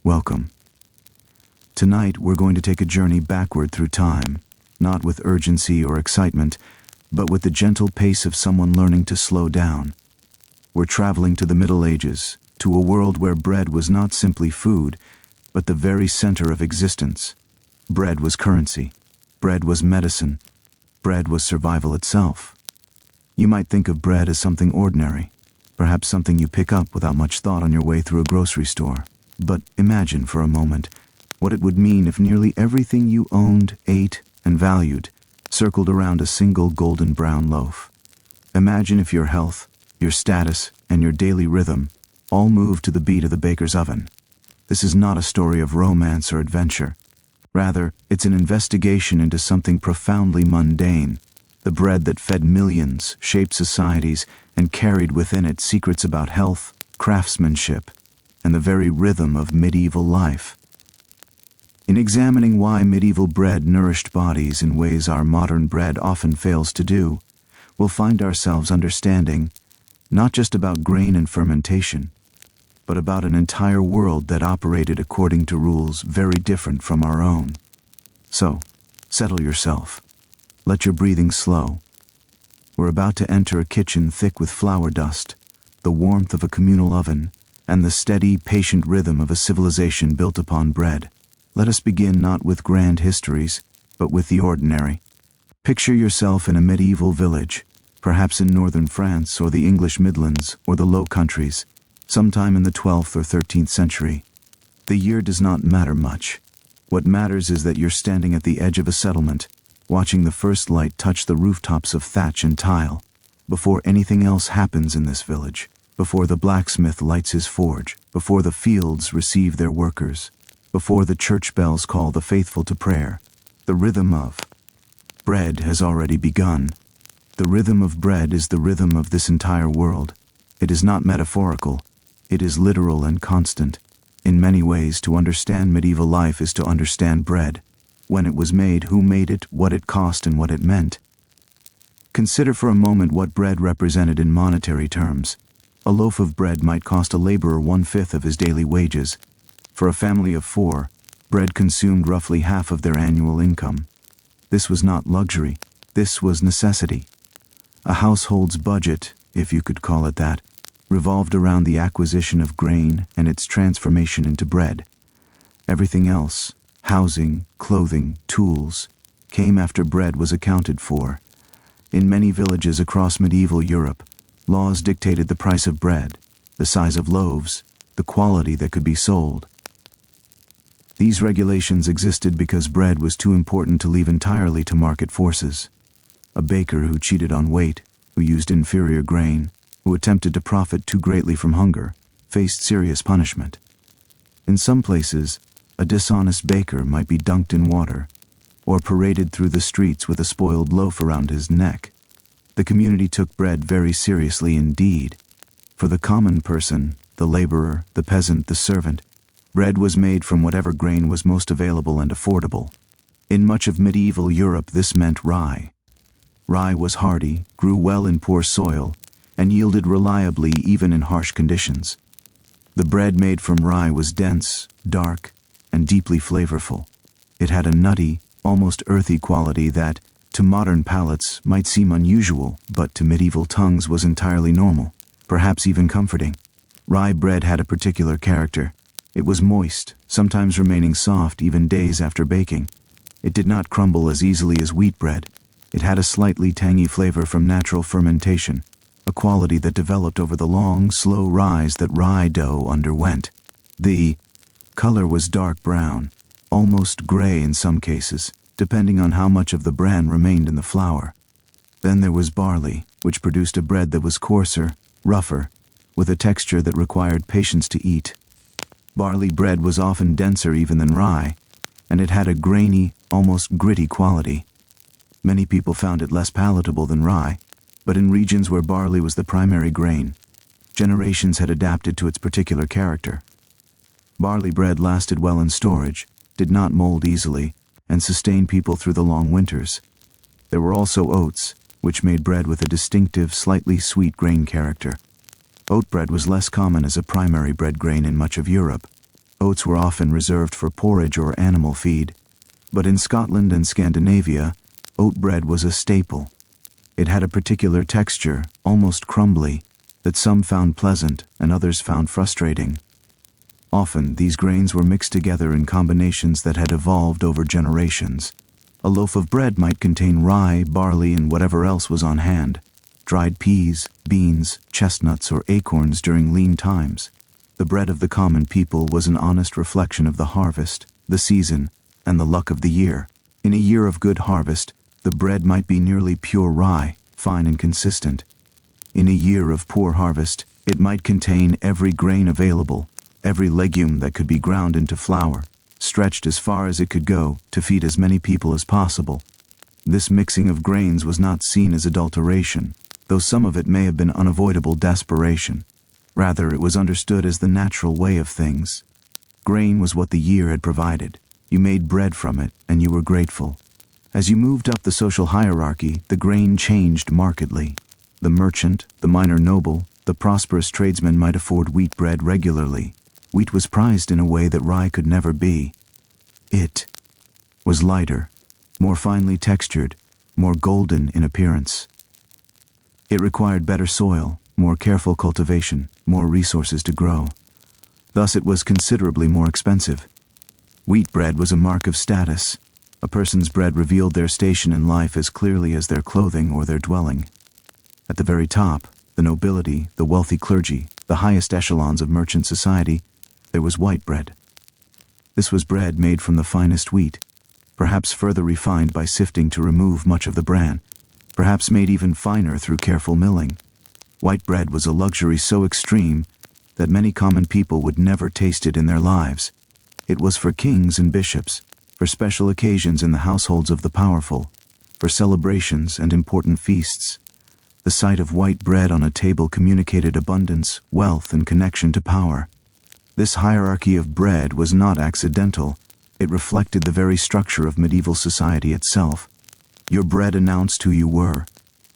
Welcome. Tonight we're going to take a journey backward through time, not with urgency or excitement, but with the gentle pace of someone learning to slow down. We're traveling to the Middle Ages, to a world where bread was not simply food, but the very center of existence. Bread was currency. Bread was medicine. Bread was survival itself. You might think of bread as something ordinary, perhaps something you pick up without much thought on your way through a grocery store. But imagine for a moment what it would mean if nearly everything you owned, ate, and valued circled around a single golden brown loaf. Imagine if your health, your status, and your daily rhythm all moved to the beat of the baker's oven. This is not a story of romance or adventure. Rather, it's an investigation into something profoundly mundane. The bread that fed millions, shaped societies, and carried within it secrets about health, craftsmanship, and the very rhythm of medieval life. In examining why medieval bread nourished bodies in ways our modern bread often fails to do, we'll find ourselves understanding not just about grain and fermentation, but about an entire world that operated according to rules very different from our own. So, settle yourself. Let your breathing slow. We're about to enter a kitchen thick with flour dust, the warmth of a communal oven, and the steady, patient rhythm of a civilization built upon bread. Let us begin not with grand histories, but with the ordinary. Picture yourself in a medieval village, perhaps in northern France or the English Midlands or the Low Countries, sometime in the 12th or 13th century. The year does not matter much. What matters is that you're standing at the edge of a settlement, watching the first light touch the rooftops of thatch and tile. Before anything else happens in this village, before the blacksmith lights his forge, before the fields receive their workers, before the church bells call the faithful to prayer, the rhythm of bread has already begun. The rhythm of bread is the rhythm of this entire world. It is not metaphorical. It is literal and constant. In many ways, to understand medieval life is to understand bread. When it was made, who made it, what it cost, and what it meant. Consider for a moment what bread represented in monetary terms. A loaf of bread might cost a laborer 1/5 of his daily wages. For a family of 4, bread consumed roughly half of their annual income. This was not luxury. This was necessity. A household's budget, if you could call it that, revolved around the acquisition of grain and its transformation into bread. Everything else, housing, clothing, tools, came after bread was accounted for. In many villages across medieval Europe, laws dictated the price of bread, the size of loaves, the quality that could be sold. These regulations existed because bread was too important to leave entirely to market forces. A baker who cheated on weight, who used inferior grain, who attempted to profit too greatly from hunger, faced serious punishment. In some places, a dishonest baker might be dunked in water, or paraded through the streets with a spoiled loaf around his neck. The community took bread very seriously indeed. For the common person, the laborer, the peasant, the servant, bread was made from whatever grain was most available and affordable. In much of medieval Europe, this meant rye. Rye was hardy, grew well in poor soil, and yielded reliably even in harsh conditions. The bread made from rye was dense, dark, and deeply flavorful. It had a nutty, almost earthy quality that, to modern palates, might seem unusual, but to medieval tongues was entirely normal, perhaps even comforting. Rye bread had a particular character. It was moist, sometimes remaining soft even days after baking. It did not crumble as easily as wheat bread. It had a slightly tangy flavor from natural fermentation, a quality that developed over the long, slow rise that rye dough underwent. The color was dark brown, almost gray in some cases, depending on how much of the bran remained in the flour. Then there was barley, which produced a bread that was coarser, rougher, with a texture that required patience to eat. Barley bread was often denser even than rye, and it had a grainy, almost gritty quality. Many people found it less palatable than rye, but in regions where barley was the primary grain, generations had adapted to its particular character. Barley bread lasted well in storage, did not mold easily, and sustained people through the long winters. There were also oats, which made bread with a distinctive, slightly sweet grain character. Oat bread was less common as a primary bread grain in much of Europe. Oats were often reserved for porridge or animal feed, but in Scotland and Scandinavia, oat bread was a staple. It had a particular texture, almost crumbly, that some found pleasant and others found frustrating. Often, these grains were mixed together in combinations that had evolved over generations. A loaf of bread might contain rye, barley, and whatever else was on hand, dried peas, beans, chestnuts, or acorns during lean times. The bread of the common people was an honest reflection of the harvest, the season, and the luck of the year. In a year of good harvest, the bread might be nearly pure rye, fine and consistent. In a year of poor harvest, it might contain every grain available, every legume that could be ground into flour, stretched as far as it could go to feed as many people as possible. This mixing of grains was not seen as adulteration, though some of it may have been unavoidable desperation. Rather, it was understood as the natural way of things. Grain was what the year had provided. You made bread from it, and you were grateful. As you moved up the social hierarchy, the grain changed markedly. The merchant, the minor noble, the prosperous tradesman might afford wheat bread regularly. Wheat was prized in a way that rye could never be. It was lighter, more finely textured, more golden in appearance. It required better soil, more careful cultivation, more resources to grow. Thus it was considerably more expensive. Wheat bread was a mark of status. A person's bread revealed their station in life as clearly as their clothing or their dwelling. At the very top, the nobility, the wealthy clergy, the highest echelons of merchant society, there was white bread. This was bread made from the finest wheat, perhaps further refined by sifting to remove much of the bran, perhaps made even finer through careful milling. White bread was a luxury so extreme that many common people would never taste it in their lives. It was for kings and bishops, for special occasions in the households of the powerful, for celebrations and important feasts. The sight of white bread on a table communicated abundance, wealth, and connection to power. This hierarchy of bread was not accidental. It reflected the very structure of medieval society itself. Your bread announced who you were.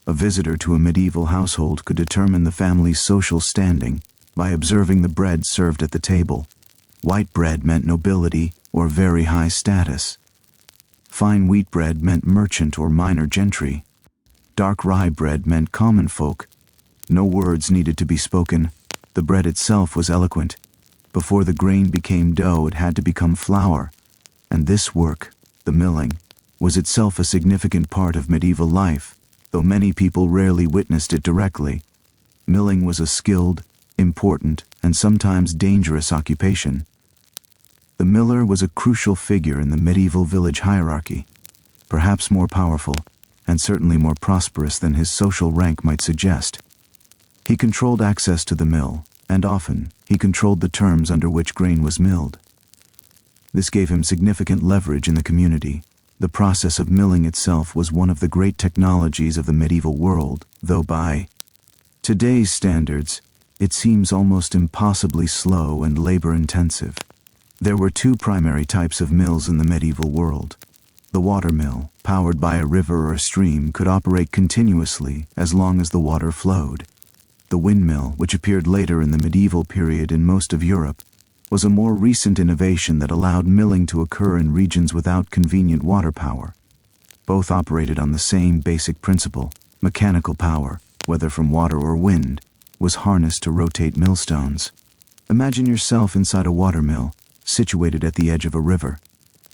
A visitor to a medieval household could determine the family's social standing by observing the bread served at the table. White bread meant nobility or very high status. Fine wheat bread meant merchant or minor gentry. Dark rye bread meant common folk. No words needed to be spoken. The bread itself was eloquent. Before the grain became dough, it had to become flour. And this work, the milling, was itself a significant part of medieval life, though many people rarely witnessed it directly. Milling was a skilled, important, and sometimes dangerous occupation. The miller was a crucial figure in the medieval village hierarchy, perhaps more powerful, and certainly more prosperous than his social rank might suggest. He controlled access to the mill, and often he controlled the terms under which grain was milled. This gave him significant leverage in the community. The process of milling itself was one of the great technologies of the medieval world, though by today's standards, it seems almost impossibly slow and labor-intensive. There were two primary types of mills in the medieval world. The water mill, powered by a river or a stream, could operate continuously as long as the water flowed. The windmill, which appeared later in the medieval period in most of Europe, was a more recent innovation that allowed milling to occur in regions without convenient water power. Both operated on the same basic principle. Mechanical power, whether from water or wind, was harnessed to rotate millstones. Imagine yourself inside a water mill, situated at the edge of a river.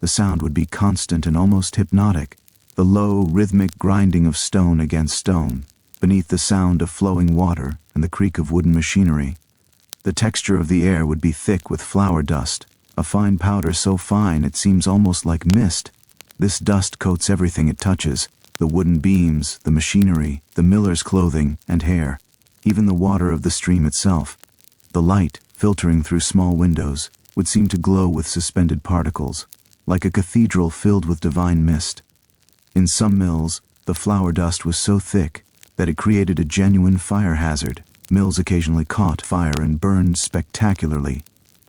The sound would be constant and almost hypnotic, the low, rhythmic grinding of stone against stone, beneath the sound of flowing water and the creak of wooden machinery. The texture of the air would be thick with flour dust, a fine powder so fine it seems almost like mist. This dust coats everything it touches, the wooden beams, the machinery, the miller's clothing and hair, even the water of the stream itself. The light, filtering through small windows, would seem to glow with suspended particles, like a cathedral filled with divine mist. In some mills, the flour dust was so thick that it created a genuine fire hazard. Mills occasionally caught fire and burned spectacularly,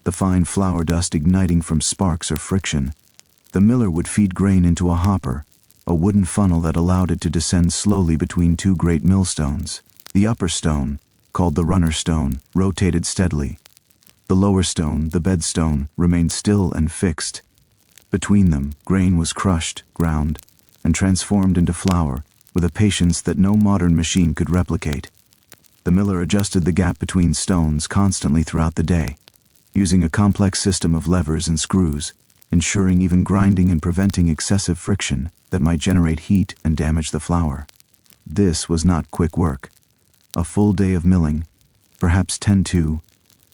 the fine flour dust igniting from sparks or friction. The miller would feed grain into a hopper, a wooden funnel that allowed it to descend slowly between two great millstones. The upper stone, called the runner stone, rotated steadily. The lower stone, the bedstone, remained still and fixed. Between them, grain was crushed, ground, and transformed into flour with a patience that no modern machine could replicate. The miller adjusted the gap between stones constantly throughout the day, using a complex system of levers and screws, ensuring even grinding and preventing excessive friction that might generate heat and damage the flour. This was not quick work. A full day of milling, perhaps 10 to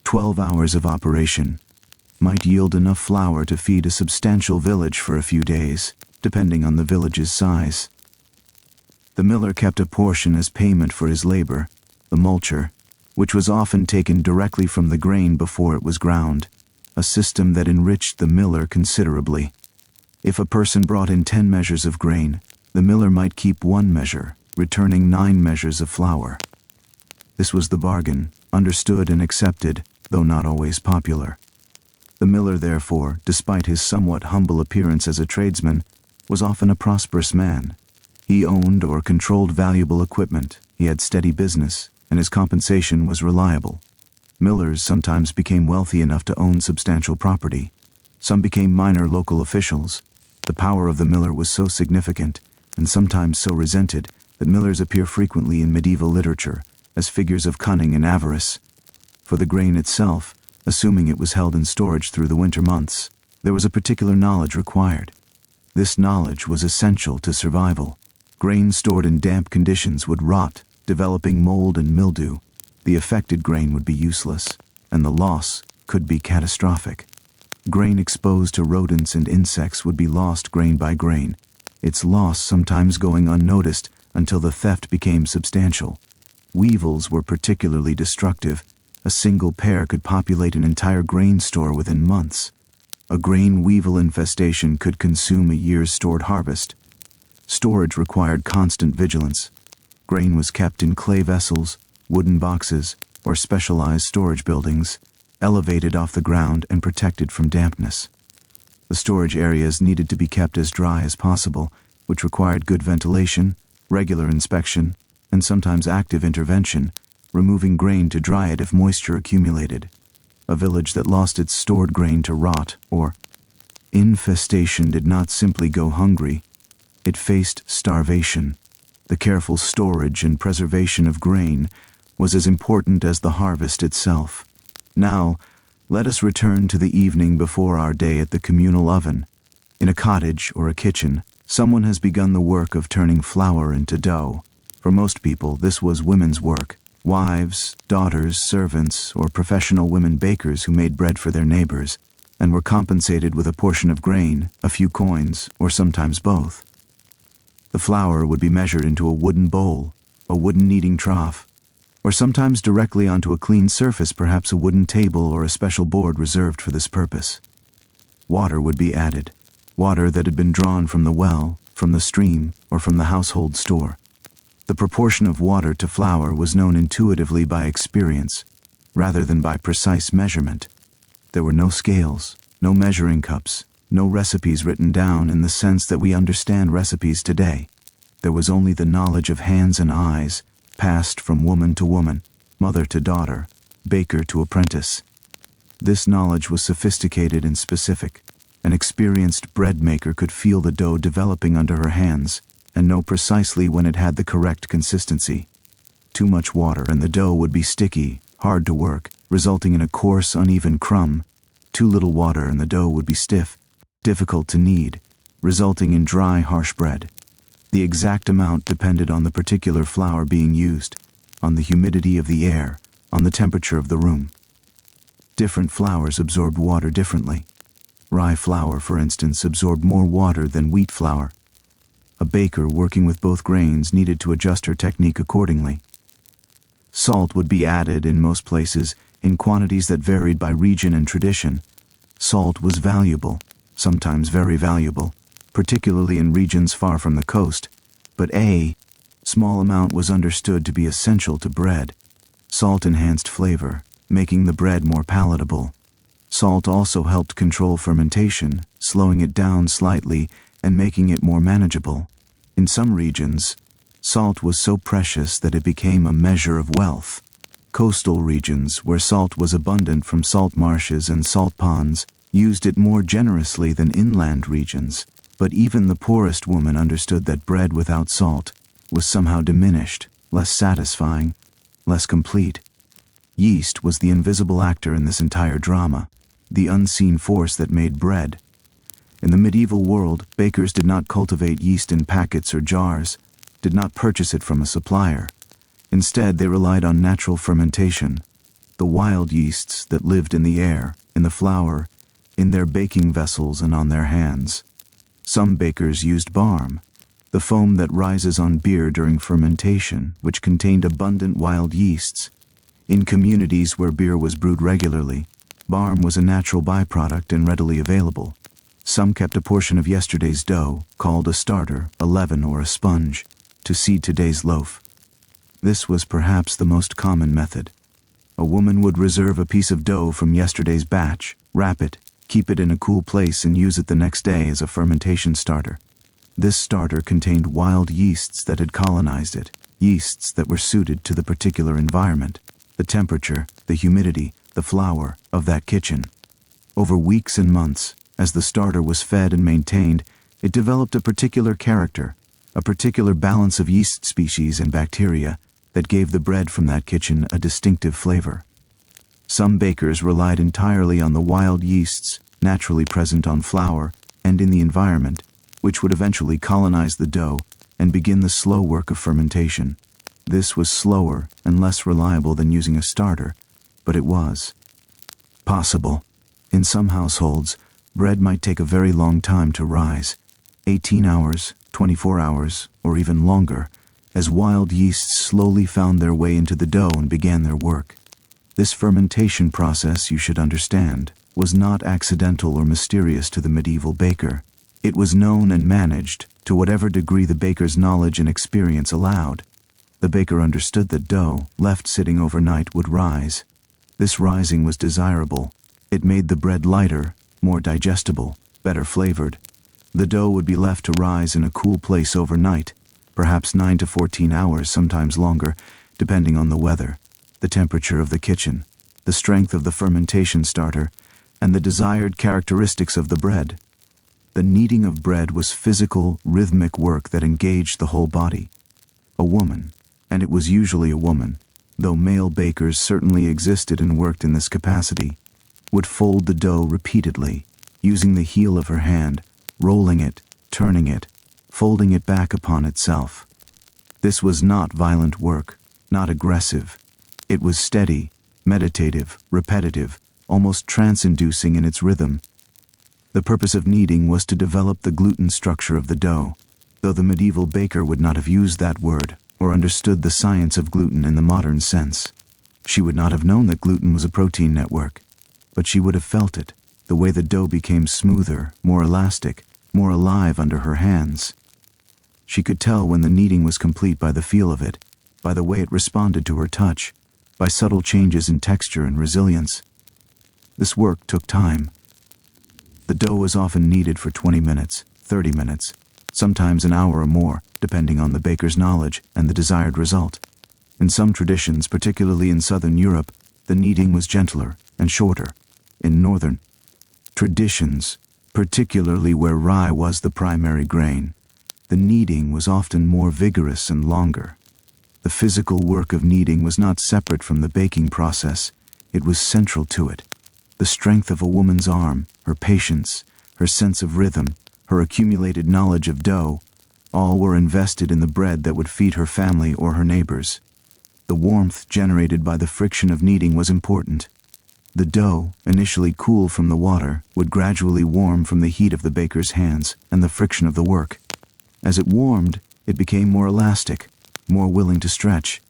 12 hours of operation, might yield enough flour to feed a substantial village for a few days, depending on the village's size. The miller kept a portion as payment for his labor, the multure, which was often taken directly from the grain before it was ground, a system that enriched the miller considerably. If a person brought in 10 measures of grain, the miller might keep 1 measure, returning 9 measures of flour. This was the bargain, understood and accepted, though not always popular. The miller, therefore, despite his somewhat humble appearance as a tradesman, was often a prosperous man. He owned or controlled valuable equipment, he had steady business, and his compensation was reliable. Millers sometimes became wealthy enough to own substantial property. Some became minor local officials. The power of the miller was so significant, and sometimes so resented, that millers appear frequently in medieval literature as figures of cunning and avarice. For the grain itself, assuming it was held in storage through the winter months, there was a particular knowledge required. This knowledge was essential to survival. Grain stored in damp conditions would rot, developing mold and mildew. The affected grain would be useless, and the loss could be catastrophic. Grain exposed to rodents and insects would be lost grain by grain, its loss sometimes going unnoticed until the theft became substantial. Weevils were particularly destructive. A single pair could populate an entire grain store within months. A grain weevil infestation could consume a year's stored harvest. Storage required constant vigilance. Grain was kept in clay vessels, wooden boxes, or specialized storage buildings, elevated off the ground and protected from dampness. The storage areas needed to be kept as dry as possible, which required good ventilation, regular inspection, and sometimes active intervention, removing grain to dry it if moisture accumulated. A village that lost its stored grain to rot or infestation did not simply go hungry, it faced starvation. The careful storage and preservation of grain was as important as the harvest itself. Now, let us return to the evening before our day at the communal oven. In a cottage or a kitchen, someone has begun the work of turning flour into dough. For most people, this was women's work. Wives, daughters, servants, or professional women bakers who made bread for their neighbors, and were compensated with a portion of grain, a few coins, or sometimes both. The flour would be measured into a wooden bowl, a wooden kneading trough, or sometimes directly onto a clean surface, perhaps a wooden table or a special board reserved for this purpose. Water would be added, water that had been drawn from the well, from the stream, or from the household store. The proportion of water to flour was known intuitively by experience, rather than by precise measurement. There were no scales, no measuring cups, no recipes written down in the sense that we understand recipes today. There was only the knowledge of hands and eyes, passed from woman to woman, mother to daughter, baker to apprentice. This knowledge was sophisticated and specific. An experienced bread maker could feel the dough developing under her hands, and know precisely when it had the correct consistency. Too much water and the dough would be sticky, hard to work, resulting in a coarse, uneven crumb. Too little water and the dough would be stiff, difficult to knead, resulting in dry, harsh bread. The exact amount depended on the particular flour being used, on the humidity of the air, on the temperature of the room. Different flours absorbed water differently. Rye flour, for instance, absorbed more water than wheat flour. A baker working with both grains needed to adjust her technique accordingly. Salt would be added in most places in quantities that varied by region and tradition. Salt was valuable, sometimes very valuable, particularly in regions far from the coast, but a small amount was understood to be essential to bread. Salt enhanced flavor, making the bread more palatable. Salt also helped control fermentation, slowing it down slightly and making it more manageable. In some regions, salt was so precious that it became a measure of wealth. Coastal regions, where salt was abundant from salt marshes and salt ponds, used it more generously than inland regions, but even the poorest woman understood that bread without salt was somehow diminished, less satisfying, less complete. Yeast was the invisible actor in this entire drama, the unseen force that made bread. In the medieval world, bakers did not cultivate yeast in packets or jars, did not purchase it from a supplier. Instead, they relied on natural fermentation, the wild yeasts that lived in the air, in the flour, in their baking vessels and on their hands. Some bakers used barm, the foam that rises on beer during fermentation, which contained abundant wild yeasts. In communities where beer was brewed regularly, barm was a natural byproduct and readily available. Some kept a portion of yesterday's dough, called a starter, a leaven, or a sponge, to seed today's loaf. This was perhaps the most common method. A woman would reserve a piece of dough from yesterday's batch, wrap it, keep it in a cool place, and use it the next day as a fermentation starter. This starter contained wild yeasts that had colonized it, yeasts that were suited to the particular environment, the temperature, the humidity, the flour of that kitchen. Over weeks and months, as the starter was fed and maintained, it developed a particular character, a particular balance of yeast species and bacteria that gave the bread from that kitchen a distinctive flavor. Some bakers relied entirely on the wild yeasts naturally present on flour and in the environment, which would eventually colonize the dough and begin the slow work of fermentation. This was slower and less reliable than using a starter, but it was possible. In some households, bread might take a very long time to rise, 18 hours, 24 hours, or even longer, as wild yeasts slowly found their way into the dough and began their work. This fermentation process, you should understand, was not accidental or mysterious to the medieval baker. It was known and managed to whatever degree the baker's knowledge and experience allowed. The baker understood that dough, left sitting overnight, would rise. This rising was desirable. It made the bread lighter, more digestible, better flavored. The dough would be left to rise in a cool place overnight, perhaps 9 to 14 hours, sometimes longer, depending on the weather, the temperature of the kitchen, the strength of the fermentation starter, and the desired characteristics of the bread. The kneading of bread was physical, rhythmic work that engaged the whole body. A woman, and it was usually a woman, though male bakers certainly existed and worked in this capacity, would fold the dough repeatedly, using the heel of her hand, rolling it, turning it, folding it back upon itself. This was not violent work, not aggressive. It was steady, meditative, repetitive, almost trance-inducing in its rhythm. The purpose of kneading was to develop the gluten structure of the dough, though the medieval baker would not have used that word or understood the science of gluten in the modern sense. She would not have known that gluten was a protein network, but she would have felt it, the way the dough became smoother, more elastic, more alive under her hands. She could tell when the kneading was complete by the feel of it, by the way it responded to her touch, by subtle changes in texture and resilience. This work took time. The dough was often kneaded for 20 minutes, 30 minutes, sometimes an hour or more, depending on the baker's knowledge and the desired result. In some traditions, particularly in southern Europe, the kneading was gentler and shorter. In northern traditions, particularly where rye was the primary grain, the kneading was often more vigorous and longer. The physical work of kneading was not separate from the baking process, it was central to it. The strength of a woman's arm, her patience, her sense of rhythm, her accumulated knowledge of dough, all were invested in the bread that would feed her family or her neighbors. The warmth generated by the friction of kneading was important. The dough, initially cool from the water, would gradually warm from the heat of the baker's hands and the friction of the work. As it warmed, it became more elastic, more willing to stretch.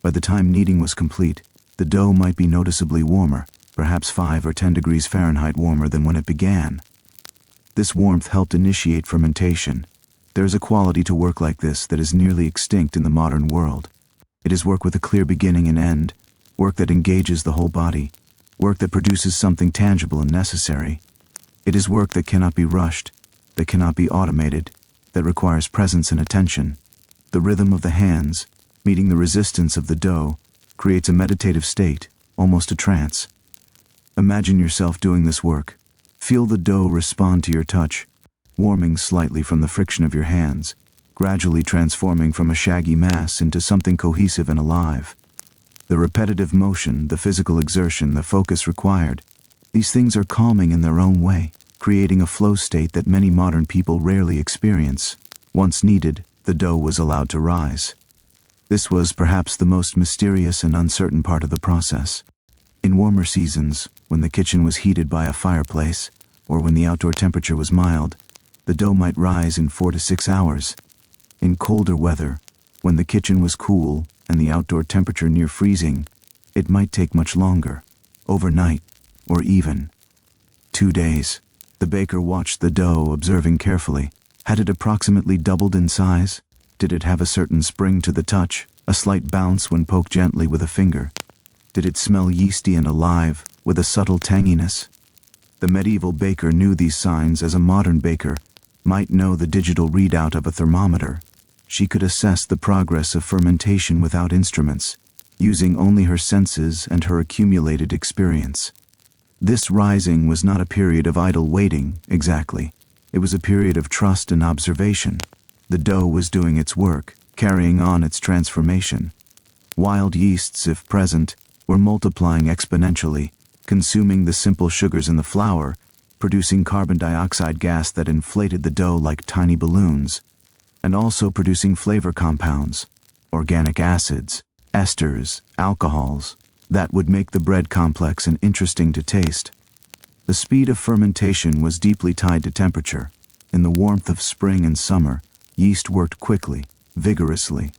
By the time kneading was complete, the dough might be noticeably warmer, perhaps 5 or 10 degrees Fahrenheit warmer than when it began. This warmth helped initiate fermentation. There is a quality to work like this that is nearly extinct in the modern world. It is work with a clear beginning and end, work that engages the whole body, work that produces something tangible and necessary. It is work that cannot be rushed, that cannot be automated, that requires presence and attention. The rhythm of the hands, meeting the resistance of the dough, creates a meditative state, almost a trance. Imagine yourself doing this work. Feel the dough respond to your touch, warming slightly from the friction of your hands, gradually transforming from a shaggy mass into something cohesive and alive. The repetitive motion, the physical exertion, the focus required, these things are calming in their own way, creating a flow state that many modern people rarely experience. Once needed, the dough was allowed to rise. This was perhaps the most mysterious and uncertain part of the process. In warmer seasons, when the kitchen was heated by a fireplace, or when the outdoor temperature was mild, the dough might rise in 4 to 6 hours. In colder weather, when the kitchen was cool and the outdoor temperature near freezing, it might take much longer, overnight, or even 2 days. The baker watched the dough, observing carefully. Had it approximately doubled in size? Did it have a certain spring to the touch, a slight bounce when poked gently with a finger? Did it smell yeasty and alive, with a subtle tanginess? The medieval baker knew these signs as a modern baker might know the digital readout of a thermometer. She could assess the progress of fermentation without instruments, using only her senses and her accumulated experience. This rising was not a period of idle waiting, exactly. It was a period of trust and observation. The dough was doing its work, carrying on its transformation. Wild yeasts, if present, were multiplying exponentially, consuming the simple sugars in the flour, producing carbon dioxide gas that inflated the dough like tiny balloons, and also producing flavor compounds, organic acids, esters, alcohols, that would make the bread complex and interesting to taste. The speed of fermentation was deeply tied to temperature. In the warmth of spring and summer, yeast worked quickly, vigorously.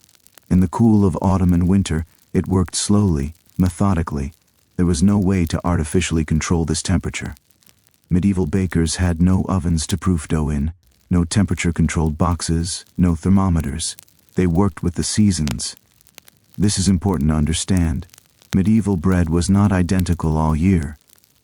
In the cool of autumn and winter, it worked slowly, methodically. There was no way to artificially control this temperature. Medieval bakers had no ovens to proof dough in, no temperature-controlled boxes, no thermometers. They worked with the seasons. This is important to understand. Medieval bread was not identical all year.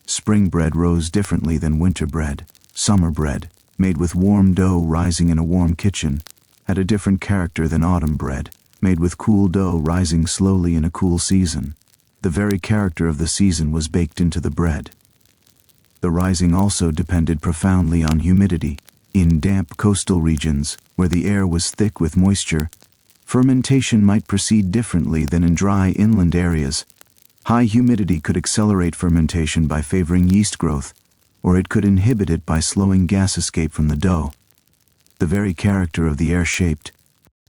Spring bread rose differently than winter bread. Summer bread, made with warm dough rising in a warm kitchen, had a different character than autumn bread, made with cool dough rising slowly in a cool season. The very character of the season was baked into the bread. The rising also depended profoundly on humidity. In damp coastal regions, where the air was thick with moisture, fermentation might proceed differently than in dry inland areas. High humidity could accelerate fermentation by favoring yeast growth, or it could inhibit it by slowing gas escape from the dough. The very character of the air shaped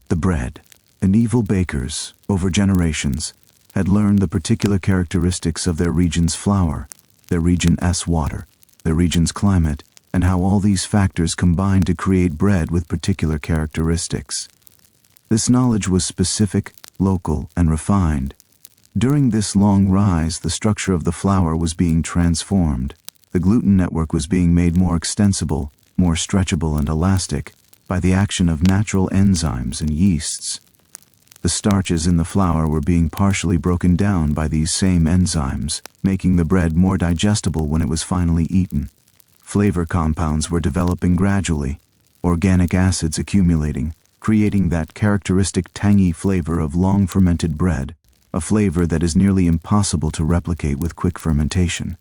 the bread. Medieval bakers, over generations, had learned the particular characteristics of their region's flour, their region's water, their region's climate, and how all these factors combined to create bread with particular characteristics. This knowledge was specific, local, and refined. During this long rise, the structure of the flour was being transformed. The gluten network was being made more extensible, more stretchable and elastic, by the action of natural enzymes and yeasts. The starches in the flour were being partially broken down by these same enzymes, making the bread more digestible when it was finally eaten. Flavor compounds were developing gradually, organic acids accumulating, creating that characteristic tangy flavor of long-fermented bread, a flavor that is nearly impossible to replicate with quick fermentation.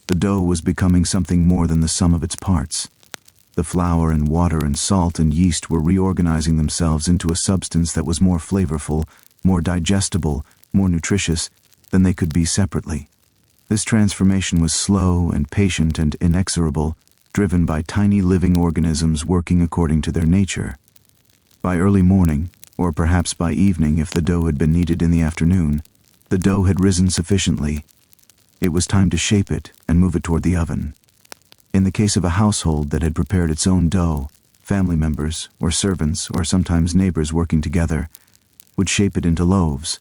The dough was becoming something more than the sum of its parts. The flour and water and salt and yeast were reorganizing themselves into a substance that was more flavorful, more digestible, more nutritious than they could be separately. This transformation was slow and patient and inexorable, driven by tiny living organisms working according to their nature. By early morning, or perhaps by evening if the dough had been kneaded in the afternoon, the dough had risen sufficiently. It was time to shape it and move it toward the oven. In the case of a household that had prepared its own dough, family members, or servants, or sometimes neighbors working together, would shape it into loaves.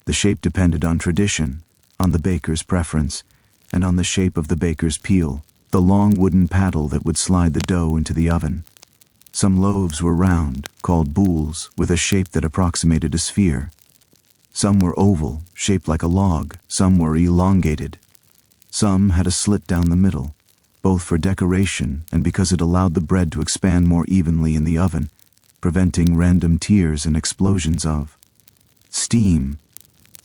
The shape depended on tradition, on the baker's preference, and on the shape of the baker's peel, the long wooden paddle that would slide the dough into the oven. Some loaves were round, called boules, with a shape that approximated a sphere. Some were oval, shaped like a log. Some were elongated. Some had a slit down the middle, both for decoration and because it allowed the bread to expand more evenly in the oven, preventing random tears and explosions of steam.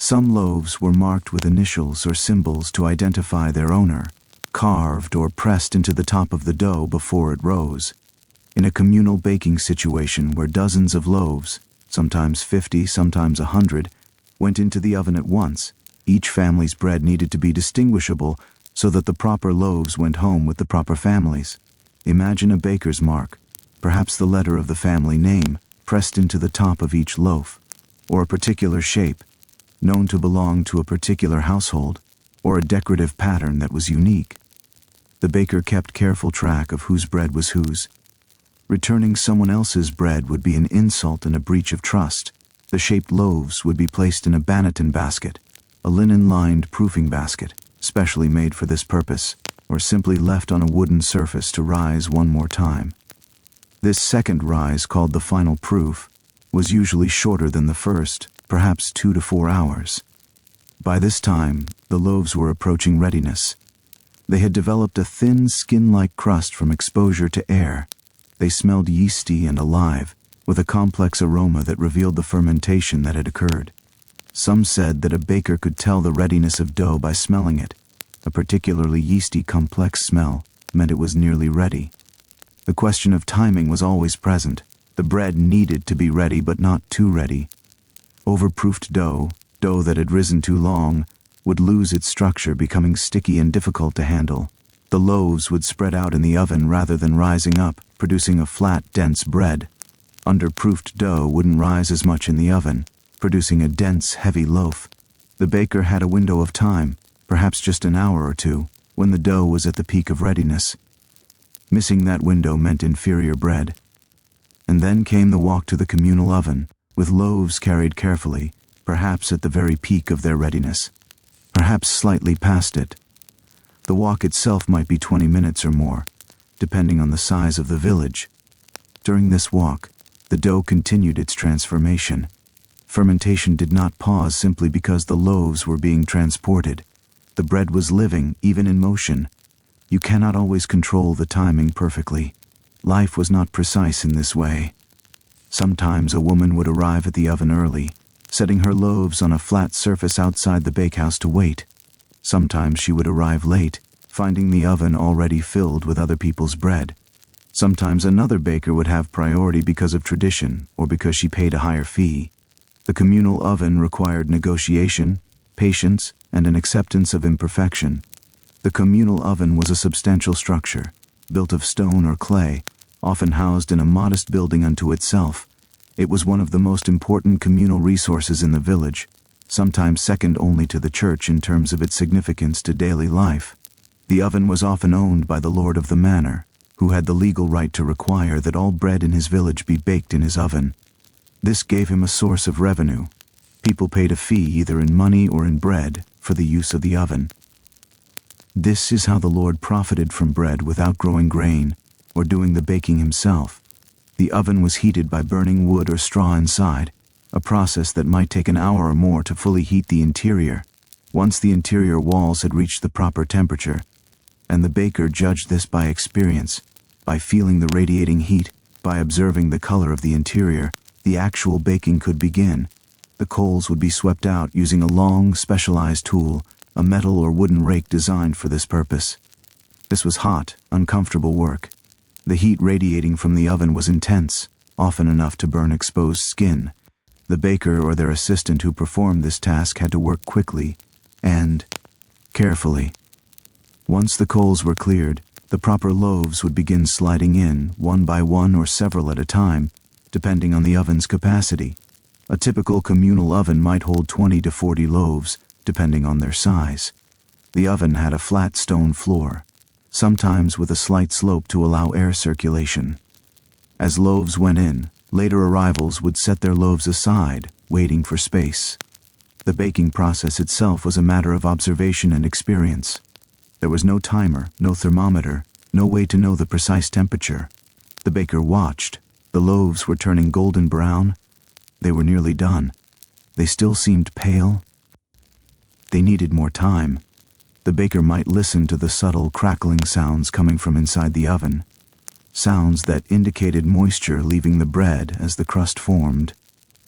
Some loaves were marked with initials or symbols to identify their owner, carved or pressed into the top of the dough before it rose. In a communal baking situation where dozens of loaves, sometimes 50, sometimes 100, went into the oven at once, each family's bread needed to be distinguishable so that the proper loaves went home with the proper families. Imagine a baker's mark, perhaps the letter of the family name, pressed into the top of each loaf, or a particular shape, known to belong to a particular household, or a decorative pattern that was unique. The baker kept careful track of whose bread was whose. Returning someone else's bread would be an insult and a breach of trust. The shaped loaves would be placed in a banneton basket, a linen-lined proofing basket, specially made for this purpose, or simply left on a wooden surface to rise one more time. This second rise, called the final proof, was usually shorter than the first, perhaps 2 to 4 hours. By this time, the loaves were approaching readiness. They had developed a thin, skin-like crust from exposure to air. They smelled yeasty and alive, with a complex aroma that revealed the fermentation that had occurred. Some said that a baker could tell the readiness of dough by smelling it. A particularly yeasty, complex smell meant it was nearly ready. The question of timing was always present. The bread needed to be ready, but not too ready. Overproofed dough that had risen too long, would lose its structure, becoming sticky and difficult to handle. The loaves would spread out in the oven rather than rising up, producing a flat, dense bread. Underproofed dough wouldn't rise as much in the oven, producing a dense, heavy loaf. The baker had a window of time, perhaps just an hour or two, when the dough was at the peak of readiness. Missing that window meant inferior bread. And then came the walk to the communal oven, with loaves carried carefully, perhaps at the very peak of their readiness, perhaps slightly past it. The walk itself might be 20 minutes or more, depending on the size of the village. During this walk, the dough continued its transformation. Fermentation did not pause simply because the loaves were being transported. The bread was living, even in motion. You cannot always control the timing perfectly. Life was not precise in this way. Sometimes a woman would arrive at the oven early, setting her loaves on a flat surface outside the bakehouse to wait. Sometimes she would arrive late, finding the oven already filled with other people's bread. Sometimes another baker would have priority because of tradition or because she paid a higher fee. The communal oven required negotiation, patience, and an acceptance of imperfection. The communal oven was a substantial structure, built of stone or clay, often housed in a modest building unto itself. It was one of the most important communal resources in the village, sometimes second only to the church in terms of its significance to daily life. The oven was often owned by the lord of the manor, who had the legal right to require that all bread in his village be baked in his oven. This gave him a source of revenue. People paid a fee either in money or in bread for the use of the oven. This is how the Lord profited from bread without growing grain or doing the baking himself. The oven was heated by burning wood or straw inside, a process that might take an hour or more to fully heat the interior, once the interior walls had reached the proper temperature. And the baker judged this by experience, by feeling the radiating heat, by observing the color of the interior. The actual baking could begin. The coals would be swept out using a long, specialized tool, a metal or wooden rake designed for this purpose. This was hot, uncomfortable work. The heat radiating from the oven was intense, often enough to burn exposed skin. The baker or their assistant who performed this task had to work quickly and carefully. Once the coals were cleared, the proper loaves would begin sliding in, one by one or several at a time, depending on the oven's capacity. A typical communal oven might hold 20 to 40 loaves, depending on their size. The oven had a flat stone floor, sometimes with a slight slope to allow air circulation. As loaves went in, later arrivals would set their loaves aside, waiting for space. The baking process itself was a matter of observation and experience. There was no timer, no thermometer, no way to know the precise temperature. The baker watched. The loaves were turning golden brown. They were nearly done. They still seemed pale. They needed more time. The baker might listen to the subtle crackling sounds coming from inside the oven, sounds that indicated moisture leaving the bread as the crust formed.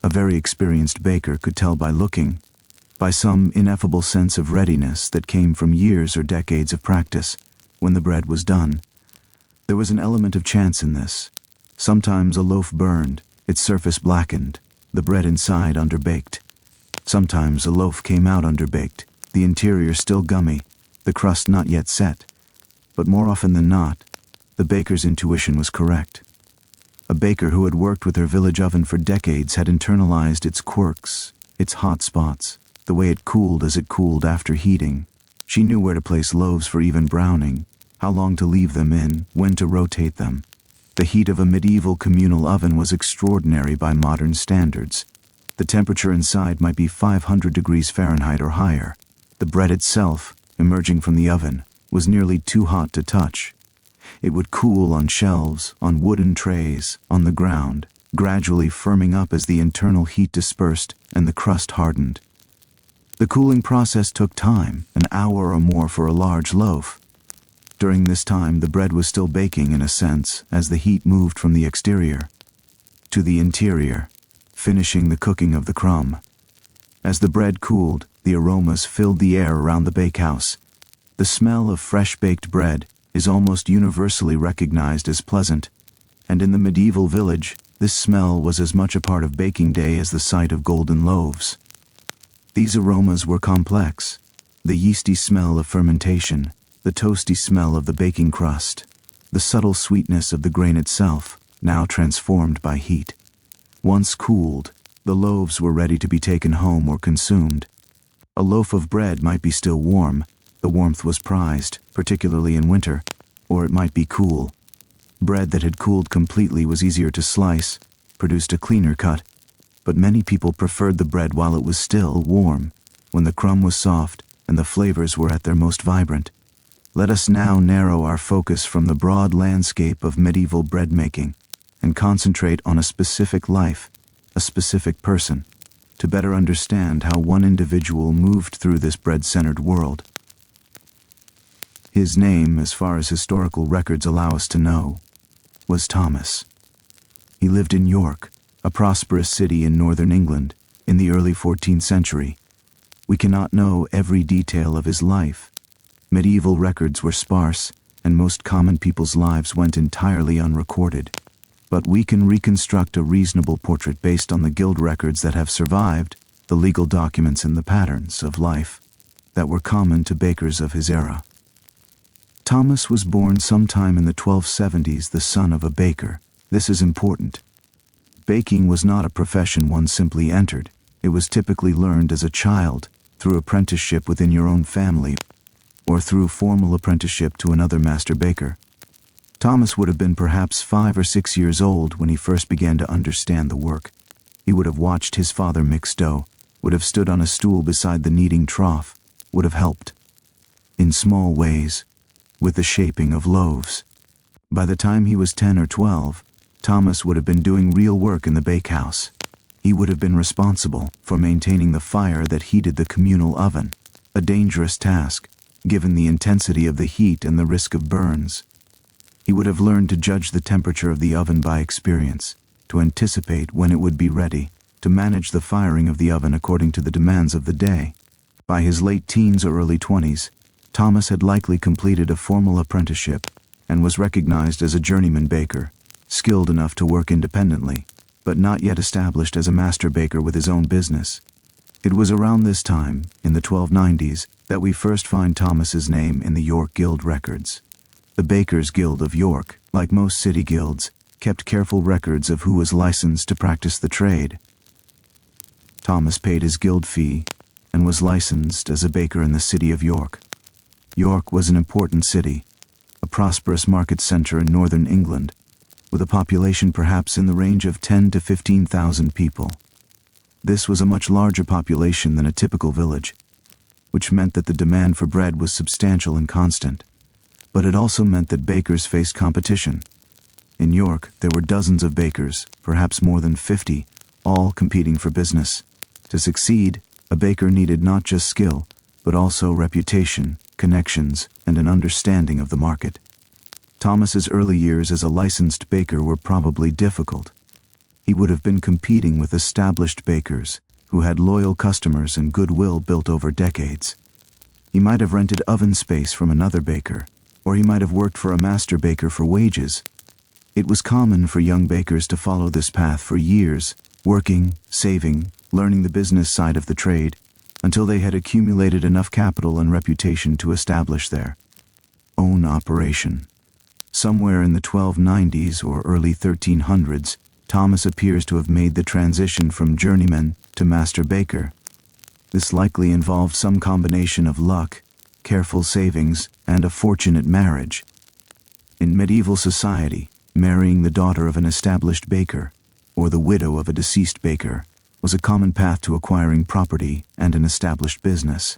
A very experienced baker could tell by looking, by some ineffable sense of readiness that came from years or decades of practice. When the bread was done, there was an element of chance in this. Sometimes a loaf burned, its surface blackened, the bread inside underbaked. Sometimes a loaf came out underbaked, the interior still gummy, the crust not yet set. But more often than not, the baker's intuition was correct. A baker who had worked with her village oven for decades had internalized its quirks, its hot spots, the way it cooled as it cooled after heating. She knew where to place loaves for even browning, how long to leave them in, when to rotate them. The heat of a medieval communal oven was extraordinary by modern standards. The temperature inside might be 500 degrees Fahrenheit or higher. The bread itself, emerging from the oven, was nearly too hot to touch. It would cool on shelves, on wooden trays, on the ground, gradually firming up as the internal heat dispersed and the crust hardened. The cooling process took time, an hour or more for a large loaf. During this time, the bread was still baking in a sense, as the heat moved from the exterior to the interior, finishing the cooking of the crumb. As the bread cooled, the aromas filled the air around the bakehouse. The smell of fresh baked bread is almost universally recognized as pleasant, and in the medieval village, this smell was as much a part of baking day as the sight of golden loaves. These aromas were complex: the yeasty smell of fermentation, the toasty smell of the baking crust, the subtle sweetness of the grain itself, now transformed by heat. Once cooled, the loaves were ready to be taken home or consumed. A loaf of bread might be still warm, the warmth was prized, particularly in winter, or it might be cool. Bread that had cooled completely was easier to slice, produced a cleaner cut, but many people preferred the bread while it was still warm, when the crumb was soft and the flavors were at their most vibrant. Let us now narrow our focus from the broad landscape of medieval bread making and concentrate on a specific life, a specific person, to better understand how one individual moved through this bread-centered world. His name, as far as historical records allow us to know, was Thomas. He lived in York, a prosperous city in northern England, in the early 14th century. We cannot know every detail of his life. Medieval records were sparse, and most common people's lives went entirely unrecorded. But we can reconstruct a reasonable portrait based on the guild records that have survived, the legal documents and the patterns of life that were common to bakers of his era. Thomas was born sometime in the 1270s, the son of a baker. This is important. Baking was not a profession one simply entered. It was typically learned as a child, through apprenticeship within your own family, or through formal apprenticeship to another master baker. Thomas would have been perhaps 5 or 6 years old when he first began to understand the work. He would have watched his father mix dough, would have stood on a stool beside the kneading trough, would have helped, in small ways, with the shaping of loaves. By the time he was 10 or 12, Thomas would have been doing real work in the bakehouse. He would have been responsible for maintaining the fire that heated the communal oven, a dangerous task, given the intensity of the heat and the risk of burns. He would have learned to judge the temperature of the oven by experience, to anticipate when it would be ready, to manage the firing of the oven according to the demands of the day. By his late teens or early 20s, Thomas had likely completed a formal apprenticeship and was recognized as a journeyman baker, skilled enough to work independently, but not yet established as a master baker with his own business. It was around this time, in the 1290s, that we first find Thomas's name in the York Guild records. The Bakers' Guild of York, like most city guilds, kept careful records of who was licensed to practice the trade. Thomas paid his guild fee and was licensed as a baker in the city of York. York was an important city, a prosperous market center in northern England, with a population perhaps in the range of 10 to 15,000 people. This was a much larger population than a typical village, which meant that the demand for bread was substantial and constant. But it also meant that bakers faced competition. In York, there were dozens of bakers, perhaps more than 50, all competing for business. To succeed, a baker needed not just skill, but also reputation, connections, and an understanding of the market. Thomas's early years as a licensed baker were probably difficult. He would have been competing with established bakers who had loyal customers and goodwill built over decades. He might have rented oven space from another baker, or he might have worked for a master baker for wages. It was common for young bakers to follow this path for years, working, saving, learning the business side of the trade, until they had accumulated enough capital and reputation to establish their own operation. Somewhere in the 1290s or early 1300s, Thomas appears to have made the transition from journeyman to master baker. This likely involved some combination of luck, careful savings, and a fortunate marriage. In medieval society, marrying the daughter of an established baker, or the widow of a deceased baker, was a common path to acquiring property and an established business.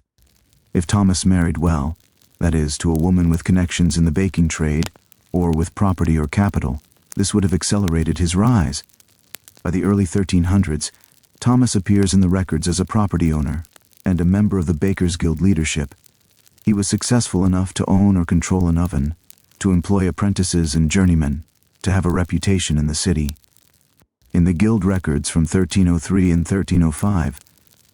If Thomas married well, that is, to a woman with connections in the baking trade, or with property or capital, this would have accelerated his rise. By the early 1300s, Thomas appears in the records as a property owner and a member of the Bakers' Guild leadership. He was successful enough to own or control an oven, to employ apprentices and journeymen, to have a reputation in the city. In the guild records from 1303 and 1305,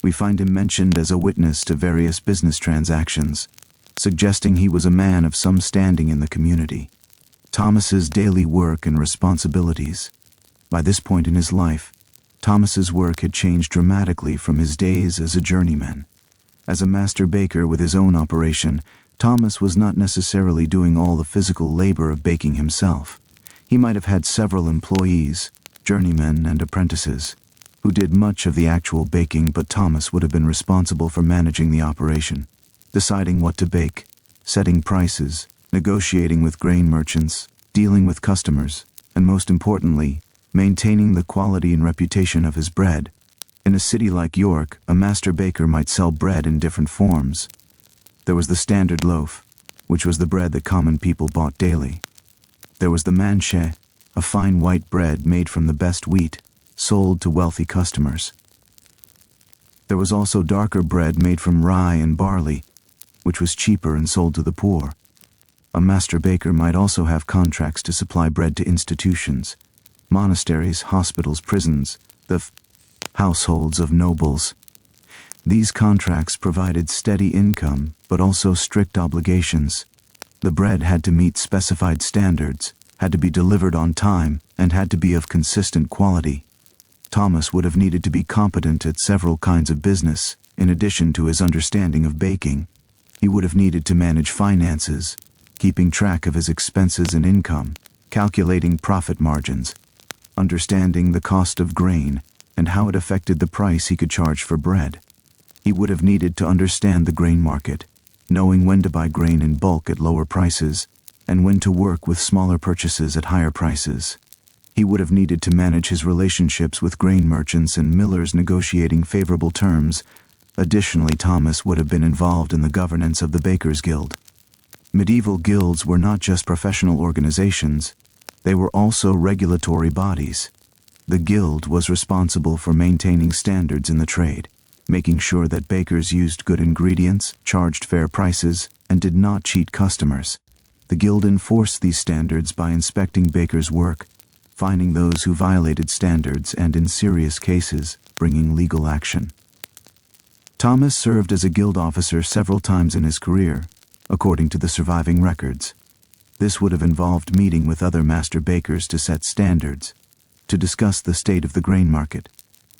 we find him mentioned as a witness to various business transactions, suggesting he was a man of some standing in the community. Thomas's daily work and responsibilities. By this point in his life, Thomas's work had changed dramatically from his days as a journeyman. As a master baker with his own operation, Thomas was not necessarily doing all the physical labor of baking himself. He might have had several employees, journeymen and apprentices, who did much of the actual baking, but Thomas would have been responsible for managing the operation, deciding what to bake, setting prices, negotiating with grain merchants, dealing with customers, and most importantly, maintaining the quality and reputation of his bread. In a city like York, a master baker might sell bread in different forms. There was the standard loaf, which was the bread that common people bought daily. There was the manchet, a fine white bread made from the best wheat, sold to wealthy customers. There was also darker bread made from rye and barley, which was cheaper and sold to the poor. A master baker might also have contracts to supply bread to institutions, monasteries, hospitals, prisons, the households of nobles. These contracts provided steady income, but also strict obligations. The bread had to meet specified standards, had to be delivered on time, and had to be of consistent quality. Thomas would have needed to be competent at several kinds of business, in addition to his understanding of baking. He would have needed to manage finances, keeping track of his expenses and income, calculating profit margins, understanding the cost of grain and how it affected the price he could charge for bread. He would have needed to understand the grain market, knowing when to buy grain in bulk at lower prices and when to work with smaller purchases at higher prices. He would have needed to manage his relationships with grain merchants and millers, negotiating favorable terms. Additionally, Thomas would have been involved in the governance of the Bakers' Guild. Medieval guilds were not just professional organizations, they were also regulatory bodies. The guild was responsible for maintaining standards in the trade, making sure that bakers used good ingredients, charged fair prices, and did not cheat customers. The guild enforced these standards by inspecting bakers' work, finding those who violated standards, and in serious cases, bringing legal action. Thomas served as a guild officer several times in his career, according to the surviving records. This would have involved meeting with other master bakers to set standards, to discuss the state of the grain market,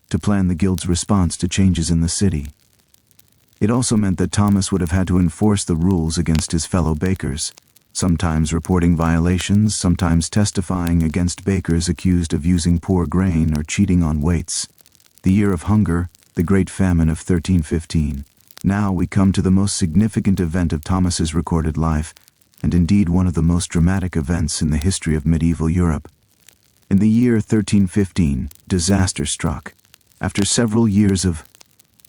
to plan the guild's response to changes in the city. It also meant that Thomas would have had to enforce the rules against his fellow bakers, sometimes reporting violations, sometimes testifying against bakers accused of using poor grain or cheating on weights. The year of hunger, the Great Famine of 1315. Now we come to the most significant event of Thomas's recorded life, and indeed one of the most dramatic events in the history of medieval Europe. In the year 1315, disaster struck. After several years of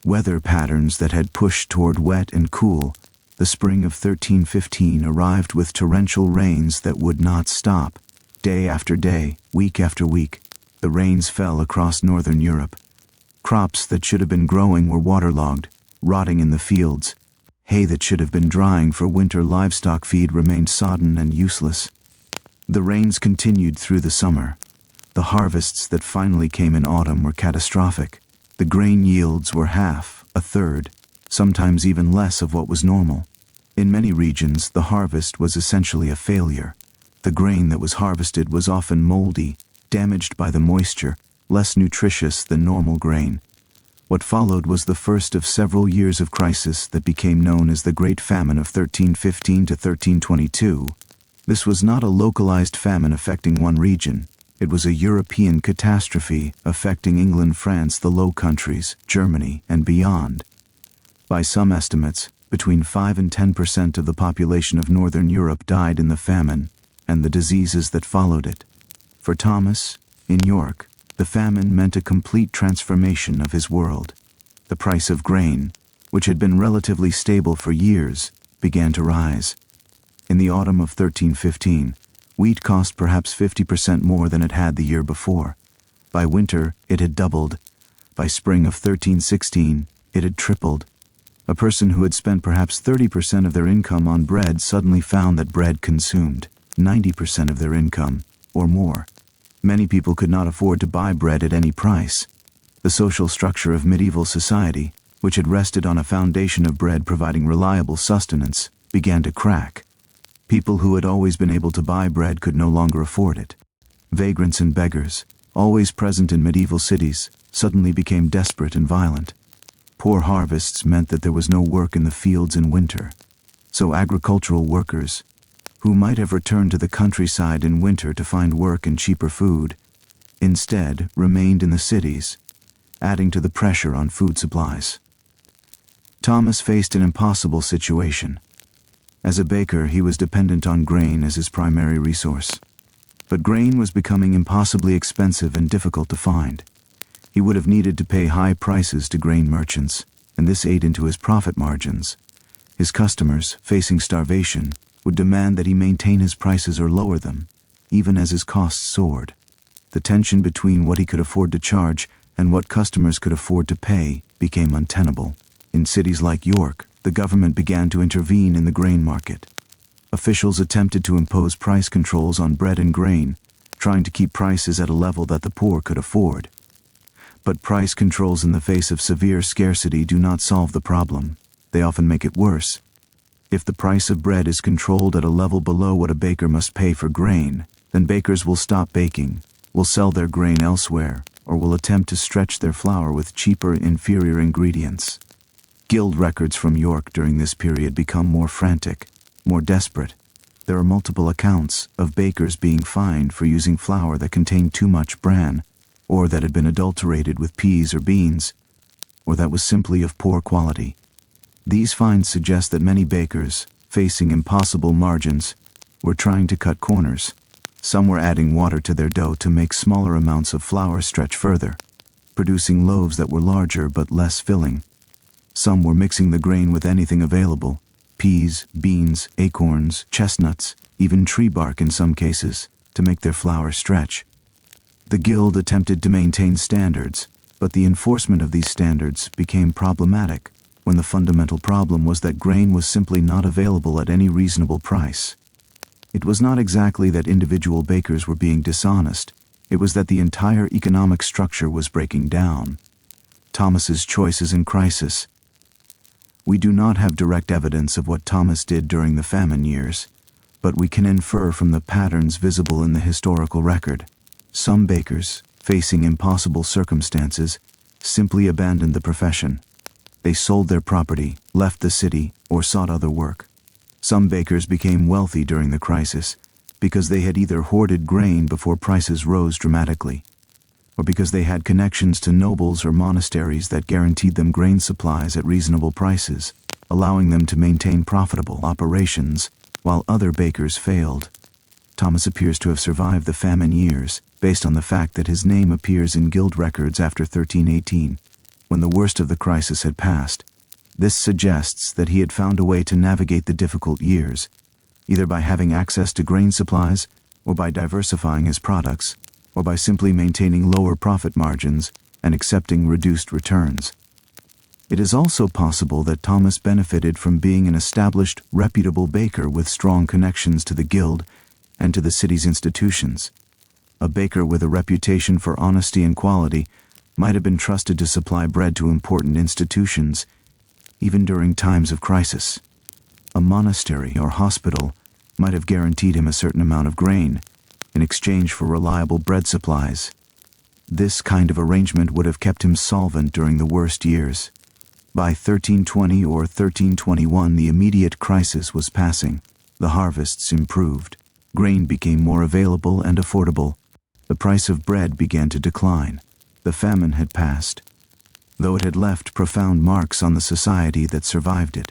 weather patterns that had pushed toward wet and cool, the spring of 1315 arrived with torrential rains that would not stop. Day after day, week after week, the rains fell across northern Europe. Crops that should have been growing were waterlogged, rotting in the fields. Hay that should have been drying for winter livestock feed remained sodden and useless. The rains continued through the summer. The harvests that finally came in autumn were catastrophic. The grain yields were half, a third, sometimes even less of what was normal. In many regions, the harvest was essentially a failure. The grain that was harvested was often moldy, damaged by the moisture, less nutritious than normal grain. What followed was the first of several years of crisis that became known as the Great Famine of 1315 to 1322. This was not a localized famine affecting one region. It was a European catastrophe affecting England, France, the Low Countries, Germany, and beyond. By some estimates, between 5 and 10% of the population of Northern Europe died in the famine and the diseases that followed it. For Thomas, in York, the famine meant a complete transformation of his world. The price of grain, which had been relatively stable for years, began to rise. In the autumn of 1315, wheat cost perhaps 50% more than it had the year before. By winter, it had doubled. By spring of 1316, it had tripled. A person who had spent perhaps 30% of their income on bread suddenly found that bread consumed 90% of their income, or more. Many people could not afford to buy bread at any price. The social structure of medieval society, which had rested on a foundation of bread providing reliable sustenance, began to crack. People who had always been able to buy bread could no longer afford it. Vagrants and beggars, always present in medieval cities, suddenly became desperate and violent. Poor harvests meant that there was no work in the fields in winter. So agricultural workers, who might have returned to the countryside in winter to find work and cheaper food, instead remained in the cities, adding to the pressure on food supplies. Thomas faced an impossible situation. As a baker, he was dependent on grain as his primary resource. But grain was becoming impossibly expensive and difficult to find. He would have needed to pay high prices to grain merchants, and this ate into his profit margins. His customers, facing starvation, would demand that he maintain his prices or lower them, even as his costs soared. The tension between what he could afford to charge and what customers could afford to pay became untenable. In cities like York, the government began to intervene in the grain market. Officials attempted to impose price controls on bread and grain, trying to keep prices at a level that the poor could afford. But price controls in the face of severe scarcity do not solve the problem. They often make it worse. If the price of bread is controlled at a level below what a baker must pay for grain, then bakers will stop baking, will sell their grain elsewhere, or will attempt to stretch their flour with cheaper, inferior ingredients. Guild records from York during this period become more frantic, more desperate. There are multiple accounts of bakers being fined for using flour that contained too much bran, or that had been adulterated with peas or beans, or that was simply of poor quality. These fines suggest that many bakers, facing impossible margins, were trying to cut corners. Some were adding water to their dough to make smaller amounts of flour stretch further, producing loaves that were larger but less filling. Some were mixing the grain with anything available: peas, beans, acorns, chestnuts, even tree bark in some cases, to make their flour stretch. The guild attempted to maintain standards, but the enforcement of these standards became problematic when the fundamental problem was that grain was simply not available at any reasonable price. It was not exactly that individual bakers were being dishonest, it was that the entire economic structure was breaking down. Thomas's choices in crisis. We do not have direct evidence of what Thomas did during the famine years, but we can infer from the patterns visible in the historical record. Some bakers, facing impossible circumstances, simply abandoned the profession. They sold their property, left the city, or sought other work. Some bakers became wealthy during the crisis because they had either hoarded grain before prices rose dramatically, or because they had connections to nobles or monasteries that guaranteed them grain supplies at reasonable prices, allowing them to maintain profitable operations while other bakers failed. Thomas appears to have survived the famine years, based on the fact that his name appears in guild records after 1318, when the worst of the crisis had passed. This suggests that he had found a way to navigate the difficult years, either by having access to grain supplies, or by diversifying his products, or by simply maintaining lower profit margins and accepting reduced returns. It is also possible that Thomas benefited from being an established, reputable baker with strong connections to the guild and to the city's institutions. A baker with a reputation for honesty and quality might have been trusted to supply bread to important institutions, even during times of crisis. A monastery or hospital might have guaranteed him a certain amount of grain in exchange for reliable bread supplies. This kind of arrangement would have kept him solvent during the worst years. By 1320 or 1321, the immediate crisis was passing. The harvests improved. Grain became more available and affordable. The price of bread began to decline. The famine had passed, though it had left profound marks on the society that survived it.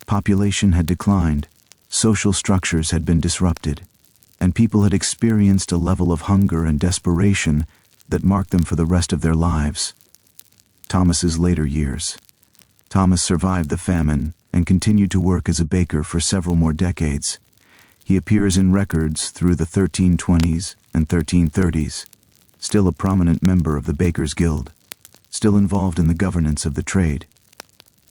Population had declined, social structures had been disrupted, and people had experienced a level of hunger and desperation that marked them for the rest of their lives. Thomas's later years. Thomas survived the famine and continued to work as a baker for several more decades. He appears in records through the 1320s and 1330s, still a prominent member of the Bakers' Guild, still involved in the governance of the trade.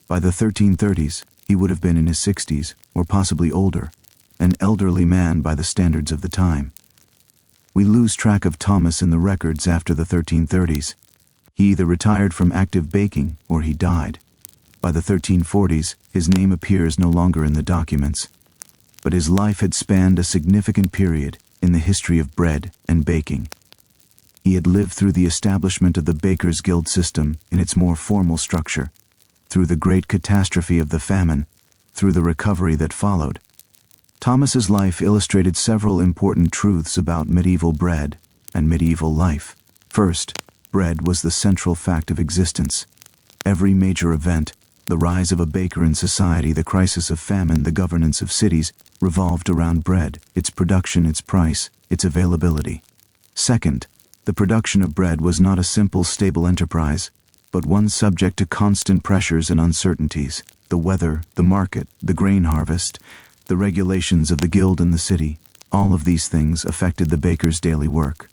By the 1330s, he would have been in his 60s, or possibly older, an elderly man by the standards of the time. We lose track of Thomas in the records after the 1330s. He either retired from active baking or he died. By the 1340s, his name appears no longer in the documents, but his life had spanned a significant period in the history of bread and baking. He had lived through the establishment of the Bakers' Guild system in its more formal structure, through the great catastrophe of the famine, through the recovery that followed. Thomas's life illustrated several important truths about medieval bread and medieval life. First, bread was the central fact of existence. Every major event, the rise of a baker in society, the crisis of famine, the governance of cities, revolved around bread, its production, its price, its availability. Second, the production of bread was not a simple, stable enterprise, but one subject to constant pressures and uncertainties. The weather, the market, the grain harvest, the regulations of the guild and the city, all of these things affected the baker's daily work.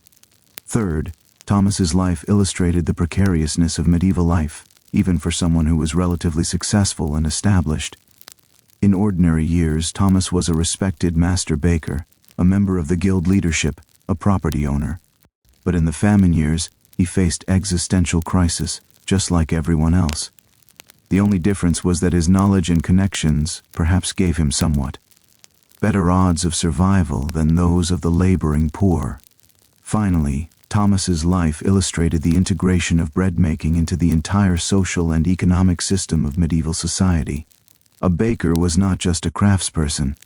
Third, Thomas's life illustrated the precariousness of medieval life, even for someone who was relatively successful and established. In ordinary years, Thomas was a respected master baker, a member of the guild leadership, a property owner. But in the famine years, he faced existential crisis, just like everyone else. The only difference was that his knowledge and connections perhaps gave him somewhat better odds of survival than those of the laboring poor. Finally, Thomas's life illustrated the integration of bread making into the entire social and economic system of medieval society. A baker was not just a craftsperson.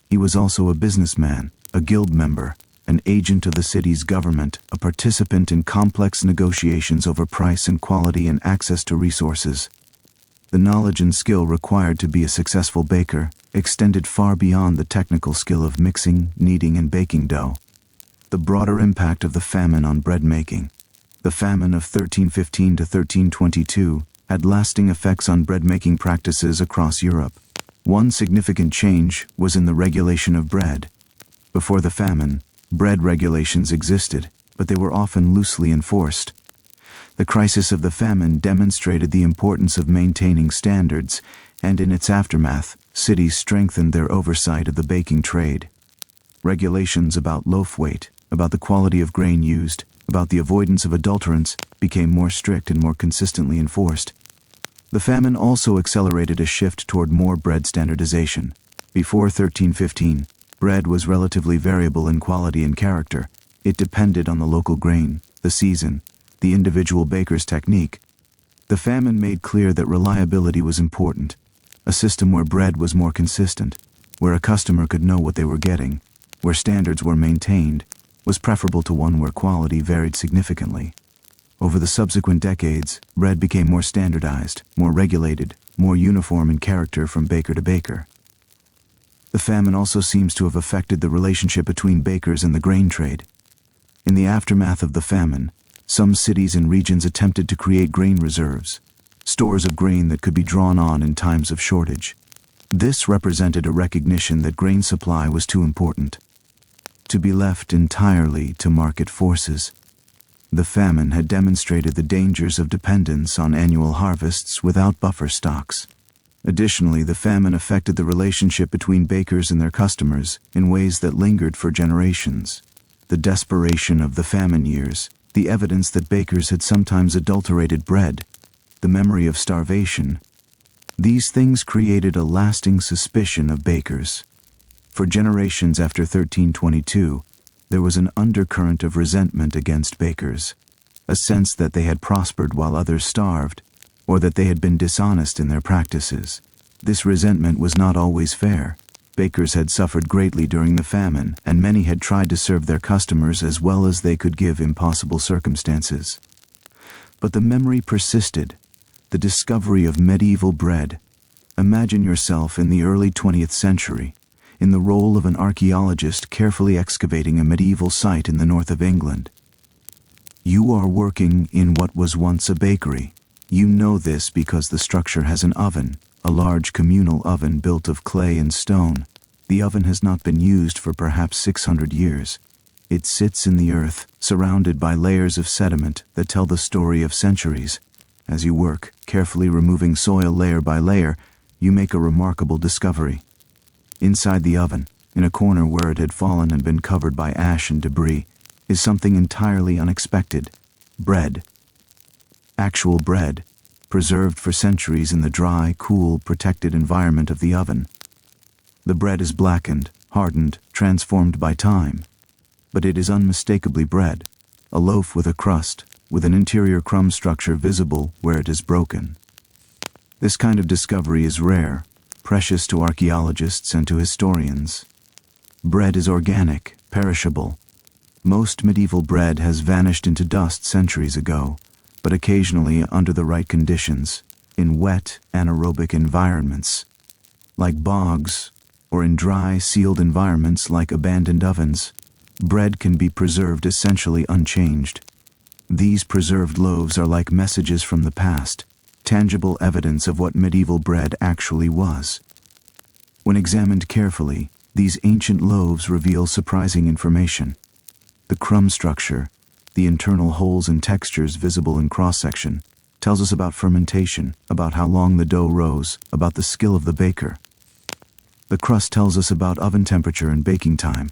He was also a businessman, a guild member, an agent of the city's government, a participant in complex negotiations over price and quality and access to resources. The knowledge and skill required to be a successful baker extended far beyond the technical skill of mixing, kneading, and baking dough. The broader impact of the famine on bread making. The famine of 1315 to 1322 had lasting effects on bread-making practices across Europe. One significant change was in the regulation of bread. Before the famine, bread regulations existed, but they were often loosely enforced. The crisis of the famine demonstrated the importance of maintaining standards, and in its aftermath, cities strengthened their oversight of the baking trade. Regulations about loaf weight, about the quality of grain used, about the avoidance of adulterants became more strict and more consistently enforced. The famine also accelerated a shift toward more bread standardization. Before 1315, bread was relatively variable in quality and character. It depended on the local grain, the season, the individual baker's technique. The famine made clear that reliability was important. A system where bread was more consistent, where a customer could know what they were getting, where standards were maintained, was preferable to one where quality varied significantly. Over the subsequent decades, bread became more standardized, more regulated, more uniform in character from baker to baker. The famine also seems to have affected the relationship between bakers and the grain trade. In the aftermath of the famine, some cities and regions attempted to create grain reserves, stores of grain that could be drawn on in times of shortage. This represented a recognition that grain supply was too important to be left entirely to market forces. The famine had demonstrated the dangers of dependence on annual harvests without buffer stocks. Additionally, the famine affected the relationship between bakers and their customers in ways that lingered for generations. The desperation of the famine years the evidence that bakers had sometimes adulterated bread, the memory of starvation. These things created a lasting suspicion of bakers. For generations after 1322, there was an undercurrent of resentment against bakers, a sense that they had prospered while others starved, or that they had been dishonest in their practices. This resentment was not always fair. Bakers had suffered greatly during the famine, and many had tried to serve their customers as well as they could given impossible circumstances. But the memory persisted. The discovery of medieval bread. Imagine yourself in the early 20th century, in the role of an archaeologist carefully excavating a medieval site in the north of England. You are working in what was once a bakery. You know this because the structure has an oven, a large communal oven built of clay and stone. The oven has not been used for perhaps 600 years. It sits in the earth, surrounded by layers of sediment that tell the story of centuries. As you work, carefully removing soil layer by layer, you make a remarkable discovery. Inside the oven, in a corner where it had fallen and been covered by ash and debris, is something entirely unexpected: bread. Actual bread, preserved for centuries in the dry, cool, protected environment of the oven. The bread is blackened, hardened, transformed by time. But it is unmistakably bread, a loaf with a crust, with an interior crumb structure visible where it is broken. This kind of discovery is rare, precious to archaeologists and to historians. Bread is organic, perishable. Most medieval bread has vanished into dust centuries ago, but occasionally under the right conditions, in wet, anaerobic environments, like bogs, or in dry, sealed environments like abandoned ovens, bread can be preserved essentially unchanged. These preserved loaves are like messages from the past, tangible evidence of what medieval bread actually was. When examined carefully, these ancient loaves reveal surprising information. The crumb structure, the internal holes and textures visible in cross-section, tells us about fermentation, about how long the dough rose, about the skill of the baker. The crust tells us about oven temperature and baking time.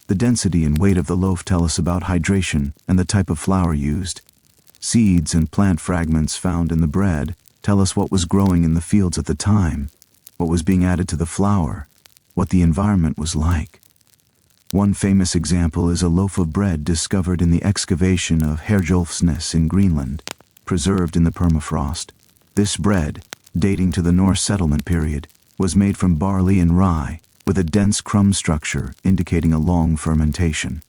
The density and weight of the loaf tell us about hydration and the type of flour used. Seeds and plant fragments found in the bread tell us what was growing in the fields at the time, what was being added to the flour, what the environment was like. One famous example is a loaf of bread discovered in the excavation of Herjolfsnes in Greenland, preserved in the permafrost. This bread, dating to the Norse settlement period, was made from barley and rye, with a dense crumb structure indicating a long fermentation.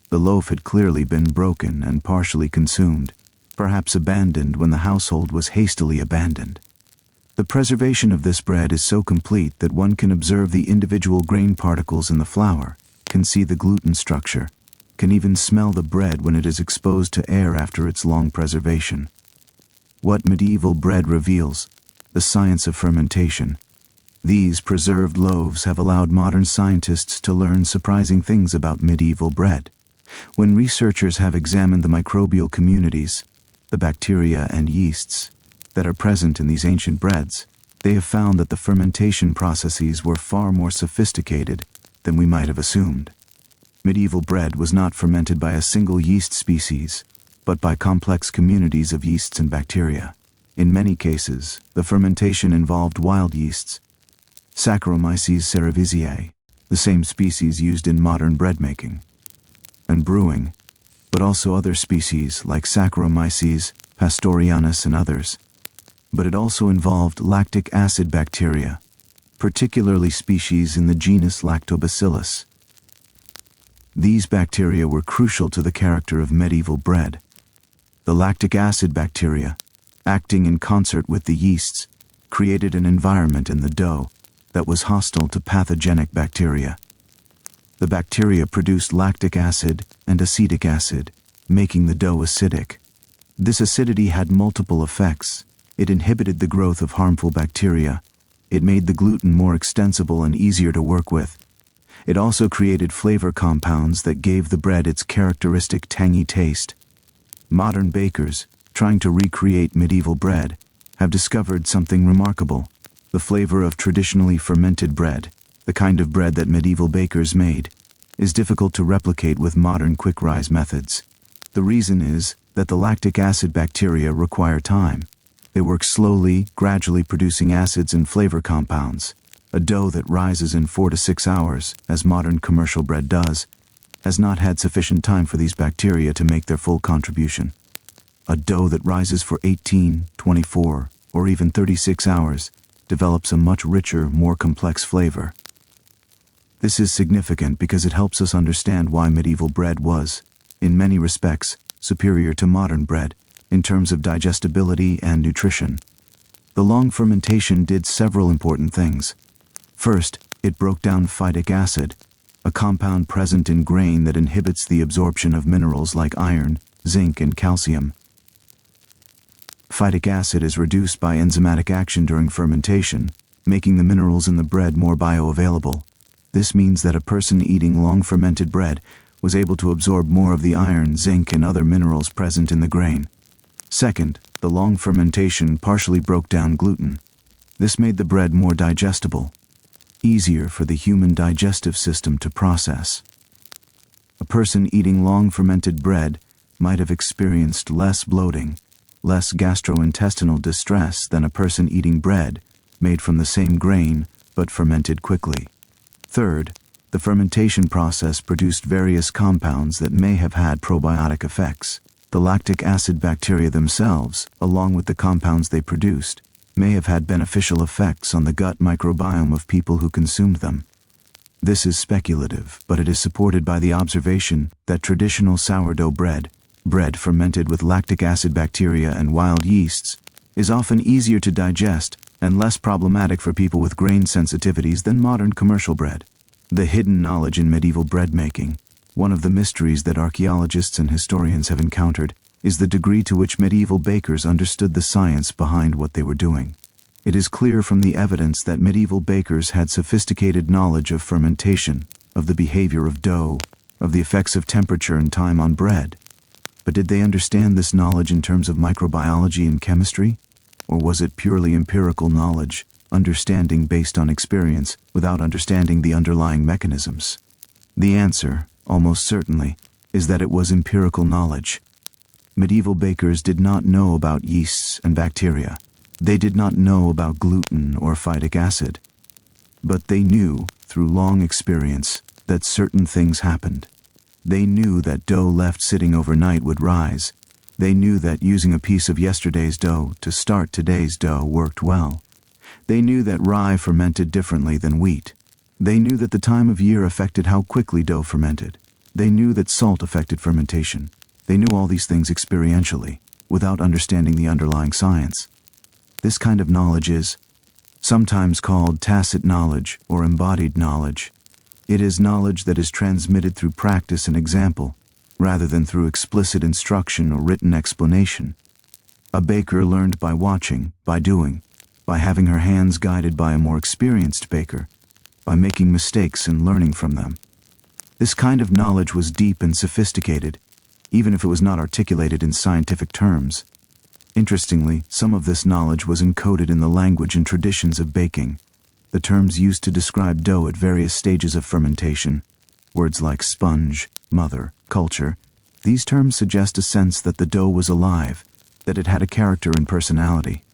The loaf had clearly been broken and partially consumed, perhaps abandoned when the household was hastily abandoned. The preservation of this bread is so complete that one can observe the individual grain particles in the flour, can see the gluten structure, can even smell the bread when it is exposed to air after its long preservation. What medieval bread reveals: the science of fermentation. These preserved loaves have allowed modern scientists to learn surprising things about medieval bread. When researchers have examined the microbial communities, the bacteria and yeasts, that are present in these ancient breads, they have found that the fermentation processes were far more sophisticated than we might have assumed. Medieval bread was not fermented by a single yeast species, but by complex communities of yeasts and bacteria. In many cases, the fermentation involved wild yeasts, Saccharomyces cerevisiae, the same species used in modern bread making and brewing, but also other species like Saccharomyces pastorianus and others. But it also involved lactic acid bacteria, particularly species in the genus Lactobacillus. These bacteria were crucial to the character of medieval bread. The lactic acid bacteria, acting in concert with the yeasts, created an environment in the dough that was hostile to pathogenic bacteria. The bacteria produced lactic acid and acetic acid, making the dough acidic. This acidity had multiple effects. It inhibited the growth of harmful bacteria. It made the gluten more extensible and easier to work with. It also created flavor compounds that gave the bread its characteristic tangy taste. Modern bakers, trying to recreate medieval bread, have discovered something remarkable: the flavor of traditionally fermented bread, the kind of bread that medieval bakers made, is difficult to replicate with modern quick-rise methods. The reason is that the lactic acid bacteria require time. They work slowly, gradually producing acids and flavor compounds. A dough that rises in 4 to 6 hours, as modern commercial bread does, has not had sufficient time for these bacteria to make their full contribution. A dough that rises for 18, 24, or even 36 hours develops a much richer, more complex flavor. This is significant because it helps us understand why medieval bread was, in many respects, superior to modern bread in terms of digestibility and nutrition. The long fermentation did several important things. First, it broke down phytic acid, a compound present in grain that inhibits the absorption of minerals like iron, zinc, and calcium. Phytic acid is reduced by enzymatic action during fermentation, making the minerals in the bread more bioavailable. This means that a person eating long fermented bread was able to absorb more of the iron, zinc, and other minerals present in the grain. Second, the long fermentation partially broke down gluten. This made the bread more digestible, easier for the human digestive system to process. A person eating long fermented bread might have experienced less bloating, less gastrointestinal distress than a person eating bread made from the same grain but fermented quickly. Third, the fermentation process produced various compounds that may have had probiotic effects. The lactic acid bacteria themselves, along with the compounds they produced, may have had beneficial effects on the gut microbiome of people who consumed them. This is speculative, but it is supported by the observation that traditional sourdough bread fermented with lactic acid bacteria and wild yeasts, is often easier to digest and less problematic for people with grain sensitivities than modern commercial bread. The hidden knowledge in medieval bread making. One of the mysteries that archaeologists and historians have encountered is the degree to which medieval bakers understood the science behind what they were doing. It is clear from the evidence that medieval bakers had sophisticated knowledge of fermentation, of the behavior of dough, of the effects of temperature and time on bread. But did they understand this knowledge in terms of microbiology and chemistry? Or was it purely empirical knowledge, understanding based on experience without understanding the underlying mechanisms? The answer, almost certainly, is that it was empirical knowledge. Medieval bakers did not know about yeasts and bacteria. They did not know about gluten or phytic acid. But they knew, through long experience, that certain things happened. They knew that dough left sitting overnight would rise. They knew that using a piece of yesterday's dough to start today's dough worked well. They knew that rye fermented differently than wheat. They knew that the time of year affected how quickly dough fermented. They knew that salt affected fermentation. They knew all these things experientially, without understanding the underlying science. This kind of knowledge is sometimes called tacit knowledge or embodied knowledge. It is knowledge that is transmitted through practice and example, rather than through explicit instruction or written explanation. A baker learned by watching, by doing, by having her hands guided by a more experienced baker, by making mistakes and learning from them. This kind of knowledge was deep and sophisticated, even if it was not articulated in scientific terms. Interestingly, some of this knowledge was encoded in the language and traditions of baking. The terms used to describe dough at various stages of fermentation, words like sponge, mother, culture, these terms suggest a sense that the dough was alive, that it had a character and personality.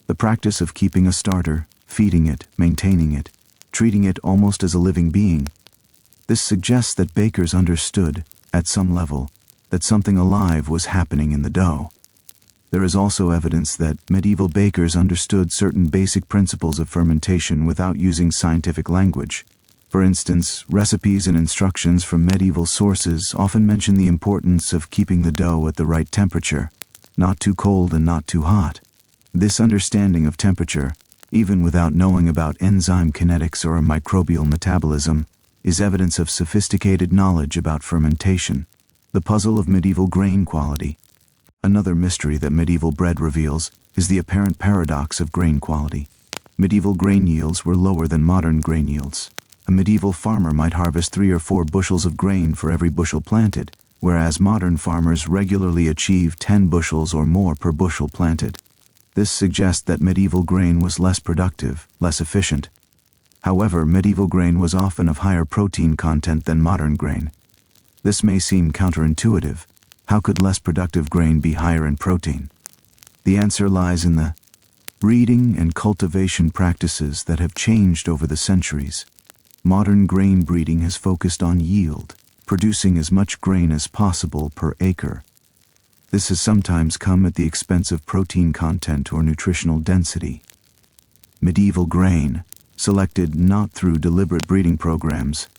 The practice of keeping a starter, feeding it, maintaining it, treating it almost as a living being. This suggests that bakers understood, at some level, that something alive was happening in the dough. There is also evidence that medieval bakers understood certain basic principles of fermentation without using scientific language. For instance, recipes and instructions from medieval sources often mention the importance of keeping the dough at the right temperature, not too cold and not too hot. This understanding of temperature, even without knowing about enzyme kinetics or microbial metabolism, is evidence of sophisticated knowledge about fermentation. The puzzle of medieval grain quality. Another mystery that medieval bread reveals is the apparent paradox of grain quality. Medieval grain yields were lower than modern grain yields. A medieval farmer might harvest 3 or 4 bushels of grain for every bushel planted, whereas modern farmers regularly achieve 10 bushels or more per bushel planted. This suggests that medieval grain was less productive, less efficient. However, medieval grain was often of higher protein content than modern grain. This may seem counterintuitive, How could less productive grain be higher in protein? The answer lies in the breeding and cultivation practices that have changed over the centuries. Modern grain breeding has focused on yield, producing as much grain as possible per acre. This has sometimes come at the expense of protein content or nutritional density. Medieval grain, selected not through deliberate breeding programs,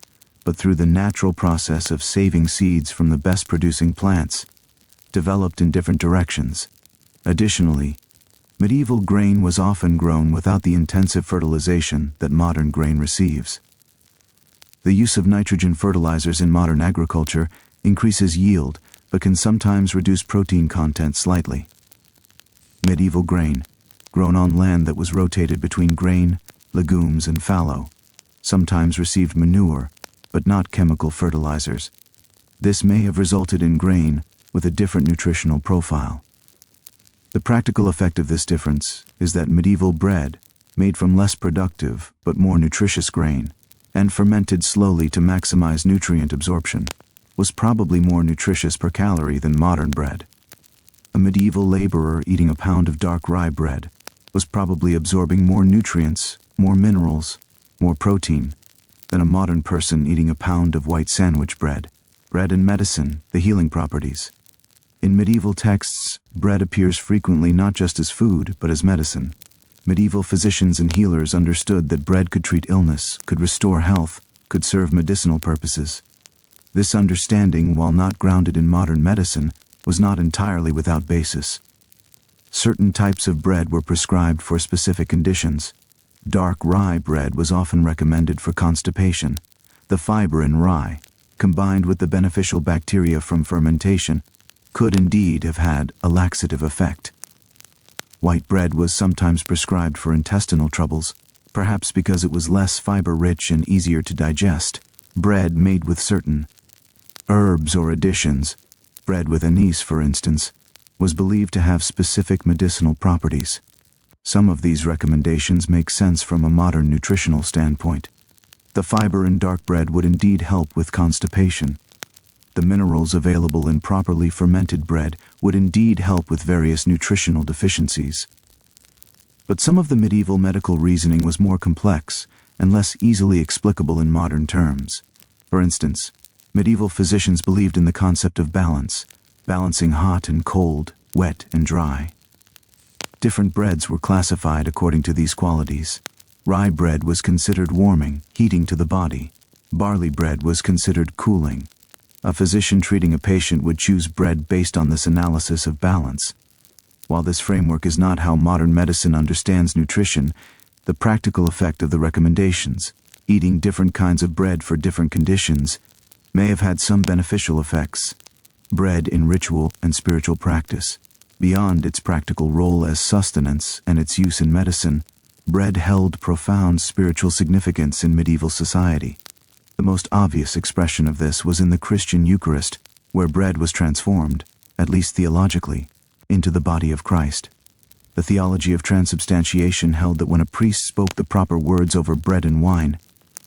but through the natural process of saving seeds from the best producing plants, developed in different directions. Additionally, medieval grain was often grown without the intensive fertilization that modern grain receives. The use of nitrogen fertilizers in modern agriculture increases yield, but can sometimes reduce protein content slightly. Medieval grain, grown on land that was rotated between grain, legumes, and fallow, sometimes received manure, but not chemical fertilizers. This may have resulted in grain with a different nutritional profile. The practical effect of this difference is that medieval bread, made from less productive but more nutritious grain, and fermented slowly to maximize nutrient absorption, was probably more nutritious per calorie than modern bread. A medieval laborer eating a pound of dark rye bread was probably absorbing more nutrients, more minerals, more protein, than a modern person eating a pound of white sandwich bread. Bread and medicine, the healing properties. In medieval texts, bread appears frequently not just as food, but as medicine. Medieval physicians and healers understood that bread could treat illness, could restore health, could serve medicinal purposes. This understanding, while not grounded in modern medicine, was not entirely without basis. Certain types of bread were prescribed for specific conditions. Dark rye bread was often recommended for constipation. The fiber in rye, combined with the beneficial bacteria from fermentation, could indeed have had a laxative effect. White bread was sometimes prescribed for intestinal troubles, perhaps because it was less fiber-rich and easier to digest. Bread made with certain herbs or additions, bread with anise for instance, was believed to have specific medicinal properties. Some of these recommendations make sense from a modern nutritional standpoint. The fiber in dark bread would indeed help with constipation. The minerals available in properly fermented bread would indeed help with various nutritional deficiencies. But some of the medieval medical reasoning was more complex and less easily explicable in modern terms. For instance, medieval physicians believed in the concept of balance, balancing hot and cold, wet and dry. Different breads were classified according to these qualities. Rye bread was considered warming, heating to the body. Barley bread was considered cooling. A physician treating a patient would choose bread based on this analysis of balance. While this framework is not how modern medicine understands nutrition, the practical effect of the recommendations, eating different kinds of bread for different conditions, may have had some beneficial effects. Bread in ritual and spiritual practice. Beyond its practical role as sustenance and its use in medicine, bread held profound spiritual significance in medieval society. The most obvious expression of this was in the Christian Eucharist, where bread was transformed, at least theologically, into the body of Christ. The theology of transubstantiation held that when a priest spoke the proper words over bread and wine,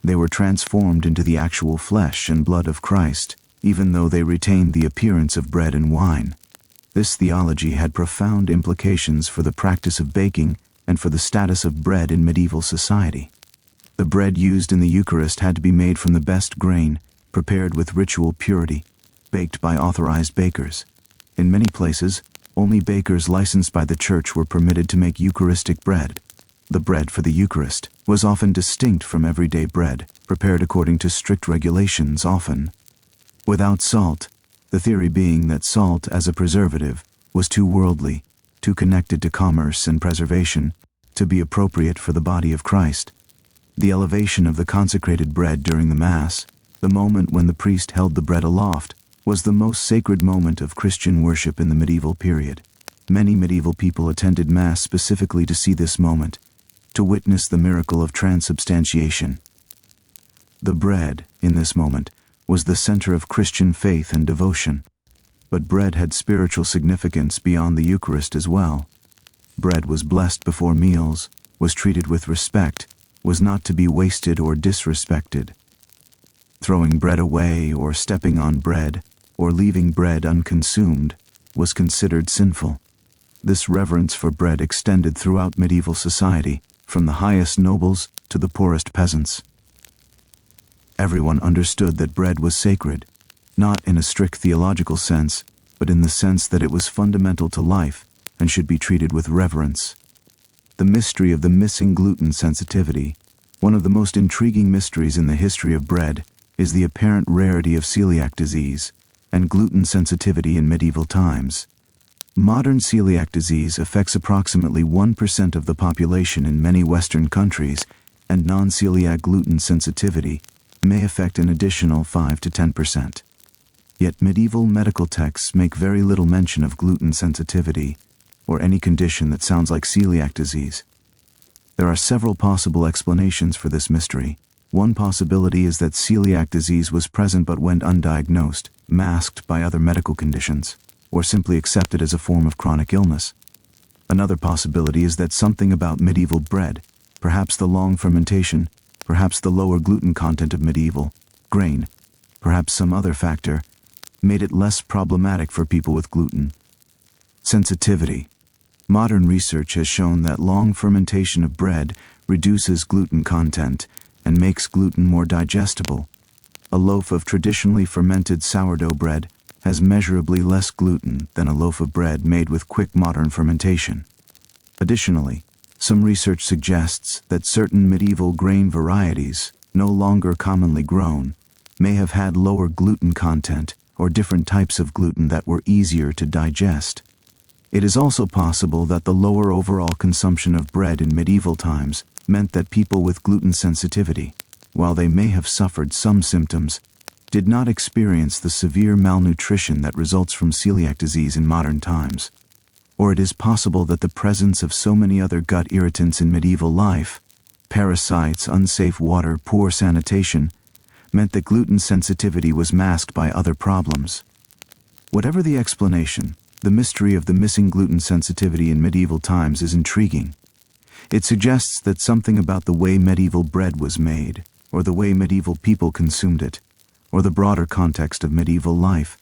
they were transformed into the actual flesh and blood of Christ, even though they retained the appearance of bread and wine. This theology had profound implications for the practice of baking and for the status of bread in medieval society. The bread used in the Eucharist had to be made from the best grain, prepared with ritual purity, baked by authorized bakers. In many places, only bakers licensed by the church were permitted to make Eucharistic bread. The bread for the Eucharist was often distinct from everyday bread, prepared according to strict regulations, often without salt, the theory being that salt as a preservative was too worldly, too connected to commerce and preservation, to be appropriate for the body of Christ. The elevation of the consecrated bread during the Mass, the moment when the priest held the bread aloft, was the most sacred moment of Christian worship in the medieval period. Many medieval people attended Mass specifically to see this moment, to witness the miracle of transubstantiation. The bread, in this moment, was the center of Christian faith and devotion. But bread had spiritual significance beyond the Eucharist as well. Bread was blessed before meals, was treated with respect, was not to be wasted or disrespected. Throwing bread away or stepping on bread or leaving bread unconsumed, was considered sinful. This reverence for bread extended throughout medieval society, from the highest nobles to the poorest peasants. Everyone understood that bread was sacred, not in a strict theological sense, but in the sense that it was fundamental to life and should be treated with reverence. The mystery of the missing gluten sensitivity, one of the most intriguing mysteries in the history of bread, is the apparent rarity of celiac disease and gluten sensitivity in medieval times. Modern celiac disease affects approximately 1% of the population in many Western countries, and non-celiac gluten sensitivity may affect an additional 5 to 10%. Yet medieval medical texts make very little mention of gluten sensitivity, or any condition that sounds like celiac disease. There are several possible explanations for this mystery. One possibility is that celiac disease was present but went undiagnosed, masked by other medical conditions, or simply accepted as a form of chronic illness. Another possibility is that something about medieval bread, perhaps the long fermentation, perhaps the lower gluten content of medieval grain, perhaps some other factor, made it less problematic for people with gluten sensitivity. Modern research has shown that long fermentation of bread reduces gluten content and makes gluten more digestible. A loaf of traditionally fermented sourdough bread has measurably less gluten than a loaf of bread made with quick modern fermentation. Additionally, some research suggests that certain medieval grain varieties, no longer commonly grown, may have had lower gluten content or different types of gluten that were easier to digest. It is also possible that the lower overall consumption of bread in medieval times meant that people with gluten sensitivity, while they may have suffered some symptoms, did not experience the severe malnutrition that results from celiac disease in modern times. Or it is possible that the presence of so many other gut irritants in medieval life, parasites, unsafe water, poor sanitation, meant that gluten sensitivity was masked by other problems. Whatever the explanation, the mystery of the missing gluten sensitivity in medieval times is intriguing. It suggests that something about the way medieval bread was made, or the way medieval people consumed it, or the broader context of medieval life,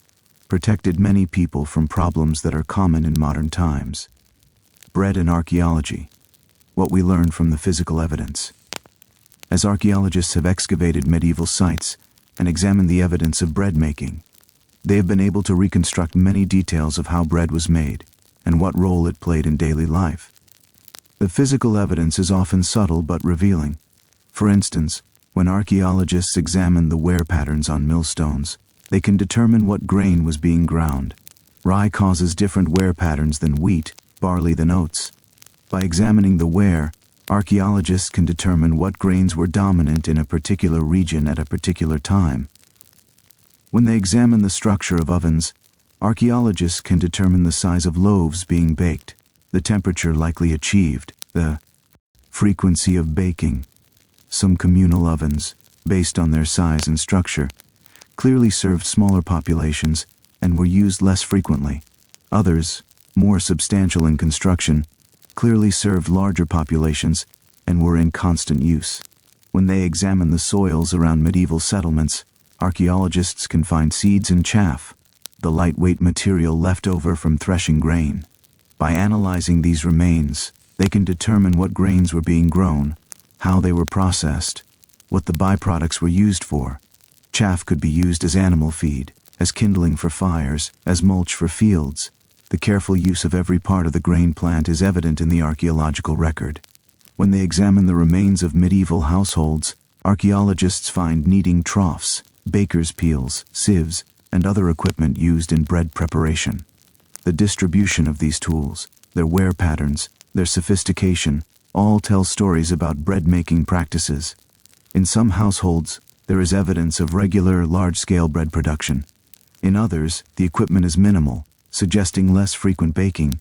protected many people from problems that are common in modern times. Bread and archaeology. What we learn from the physical evidence. As archaeologists have excavated medieval sites and examined the evidence of bread making, they have been able to reconstruct many details of how bread was made and what role it played in daily life. The physical evidence is often subtle but revealing. For instance, when archaeologists examine the wear patterns on millstones, they can determine what grain was being ground. Rye causes different wear patterns than wheat, barley than oats. By examining the wear, archaeologists can determine what grains were dominant in a particular region at a particular time. When they examine the structure of ovens, archaeologists can determine the size of loaves being baked, the temperature likely achieved, the frequency of baking. Some communal ovens, based on their size and structure, clearly served smaller populations and were used less frequently. Others, more substantial in construction, clearly served larger populations and were in constant use. When they examine the soils around medieval settlements, archaeologists can find seeds and chaff, the lightweight material left over from threshing grain. By analyzing these remains, they can determine what grains were being grown, how they were processed, what the byproducts were used for. Chaff could be used as animal feed, as kindling for fires, as mulch for fields. The careful use of every part of the grain plant is evident in the archaeological record. When they examine the remains of medieval households, archaeologists find kneading troughs, baker's peels, sieves, and other equipment used in bread preparation. The distribution of these tools, their wear patterns, their sophistication, all tell stories about bread-making practices. In some households, there is evidence of regular, large-scale bread production. In others, the equipment is minimal, suggesting less frequent baking.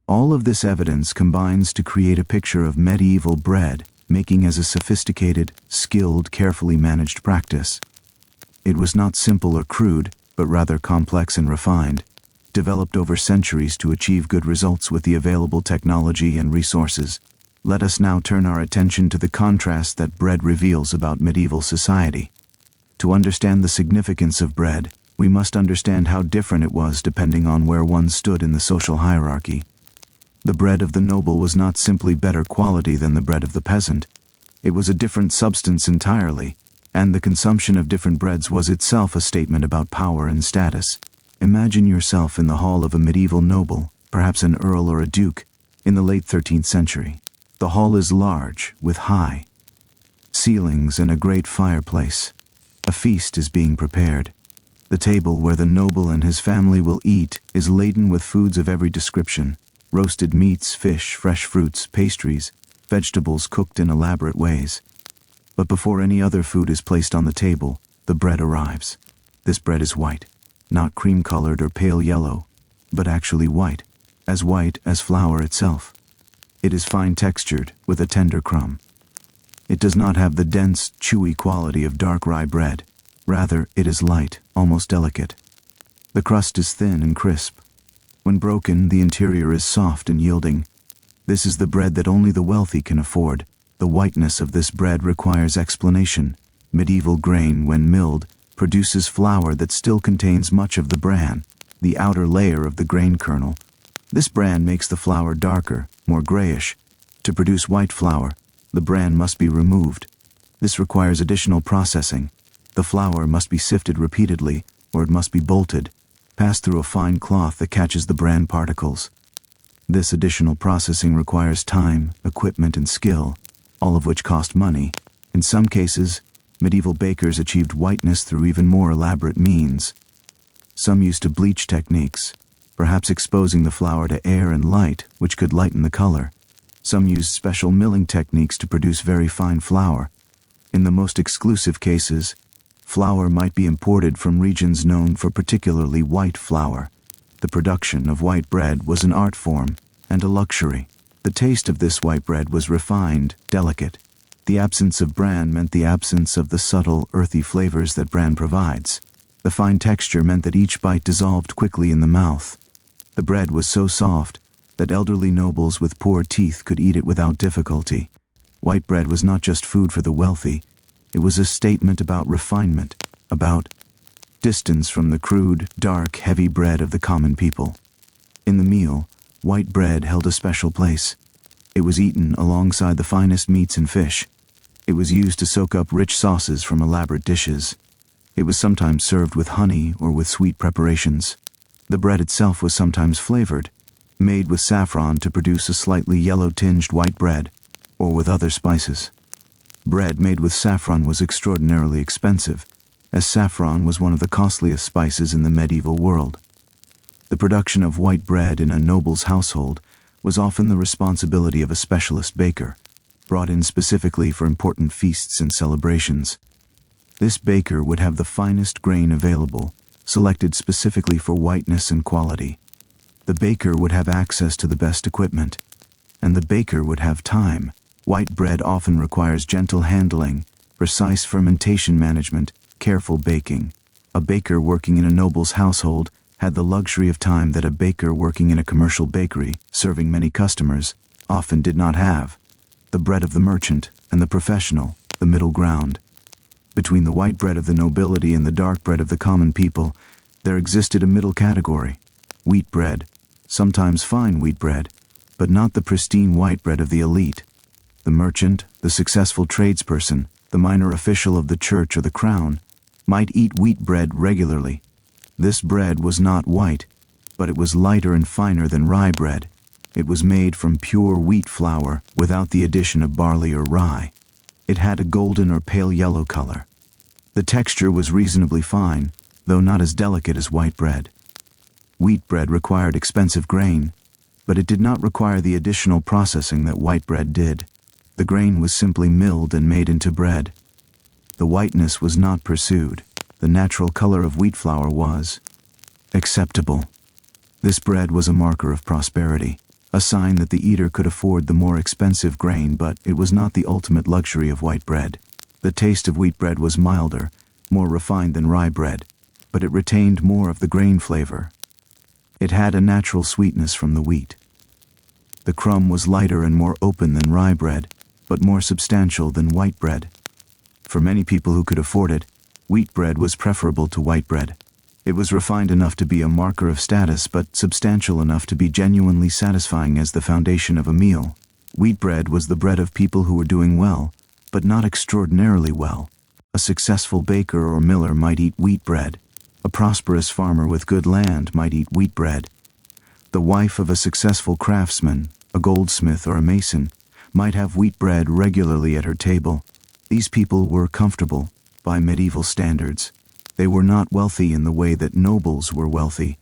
All of this evidence combines to create a picture of medieval bread making as a sophisticated, skilled, carefully managed practice. It was not simple or crude, but rather complex and refined, developed over centuries to achieve good results with the available technology and resources. Let us now turn our attention to the contrast that bread reveals about medieval society. To understand the significance of bread, we must understand how different it was depending on where one stood in the social hierarchy. The bread of the noble was not simply better quality than the bread of the peasant. It was a different substance entirely, and the consumption of different breads was itself a statement about power and status. Imagine yourself in the hall of a medieval noble, perhaps an earl or a duke, in the late 13th century. The hall is large, with high ceilings and a great fireplace. A feast is being prepared. The table where the noble and his family will eat is laden with foods of every description: roasted meats, fish, fresh fruits, pastries, vegetables cooked in elaborate ways. But before any other food is placed on the table, the bread arrives. This bread is white, not cream-colored or pale yellow, but actually white as flour itself. It is fine-textured, with a tender crumb. It does not have the dense, chewy quality of dark rye bread. Rather, it is light, almost delicate. The crust is thin and crisp. When broken, the interior is soft and yielding. This is the bread that only the wealthy can afford. The whiteness of this bread requires explanation. Medieval grain, when milled, produces flour that still contains much of the bran, the outer layer of the grain kernel. This bran makes the flour darker, more grayish. To produce white flour, the bran must be removed. This requires additional processing. The flour must be sifted repeatedly, or it must be bolted, passed through a fine cloth that catches the bran particles. This additional processing requires time, equipment, and skill, all of which cost money. In some cases, medieval bakers achieved whiteness through even more elaborate means. Some used to bleach techniques, perhaps exposing the flour to air and light, which could lighten the color. Some used special milling techniques to produce very fine flour. In the most exclusive cases, flour might be imported from regions known for particularly white flour. The production of white bread was an art form and a luxury. The taste of this white bread was refined, delicate. The absence of bran meant the absence of the subtle, earthy flavors that bran provides. The fine texture meant that each bite dissolved quickly in the mouth. The bread was so soft that elderly nobles with poor teeth could eat it without difficulty. White bread was not just food for the wealthy. It was a statement about refinement, about distance from the crude, dark, heavy bread of the common people. In the meal, white bread held a special place. It was eaten alongside the finest meats and fish. It was used to soak up rich sauces from elaborate dishes. It was sometimes served with honey or with sweet preparations. The bread itself was sometimes flavored, made with saffron to produce a slightly yellow-tinged white bread, or with other spices. Bread made with saffron was extraordinarily expensive, as saffron was one of the costliest spices in the medieval world. The production of white bread in a noble's household was often the responsibility of a specialist baker, brought in specifically for important feasts and celebrations. This baker would have the finest grain available, selected specifically for whiteness and quality. The baker would have access to the best equipment, and the baker would have time. White bread often requires gentle handling, precise fermentation management, careful baking. A baker working in a noble's household had the luxury of time that a baker working in a commercial bakery, serving many customers, often did not have. The bread of the merchant and the professional, the middle ground. Between the white bread of the nobility and the dark bread of the common people, there existed a middle category: wheat bread, sometimes fine wheat bread, but not the pristine white bread of the elite. The merchant, the successful tradesperson, the minor official of the church or the crown, might eat wheat bread regularly. This bread was not white, but it was lighter and finer than rye bread. It was made from pure wheat flour without the addition of barley or rye. It had a golden or pale yellow color. The texture was reasonably fine, though not as delicate as white bread. Wheat bread required expensive grain, but it did not require the additional processing that white bread did. The grain was simply milled and made into bread. The whiteness was not pursued. The natural color of wheat flour was acceptable. This bread was a marker of prosperity, a sign that the eater could afford the more expensive grain, but it was not the ultimate luxury of white bread. The taste of wheat bread was milder, more refined than rye bread, but it retained more of the grain flavor. It had a natural sweetness from the wheat. The crumb was lighter and more open than rye bread, but more substantial than white bread. For many people who could afford it, wheat bread was preferable to white bread. It was refined enough to be a marker of status, but substantial enough to be genuinely satisfying as the foundation of a meal. Wheat bread was the bread of people who were doing well, but not extraordinarily well. A successful baker or miller might eat wheat bread. A prosperous farmer with good land might eat wheat bread. The wife of a successful craftsman, a goldsmith or a mason, might have wheat bread regularly at her table. These people were comfortable by medieval standards. They were not wealthy in the way that nobles were wealthy,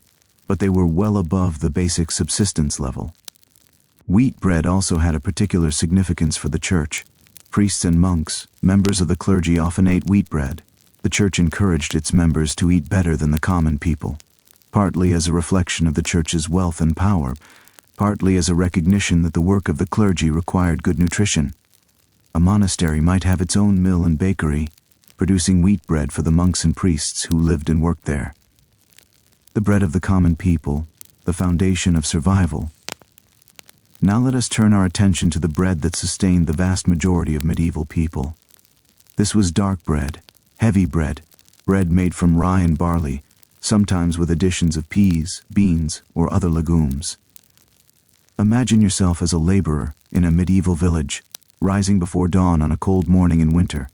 but they were well above the basic subsistence level. Wheat bread also had a particular significance for the church. Priests and monks, members of the clergy, often ate wheat bread. The church encouraged its members to eat better than the common people, partly as a reflection of the church's wealth and power, partly as a recognition that the work of the clergy required good nutrition. A monastery might have its own mill and bakery, producing wheat bread for the monks and priests who lived and worked there. The bread of the common people, the foundation of survival. Now let us turn our attention to the bread that sustained the vast majority of medieval people. This was dark bread, heavy bread, bread made from rye and barley, sometimes with additions of peas, beans, or other legumes. Imagine yourself as a laborer in a medieval village, rising before dawn on a cold morning in winter.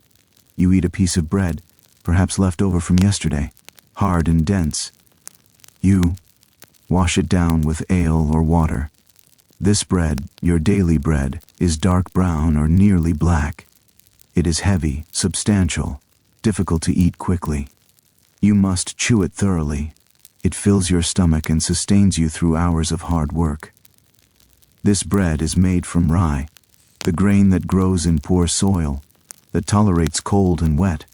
You eat a piece of bread, perhaps left over from yesterday, hard and dense. You wash it down with ale or water. This bread, your daily bread, is dark brown or nearly black. It is heavy, substantial, difficult to eat quickly. You must chew it thoroughly. It fills your stomach and sustains you through hours of hard work. This bread is made from rye, the grain that grows in poor soil, that tolerates cold and wet,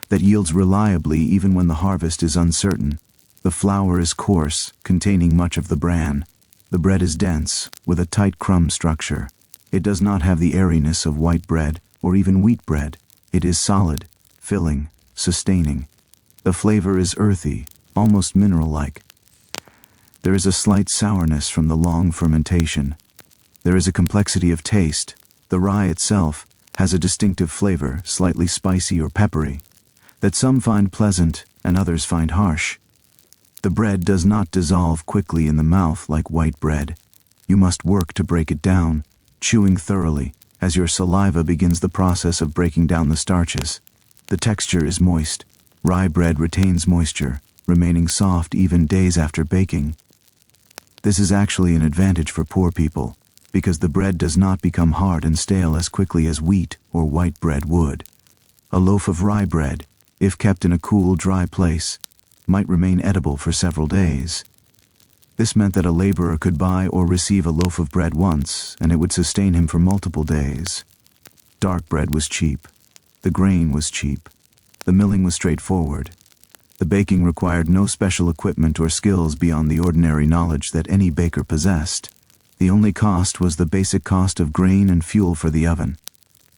that yields reliably even when the harvest is uncertain. The flour is coarse, containing much of the bran. The bread is dense, with a tight crumb structure. It does not have the airiness of white bread or even wheat bread. It is solid, filling, sustaining. The flavor is earthy, almost mineral-like. There is a slight sourness from the long fermentation. There is a complexity of taste. The rye itself has a distinctive flavor, slightly spicy or peppery, that some find pleasant and others find harsh. The bread does not dissolve quickly in the mouth like white bread. You must work to break it down, chewing thoroughly as your saliva begins the process of breaking down the starches. The texture is moist. Rye bread retains moisture, remaining soft even days after baking. This is actually an advantage for poor people, because the bread does not become hard and stale as quickly as wheat or white bread would. A loaf of rye bread, if kept in a cool, dry place, might remain edible for several days. This meant that a laborer could buy or receive a loaf of bread once, and it would sustain him for multiple days. Dark bread was cheap. The grain was cheap. The milling was straightforward. The baking required no special equipment or skills beyond the ordinary knowledge that any baker possessed. The only cost was the basic cost of grain and fuel for the oven.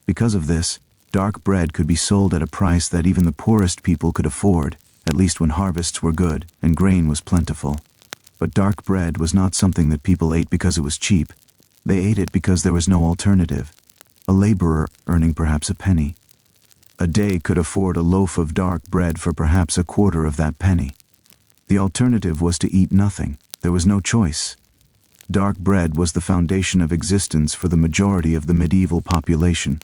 Because of this, dark bread could be sold at a price that even the poorest people could afford, at least when harvests were good and grain was plentiful. But dark bread was not something that people ate because it was cheap. They ate it because there was no alternative. A laborer earning perhaps a penny a day could afford a loaf of dark bread for perhaps a quarter of that penny. The alternative was to eat nothing. There was no choice. Dark bread was the foundation of existence for the majority of the medieval population.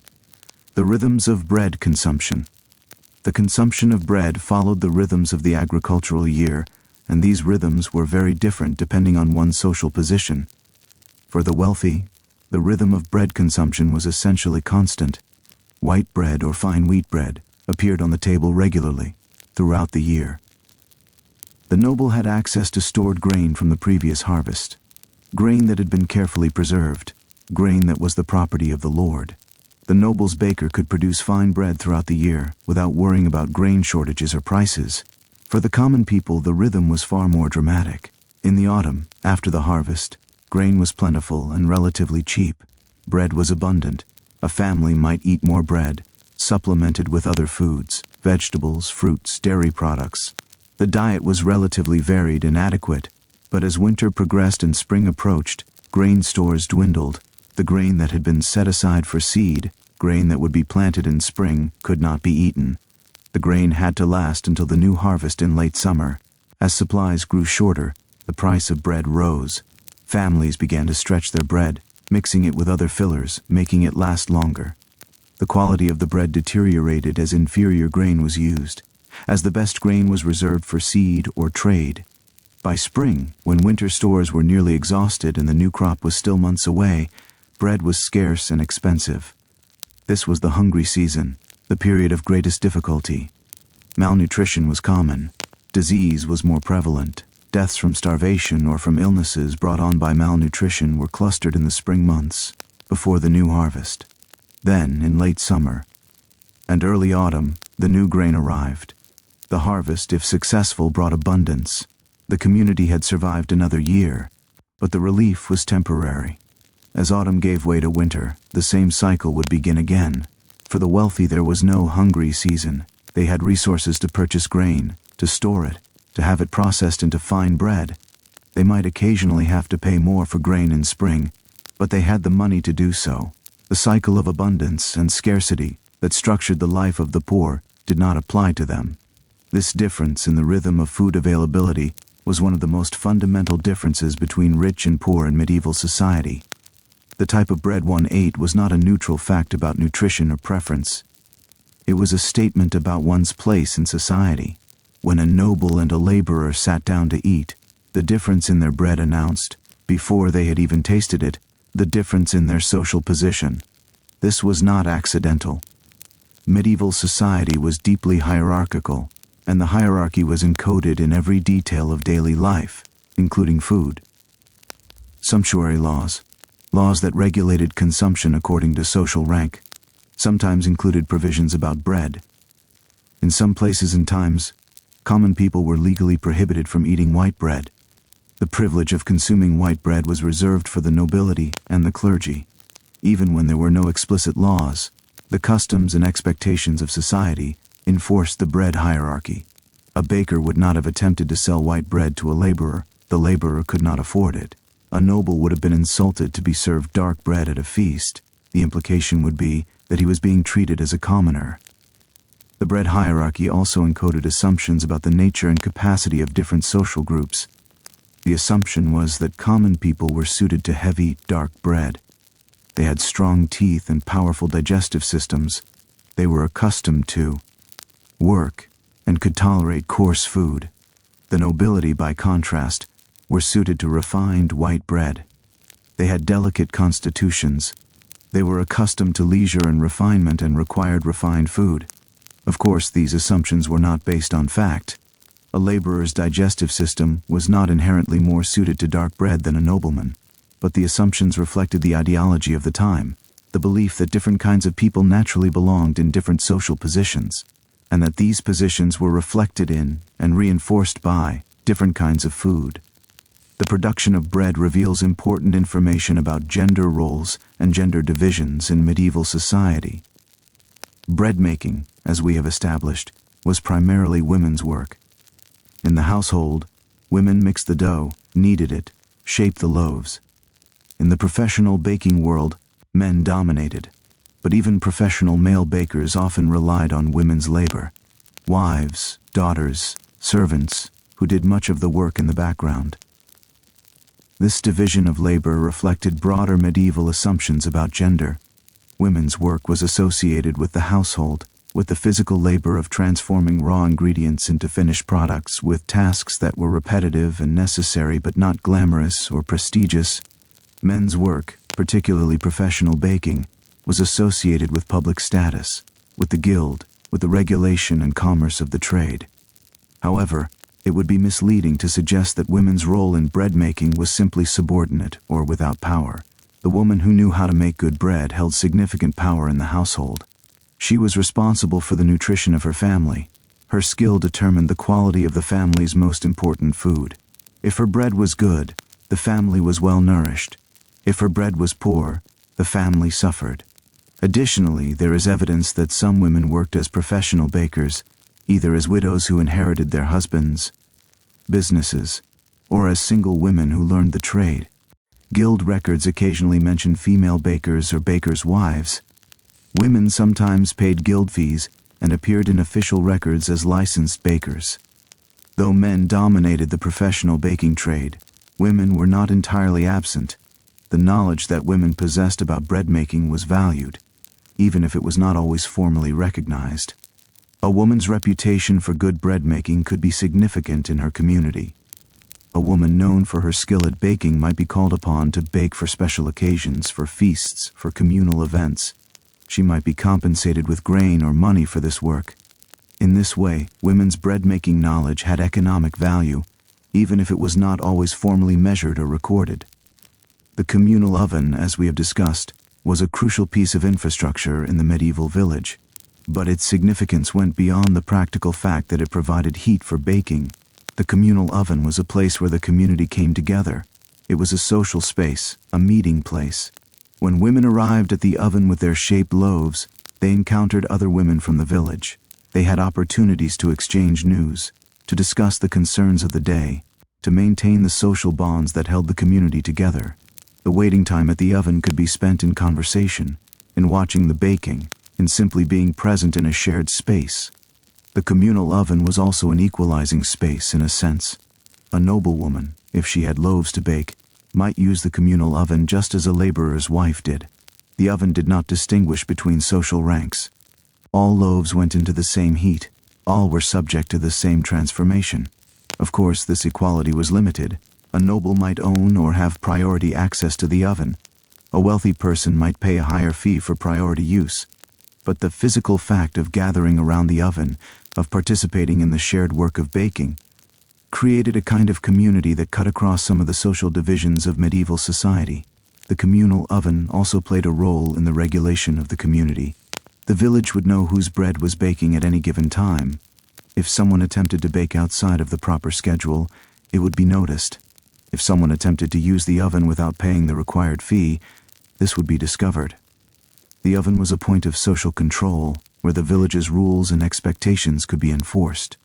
The rhythms of bread consumption. The consumption of bread followed the rhythms of the agricultural year, and these rhythms were very different depending on one's social position. For the wealthy, the rhythm of bread consumption was essentially constant. White bread or fine wheat bread appeared on the table regularly throughout the year. The noble had access to stored grain from the previous harvest, grain that had been carefully preserved, grain that was the property of the Lord. The noble's baker could produce fine bread throughout the year without worrying about grain shortages or prices. For the common people, the rhythm was far more dramatic. In the autumn, after the harvest, grain was plentiful and relatively cheap. Bread was abundant. A family might eat more bread, supplemented with other foods, vegetables, fruits, dairy products. The diet was relatively varied and adequate, but as winter progressed and spring approached, grain stores dwindled. The grain that had been set aside for seed, grain that would be planted in spring, could not be eaten. The grain had to last until the new harvest in late summer. As supplies grew shorter, the price of bread rose. Families began to stretch their bread, mixing it with other fillers, making it last longer. The quality of the bread deteriorated as inferior grain was used, as the best grain was reserved for seed or trade. By spring, when winter stores were nearly exhausted and the new crop was still months away, bread was scarce and expensive. This was the hungry season, the period of greatest difficulty. Malnutrition was common. Disease was more prevalent. Deaths from starvation or from illnesses brought on by malnutrition were clustered in the spring months, before the new harvest. Then, in late summer and early autumn, the new grain arrived. The harvest, if successful, brought abundance. The community had survived another year, but the relief was temporary. As autumn gave way to winter, the same cycle would begin again. For the wealthy there was no hungry season. They had resources to purchase grain, to store it, to have it processed into fine bread. They might occasionally have to pay more for grain in spring, but they had the money to do so. The cycle of abundance and scarcity that structured the life of the poor did not apply to them. This difference in the rhythm of food availability was one of the most fundamental differences between rich and poor in medieval society. The type of bread one ate was not a neutral fact about nutrition or preference. It was a statement about one's place in society. When a noble and a laborer sat down to eat, the difference in their bread announced, before they had even tasted it, the difference in their social position. This was not accidental. Medieval society was deeply hierarchical, and the hierarchy was encoded in every detail of daily life, including food. Sumptuary laws, laws that regulated consumption according to social rank, sometimes included provisions about bread. In some places and times, common people were legally prohibited from eating white bread. The privilege of consuming white bread was reserved for the nobility and the clergy. Even when there were no explicit laws, the customs and expectations of society enforced the bread hierarchy. A baker would not have attempted to sell white bread to a laborer. The laborer could not afford it. A noble would have been insulted to be served dark bread at a feast. The implication would be that he was being treated as a commoner. The bread hierarchy also encoded assumptions about the nature and capacity of different social groups. The assumption was that common people were suited to heavy, dark bread. They had strong teeth and powerful digestive systems. They were accustomed to work and could tolerate coarse food. The nobility, by contrast, were suited to refined white bread. They had delicate constitutions. They were accustomed to leisure and refinement and required refined food. Of course, these assumptions were not based on fact. A laborer's digestive system was not inherently more suited to dark bread than a nobleman, but the assumptions reflected the ideology of the time, the belief that different kinds of people naturally belonged in different social positions, and that these positions were reflected in and reinforced by different kinds of food. The production of bread reveals important information about gender roles and gender divisions in medieval society. Bread making, as we have established, was primarily women's work. In the household, women mixed the dough, kneaded it, shaped the loaves. In the professional baking world, men dominated, but even professional male bakers often relied on women's labor. Wives, daughters, servants, who did much of the work in the background. This division of labor reflected broader medieval assumptions about gender. Women's work was associated with the household, with the physical labor of transforming raw ingredients into finished products, with tasks that were repetitive and necessary but not glamorous or prestigious. Men's work, particularly professional baking, was associated with public status, with the guild, with the regulation and commerce of the trade. However, it would be misleading to suggest that women's role in bread making was simply subordinate or without power. The woman who knew how to make good bread held significant power in the household. She was responsible for the nutrition of her family. Her skill determined the quality of the family's most important food. If her bread was good, the family was well nourished. If her bread was poor, the family suffered. Additionally, there is evidence that some women worked as professional bakers, either as widows who inherited their husbands' businesses, or as single women who learned the trade. Guild records occasionally mention female bakers or bakers' wives. Women sometimes paid guild fees and appeared in official records as licensed bakers. Though men dominated the professional baking trade, women were not entirely absent. The knowledge that women possessed about bread making was valued, even if it was not always formally recognized. A woman's reputation for good bread making could be significant in her community. A woman known for her skill at baking might be called upon to bake for special occasions, for feasts, for communal events. She might be compensated with grain or money for this work. In this way, women's bread-making knowledge had economic value, even if it was not always formally measured or recorded. The communal oven, as we have discussed, was a crucial piece of infrastructure in the medieval village, but its significance went beyond the practical fact that it provided heat for baking. The communal oven was a place where the community came together. It was a social space, a meeting place. When women arrived at the oven with their shaped loaves, they encountered other women from the village. They had opportunities to exchange news, to discuss the concerns of the day, to maintain the social bonds that held the community together. The waiting time at the oven could be spent in conversation, in watching the baking, in simply being present in a shared space. The communal oven was also an equalizing space in a sense. A noblewoman, if she had loaves to bake, might use the communal oven just as a laborer's wife did. The oven did not distinguish between social ranks. All loaves went into the same heat. All were subject to the same transformation. Of course, this equality was limited. A noble might own or have priority access to the oven. A wealthy person might pay a higher fee for priority use. But the physical fact of gathering around the oven, of participating in the shared work of baking, created a kind of community that cut across some of the social divisions of medieval society. The communal oven also played a role in the regulation of the community. The village would know whose bread was baking at any given time. If someone attempted to bake outside of the proper schedule, it would be noticed. If someone attempted to use the oven without paying the required fee, this would be discovered. The oven was a point of social control, where the village's rules and expectations could be enforced.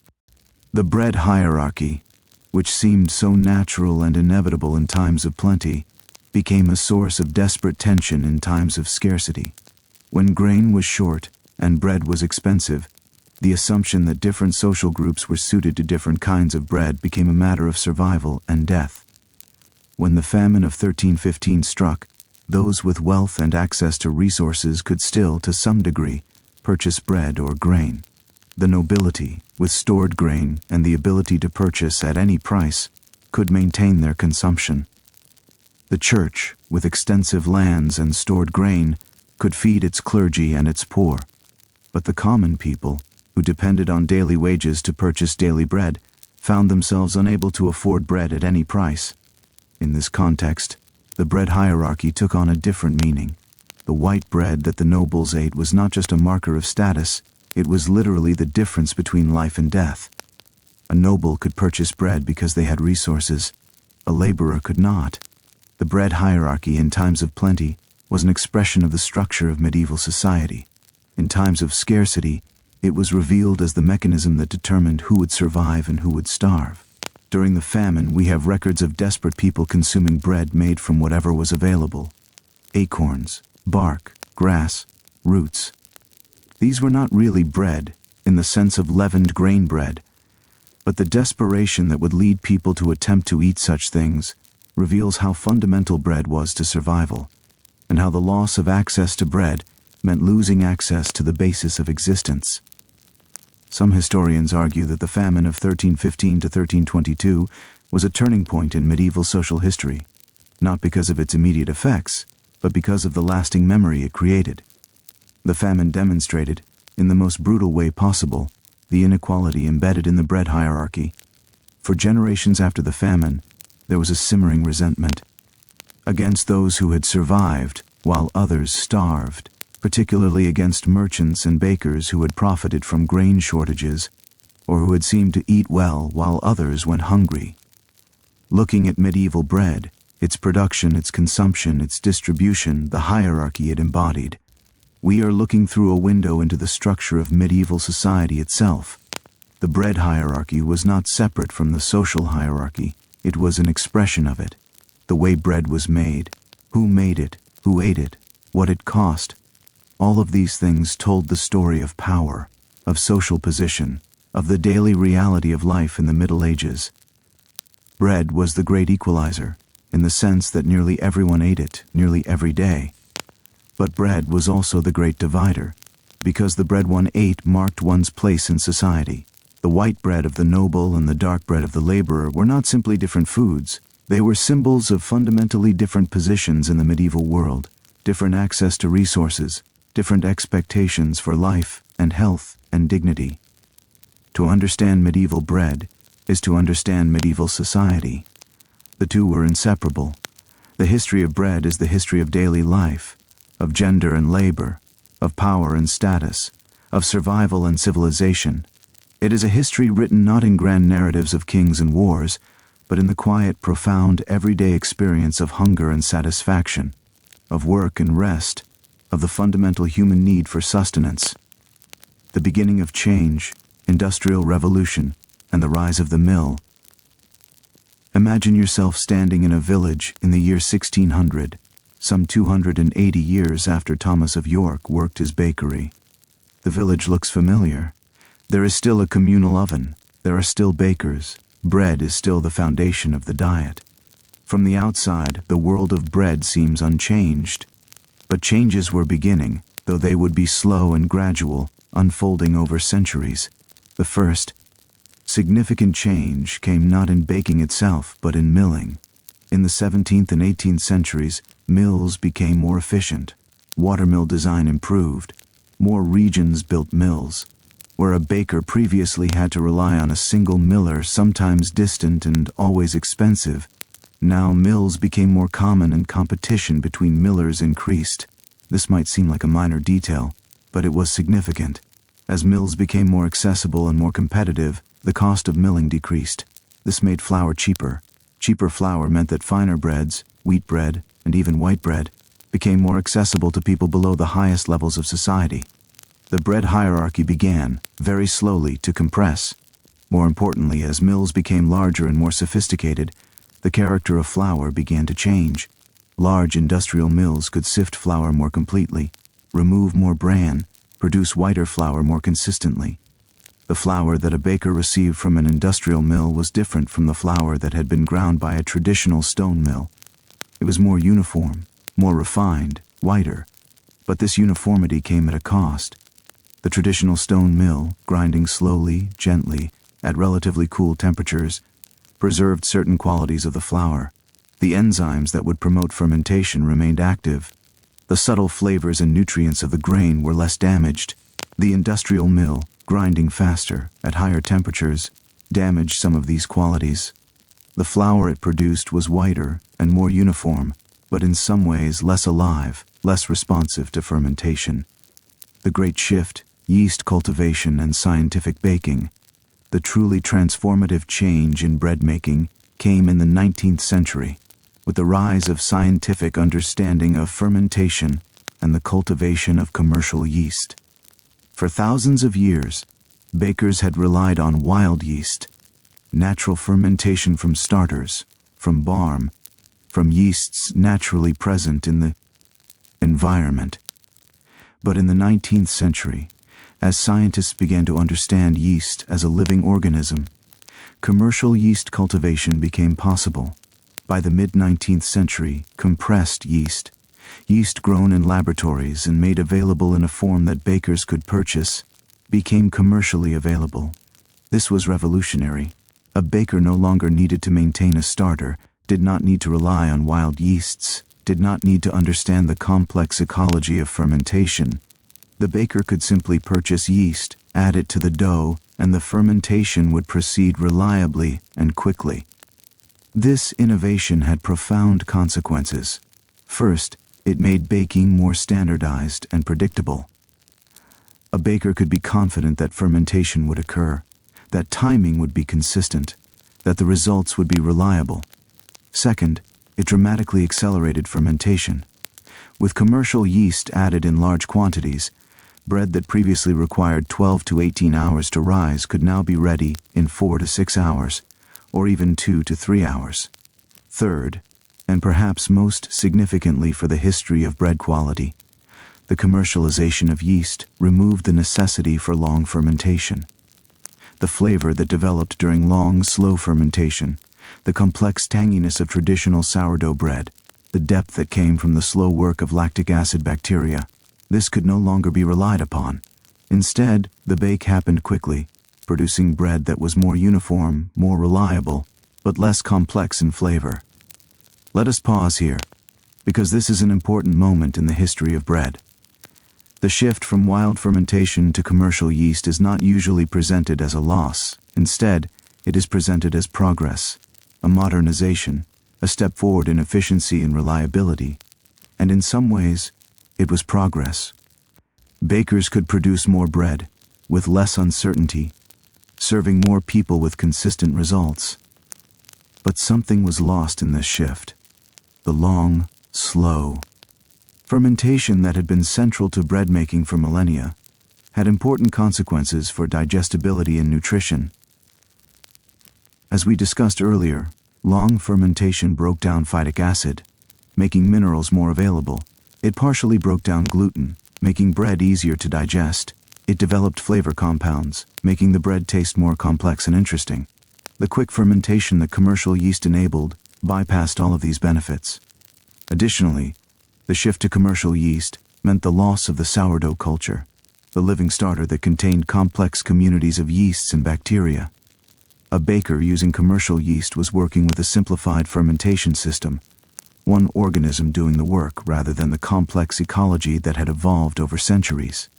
The bread hierarchy, which seemed so natural and inevitable in times of plenty, became a source of desperate tension in times of scarcity. When grain was short and bread was expensive, the assumption that different social groups were suited to different kinds of bread became a matter of survival and death. When the famine of 1315 struck, those with wealth and access to resources could still, to some degree, purchase bread or grain. The nobility, with stored grain and the ability to purchase at any price, could maintain their consumption. The church, with extensive lands and stored grain, could feed its clergy and its poor. But the common people, who depended on daily wages to purchase daily bread, found themselves unable to afford bread at any price. In this context, the bread hierarchy took on a different meaning. The white bread that the nobles ate was not just a marker of status, it was literally the difference between life and death. A noble could purchase bread because they had resources. A laborer could not. The bread hierarchy in times of plenty was an expression of the structure of medieval society. In times of scarcity, it was revealed as the mechanism that determined who would survive and who would starve. During the famine, we have records of desperate people consuming bread made from whatever was available: acorns, bark, grass, roots. These were not really bread, in the sense of leavened grain bread, but the desperation that would lead people to attempt to eat such things reveals how fundamental bread was to survival, and how the loss of access to bread meant losing access to the basis of existence. Some historians argue that the famine of 1315 to 1322 was a turning point in medieval social history, not because of its immediate effects, but because of the lasting memory it created. The famine demonstrated, in the most brutal way possible, the inequality embedded in the bread hierarchy. For generations after the famine, there was a simmering resentment against those who had survived while others starved, particularly against merchants and bakers who had profited from grain shortages, or who had seemed to eat well while others went hungry. Looking at medieval bread, its production, its consumption, its distribution, the hierarchy it embodied, we are looking through a window into the structure of medieval society itself. The bread hierarchy was not separate from the social hierarchy, it was an expression of it. The way bread was made, who made it, who ate it, what it cost. All of these things told the story of power, of social position, of the daily reality of life in the Middle Ages. Bread was the great equalizer, in the sense that nearly everyone ate it, nearly every day. But bread was also the great divider, because the bread one ate marked one's place in society. The white bread of the noble and the dark bread of the laborer were not simply different foods, they were symbols of fundamentally different positions in the medieval world, different access to resources, different expectations for life and health and dignity. To understand medieval bread is to understand medieval society. The two were inseparable. The history of bread is the history of daily life, of gender and labor, of power and status, of survival and civilization. It is a history written not in grand narratives of kings and wars, but in the quiet, profound, everyday experience of hunger and satisfaction, of work and rest, of the fundamental human need for sustenance. The beginning of change, industrial revolution, and the rise of the mill. Imagine yourself standing in a village in the year 1600, some 280 years after Thomas of York worked his bakery. The village looks familiar. There is still a communal oven. There are still bakers. Bread is still the foundation of the diet. From the outside, the world of bread seems unchanged. But changes were beginning, though they would be slow and gradual, unfolding over centuries. The first significant change came not in baking itself, but in milling. In the 17th and 18th centuries, mills became more efficient. Watermill design improved. More regions built mills. Where a baker previously had to rely on a single miller, sometimes distant and always expensive, now mills became more common and competition between millers increased. This might seem like a minor detail, but it was significant. As mills became more accessible and more competitive, the cost of milling decreased. This made flour cheaper. Cheaper flour meant that finer breads, wheat bread, and even white bread, became more accessible to people below the highest levels of society. The bread hierarchy began, very slowly, to compress. More importantly, as mills became larger and more sophisticated, the character of flour began to change. Large industrial mills could sift flour more completely, remove more bran, produce whiter flour more consistently. The flour that a baker received from an industrial mill was different from the flour that had been ground by a traditional stone mill. It was more uniform, more refined, whiter. But this uniformity came at a cost. The traditional stone mill, grinding slowly, gently, at relatively cool temperatures, preserved certain qualities of the flour. The enzymes that would promote fermentation remained active. The subtle flavors and nutrients of the grain were less damaged. The industrial mill, grinding faster, at higher temperatures, damaged some of these qualities. The flour it produced was whiter and more uniform, but in some ways less alive, less responsive to fermentation. The great shift, yeast cultivation and scientific baking, the truly transformative change in bread making, came in the 19th century, with the rise of scientific understanding of fermentation and the cultivation of commercial yeast. For thousands of years, bakers had relied on wild yeast, natural fermentation from starters, from barm, from yeasts naturally present in the environment. But in the 19th century, as scientists began to understand yeast as a living organism, commercial yeast cultivation became possible. By the mid-19th century, compressed yeast, yeast grown in laboratories and made available in a form that bakers could purchase, became commercially available. This was revolutionary. A baker no longer needed to maintain a starter, did not need to rely on wild yeasts, did not need to understand the complex ecology of fermentation. The baker could simply purchase yeast, add it to the dough, and the fermentation would proceed reliably and quickly. This innovation had profound consequences. First, it made baking more standardized and predictable. A baker could be confident that fermentation would occur, that timing would be consistent, that the results would be reliable. Second, it dramatically accelerated fermentation. With commercial yeast added in large quantities, bread that previously required 12 to 18 hours to rise could now be ready in 4 to 6 hours, or even 2 to 3 hours. Third, and perhaps most significantly for the history of bread quality, the commercialization of yeast removed the necessity for long fermentation. the flavor that developed during long, slow fermentation, the complex tanginess of traditional sourdough bread, the depth that came from the slow work of lactic acid bacteria. This could no longer be relied upon. Instead, the bake happened quickly, producing bread that was more uniform, more reliable, but less complex in flavor. Let us pause here, because this is an important moment in the history of bread. The shift from wild fermentation to commercial yeast is not usually presented as a loss. Instead, it is presented as progress, a modernization, a step forward in efficiency and reliability. And in some ways, it was progress. Bakers could produce more bread, with less uncertainty, serving more people with consistent results. But something was lost in this shift. The long, slow fermentation that had been central to bread making for millennia had important consequences for digestibility and nutrition. As we discussed earlier, long fermentation broke down phytic acid, making minerals more available. It partially broke down gluten, making bread easier to digest. It developed flavor compounds, making the bread taste more complex and interesting. The quick fermentation that commercial yeast enabled bypassed all of these benefits. Additionally, the shift to commercial yeast meant the loss of the sourdough culture, the living starter that contained complex communities of yeasts and bacteria. A baker using commercial yeast was working with a simplified fermentation system, one organism doing the work rather than the complex ecology that had evolved over centuries.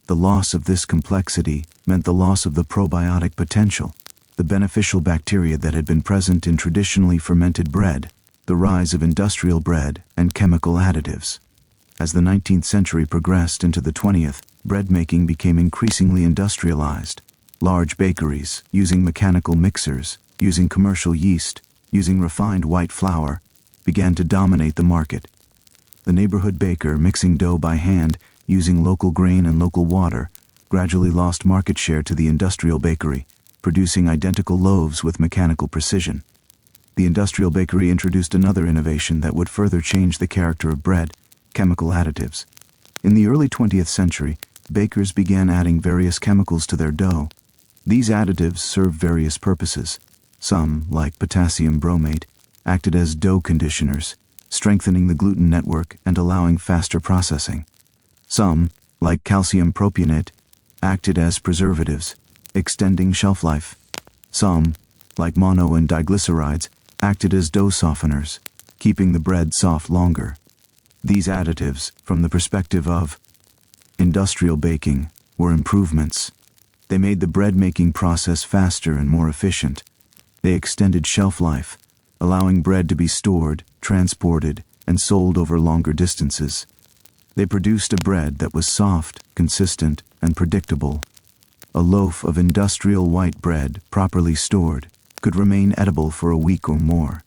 The loss of this complexity meant the loss of the probiotic potential, the beneficial bacteria that had been present in traditionally fermented bread, the rise of industrial bread and chemical additives. As the 19th century progressed into the 20th, bread making became increasingly industrialized. Large bakeries, using mechanical mixers, using commercial yeast, using refined white flour, began to dominate the market. The neighborhood baker mixing dough by hand, using local grain and local water, gradually lost market share to the industrial bakery, producing identical loaves with mechanical precision. The industrial bakery introduced another innovation that would further change the character of bread: chemical additives. In the early 20th century, bakers began adding various chemicals to their dough. These additives served various purposes. Some, like potassium bromate, acted as dough conditioners, strengthening the gluten network and allowing faster processing. Some, like calcium propionate, acted as preservatives, extending shelf life. Some, like mono and diglycerides, acted as dough softeners, keeping the bread soft longer. These additives, from the perspective of industrial baking, were improvements. They made the bread-making process faster and more efficient. They extended shelf life, allowing bread to be stored, transported, and sold over longer distances. They produced a bread that was soft, consistent, and predictable. A loaf of industrial white bread, properly stored, could remain edible for a week or more.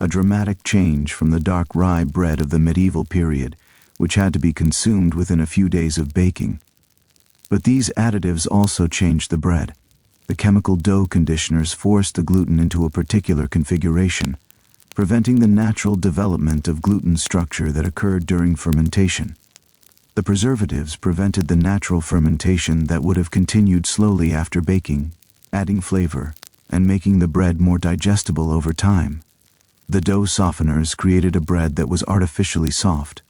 A dramatic change from the dark rye bread of the medieval period, which had to be consumed within a few days of baking. But these additives also changed the bread. The chemical dough conditioners forced the gluten into a particular configuration, preventing the natural development of gluten structure that occurred during fermentation. The preservatives prevented the natural fermentation that would have continued slowly after baking, adding flavor and making the bread more digestible over time. The dough softeners created a bread that was artificially soft,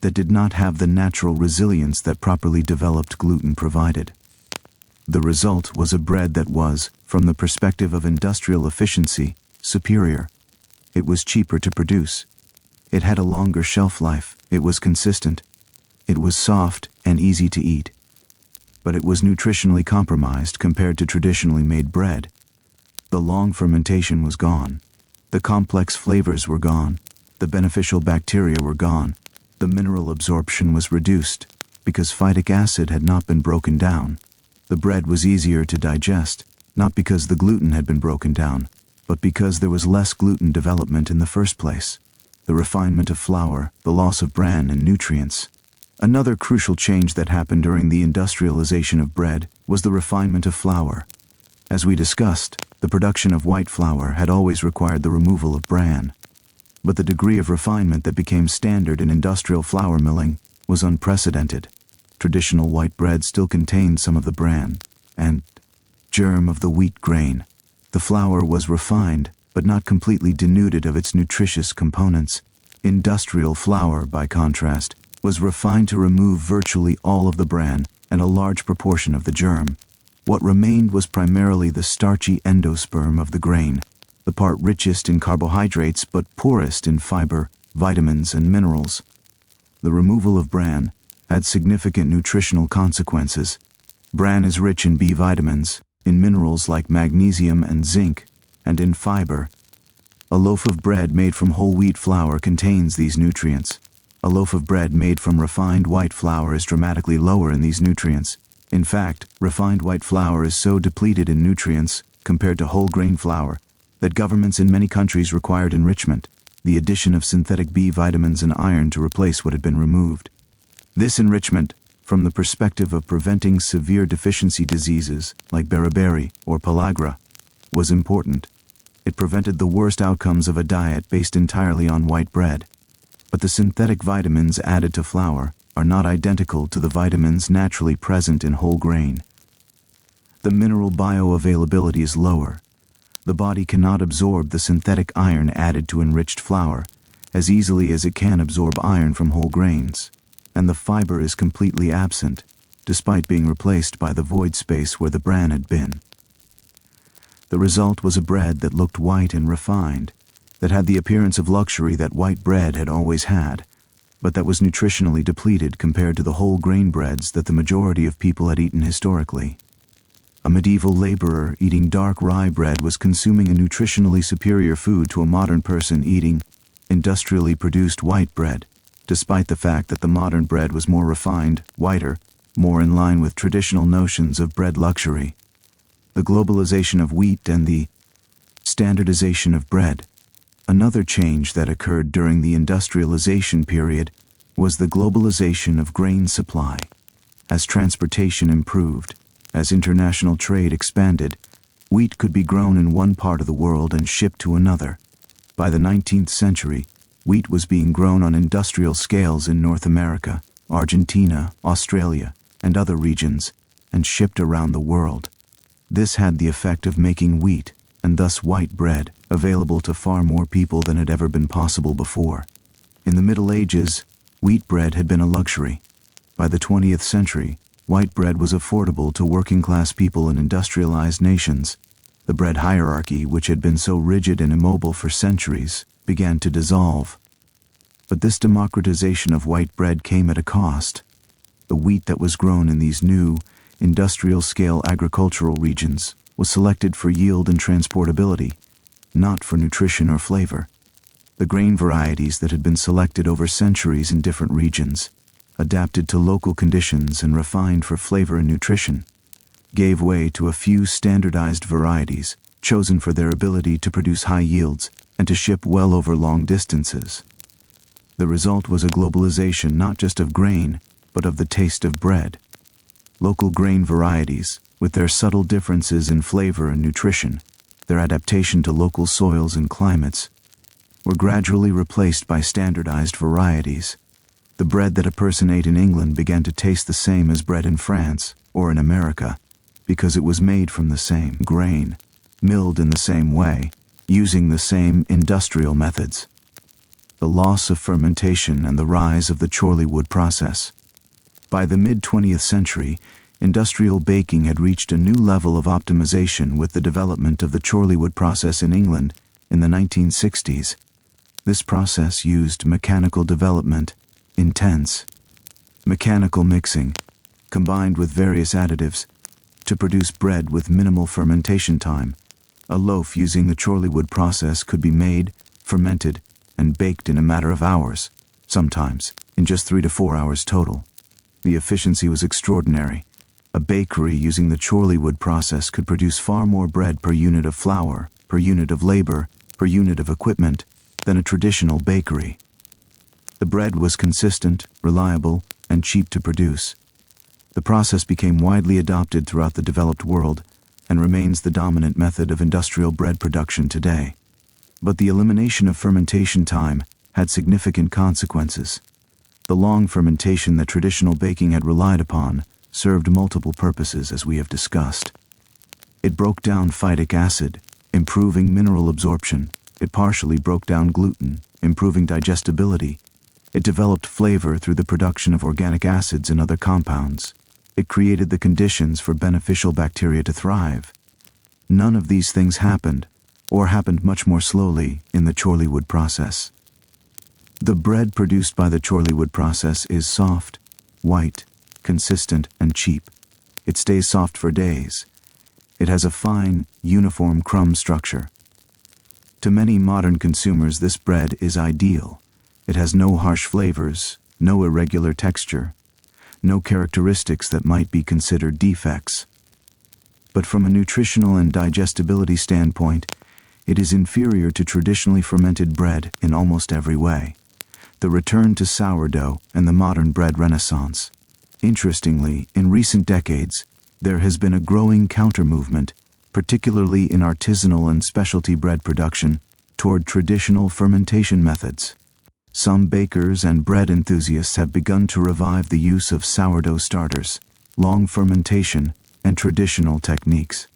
that did not have the natural resilience that properly developed gluten provided. The result was a bread that was, from the perspective of industrial efficiency, superior. It was cheaper to produce. It had a longer shelf life. It was consistent. It was soft and easy to eat. But it was nutritionally compromised compared to traditionally made bread. The long fermentation was gone. The complex flavors were gone. The beneficial bacteria were gone. The mineral absorption was reduced because phytic acid had not been broken down. The bread was easier to digest, not because the gluten had been broken down, but because there was less gluten development in the first place. The refinement of flour, the loss of bran and nutrients. Another crucial change that happened during the industrialization of bread was the refinement of flour. As we discussed, the production of white flour had always required the removal of bran. But the degree of refinement that became standard in industrial flour milling was unprecedented. Traditional white bread still contained some of the bran, and Germ of the wheat grain. The flour was refined, but not completely denuded of its nutritious components. Industrial flour, by contrast, was refined to remove virtually all of the bran and a large proportion of the germ. What remained was primarily the starchy endosperm of the grain, the part richest in carbohydrates but poorest in fiber, vitamins, and minerals. The removal of bran had significant nutritional consequences. Bran is rich in B vitamins, in minerals like magnesium and zinc, and in fiber. A loaf of bread made from whole wheat flour contains these nutrients. A loaf of bread made from refined white flour is dramatically lower in these nutrients. In fact, refined white flour is so depleted in nutrients, compared to whole grain flour, that governments in many countries required enrichment, the addition of synthetic B vitamins and iron to replace what had been removed. This enrichment, from the perspective of preventing severe deficiency diseases like beriberi or pellagra, was important. It prevented the worst outcomes of a diet based entirely on white bread. But the synthetic vitamins added to flour are not identical to the vitamins naturally present in whole grain. The mineral bioavailability is lower. The body cannot absorb the synthetic iron added to enriched flour as easily as it can absorb iron from whole grains, and the fiber is completely absent, despite being replaced by the void space where the bran had been. The result was a bread that looked white and refined, that had the appearance of luxury that white bread had always had, but that was nutritionally depleted compared to the whole grain breads that the majority of people had eaten historically. A medieval laborer eating dark rye bread was consuming a nutritionally superior food to a modern person eating industrially produced white bread, despite the fact that the modern bread was more refined, whiter, more in line with traditional notions of bread luxury. The globalization of wheat and the standardization of bread. Another change that occurred during the industrialization period was the globalization of grain supply. As transportation improved, as international trade expanded, wheat could be grown in one part of the world and shipped to another. By the 19th century, wheat was being grown on industrial scales in North America, Argentina, Australia, and other regions, and shipped around the world. This had the effect of making wheat, and thus white bread, available to far more people than had ever been possible before. In the Middle Ages, wheat bread had been a luxury. By the 20th century, white bread was affordable to working-class people in industrialized nations. The bread hierarchy, which had been so rigid and immobile for centuries, began to dissolve. But this democratization of white bread came at a cost. The wheat that was grown in these new, industrial-scale agricultural regions was selected for yield and transportability, not for nutrition or flavor. The grain varieties that had been selected over centuries in different regions, adapted to local conditions and refined for flavor and nutrition, gave way to a few standardized varieties chosen for their ability to produce high yields and to ship well over long distances. The result was a globalization not just of grain, but of the taste of bread. Local grain varieties, with their subtle differences in flavor and nutrition, their adaptation to local soils and climates, were gradually replaced by standardized varieties. The bread that a person ate in England began to taste the same as bread in France or in America, because it was made from the same grain, milled in the same way, using the same industrial methods. The loss of fermentation and the rise of the Chorleywood process. By the mid-20th century, industrial baking had reached a new level of optimization with the development of the Chorleywood process in England in the 1960s. This process used mechanical development, intense mechanical mixing, combined with various additives, to produce bread with minimal fermentation time. A loaf using the Chorleywood process could be made, fermented, and baked in a matter of hours, sometimes in just 3 to 4 hours total. The efficiency was extraordinary. A bakery using the Chorleywood process could produce far more bread per unit of flour, per unit of labor, per unit of equipment than a traditional bakery. The bread was consistent, reliable, and cheap to produce. The process became widely adopted throughout the developed world and remains the dominant method of industrial bread production today. But the elimination of fermentation time had significant consequences. The long fermentation that traditional baking had relied upon served multiple purposes, as we have discussed. It broke down phytic acid, improving mineral absorption. It partially broke down gluten, improving digestibility. It developed flavor through the production of organic acids and other compounds. It created the conditions for beneficial bacteria to thrive. None of these things happened, or happened much more slowly, in the Chorleywood process. The bread produced by the Chorleywood process is soft, white, consistent, and cheap. It stays soft for days. It has a fine, uniform crumb structure. To many modern consumers, this bread is ideal. It has no harsh flavors, no irregular texture, no characteristics that might be considered defects. But from a nutritional and digestibility standpoint, it is inferior to traditionally fermented bread in almost every way. The return to sourdough and the modern bread renaissance. Interestingly, in recent decades, there has been a growing counter-movement, particularly in artisanal and specialty bread production, toward traditional fermentation methods. Some bakers and bread enthusiasts have begun to revive the use of sourdough starters, long fermentation, and traditional techniques.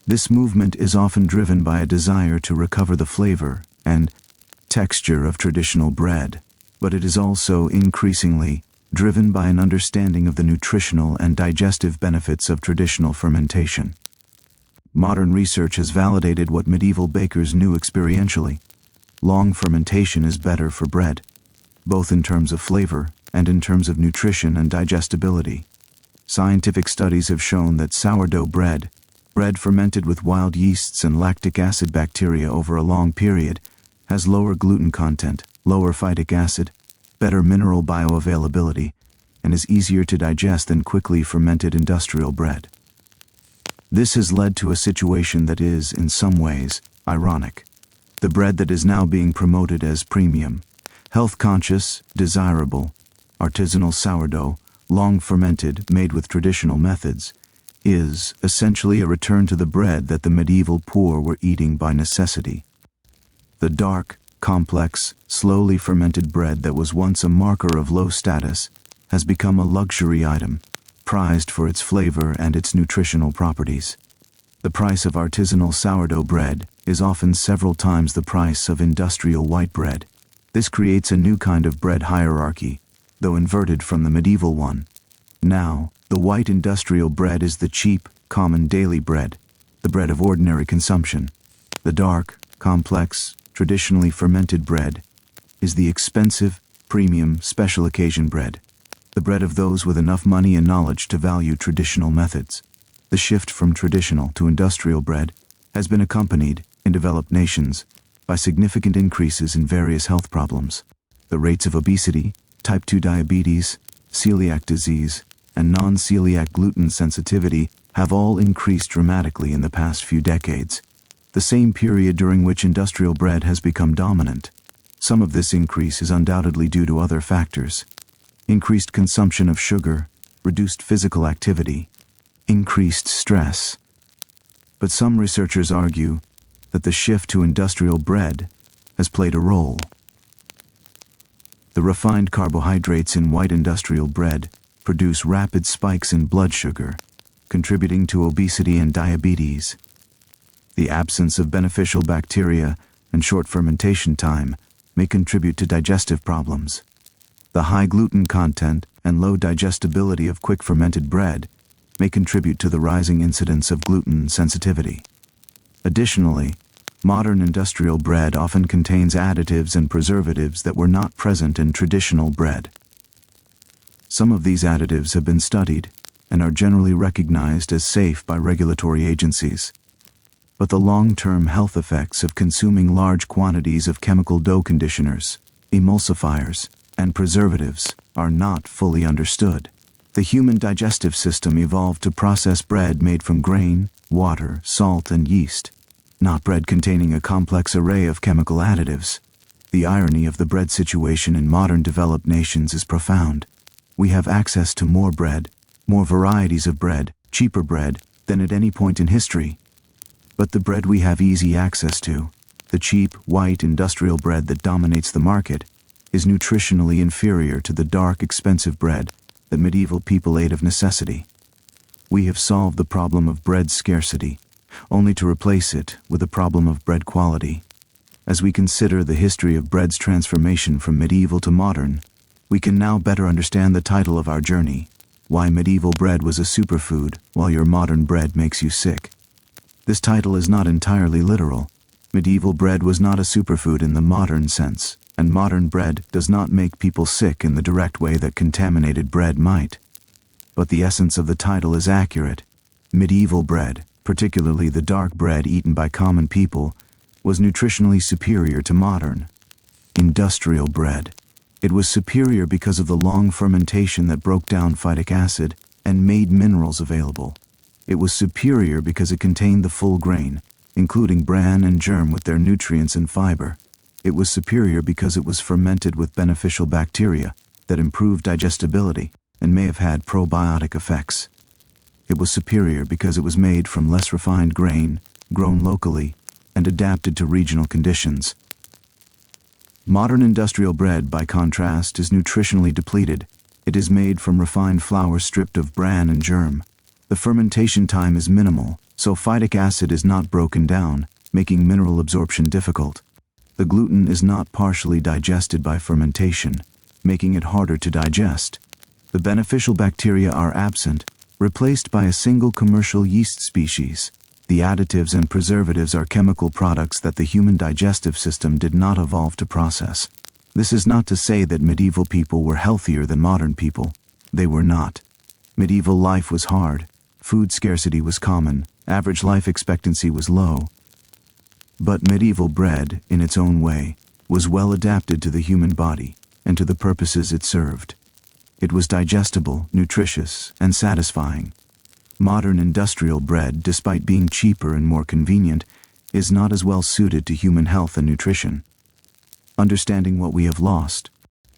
This movement is often driven by a desire to recover the flavor and texture of traditional bread, but it is also increasingly driven by an understanding of the nutritional and digestive benefits of traditional fermentation. Modern research has validated what medieval bakers knew experientially. Long fermentation is better for bread, both in terms of flavor and in terms of nutrition and digestibility. Scientific studies have shown that sourdough bread fermented with wild yeasts and lactic acid bacteria over a long period, has lower gluten content, lower phytic acid, better mineral bioavailability, and is easier to digest than quickly fermented industrial bread. This has led to a situation that is, in some ways, ironic. The bread that is now being promoted as premium, health-conscious, desirable, artisanal sourdough, long fermented, made with traditional methods, is essentially a return to the bread that the medieval poor were eating by necessity. The dark, complex, slowly fermented bread that was once a marker of low status has become a luxury item, prized for its flavor and its nutritional properties. The price of artisanal sourdough bread is often several times the price of industrial white bread. This creates a new kind of bread hierarchy, though inverted from the medieval one. Now, the white industrial bread is the cheap, common daily bread, the bread of ordinary consumption. The dark, complex, traditionally fermented bread is the expensive, premium, special occasion bread, the bread of those with enough money and knowledge to value traditional methods. The shift from traditional to industrial bread has been accompanied, in developed nations, by significant increases in various health problems. The rates of obesity, type 2 diabetes, celiac disease, and non-celiac gluten sensitivity have all increased dramatically in the past few decades, the same period during which industrial bread has become dominant. Some of this increase is undoubtedly due to other factors: increased consumption of sugar, reduced physical activity, increased stress. But some researchers argue that the shift to industrial bread has played a role. The refined carbohydrates in white industrial bread produce rapid spikes in blood sugar, contributing to obesity and diabetes. The absence of beneficial bacteria and short fermentation time may contribute to digestive problems. The high gluten content and low digestibility of quick fermented bread may contribute to the rising incidence of gluten sensitivity. Additionally, modern industrial bread often contains additives and preservatives that were not present in traditional bread. Some of these additives have been studied and are generally recognized as safe by regulatory agencies. But the long-term health effects of consuming large quantities of chemical dough conditioners, emulsifiers, and preservatives are not fully understood. The human digestive system evolved to process bread made from grain, water, salt, and yeast, not bread containing a complex array of chemical additives. The irony of the bread situation in modern developed nations is profound. We have access to more bread, more varieties of bread, cheaper bread, than at any point in history. But the bread we have easy access to, the cheap, white, industrial bread that dominates the market, is nutritionally inferior to the dark, expensive bread that medieval people ate of necessity. We have solved the problem of bread scarcity, only to replace it with a problem of bread quality. As we consider the history of bread's transformation from medieval to modern, we can now better understand the title of our journey, Why Medieval Bread Was a Superfood While Your Modern Bread Makes You Sick. This title is not entirely literal. Medieval bread was not a superfood in the modern sense, and modern bread does not make people sick in the direct way that contaminated bread might. But the essence of the title is accurate. Medieval bread, particularly the dark bread eaten by common people, was nutritionally superior to modern, industrial bread. It was superior because of the long fermentation that broke down phytic acid and made minerals available. It was superior because it contained the full grain, including bran and germ with their nutrients and fiber. It was superior because it was fermented with beneficial bacteria that improved digestibility and may have had probiotic effects. It was superior because it was made from less refined grain, grown locally, and adapted to regional conditions. Modern industrial bread, by contrast, is nutritionally depleted. It is made from refined flour stripped of bran and germ. The fermentation time is minimal, so phytic acid is not broken down, making mineral absorption difficult. The gluten is not partially digested by fermentation, making it harder to digest. The beneficial bacteria are absent, replaced by a single commercial yeast species. The additives and preservatives are chemical products that the human digestive system did not evolve to process. This is not to say that medieval people were healthier than modern people. They were not. Medieval life was hard. Food scarcity was common. Average life expectancy was low. But medieval bread, in its own way, was well adapted to the human body and to the purposes it served. It was digestible, nutritious, and satisfying. Modern industrial bread, despite being cheaper and more convenient, is not as well suited to human health and nutrition. Understanding what we have lost,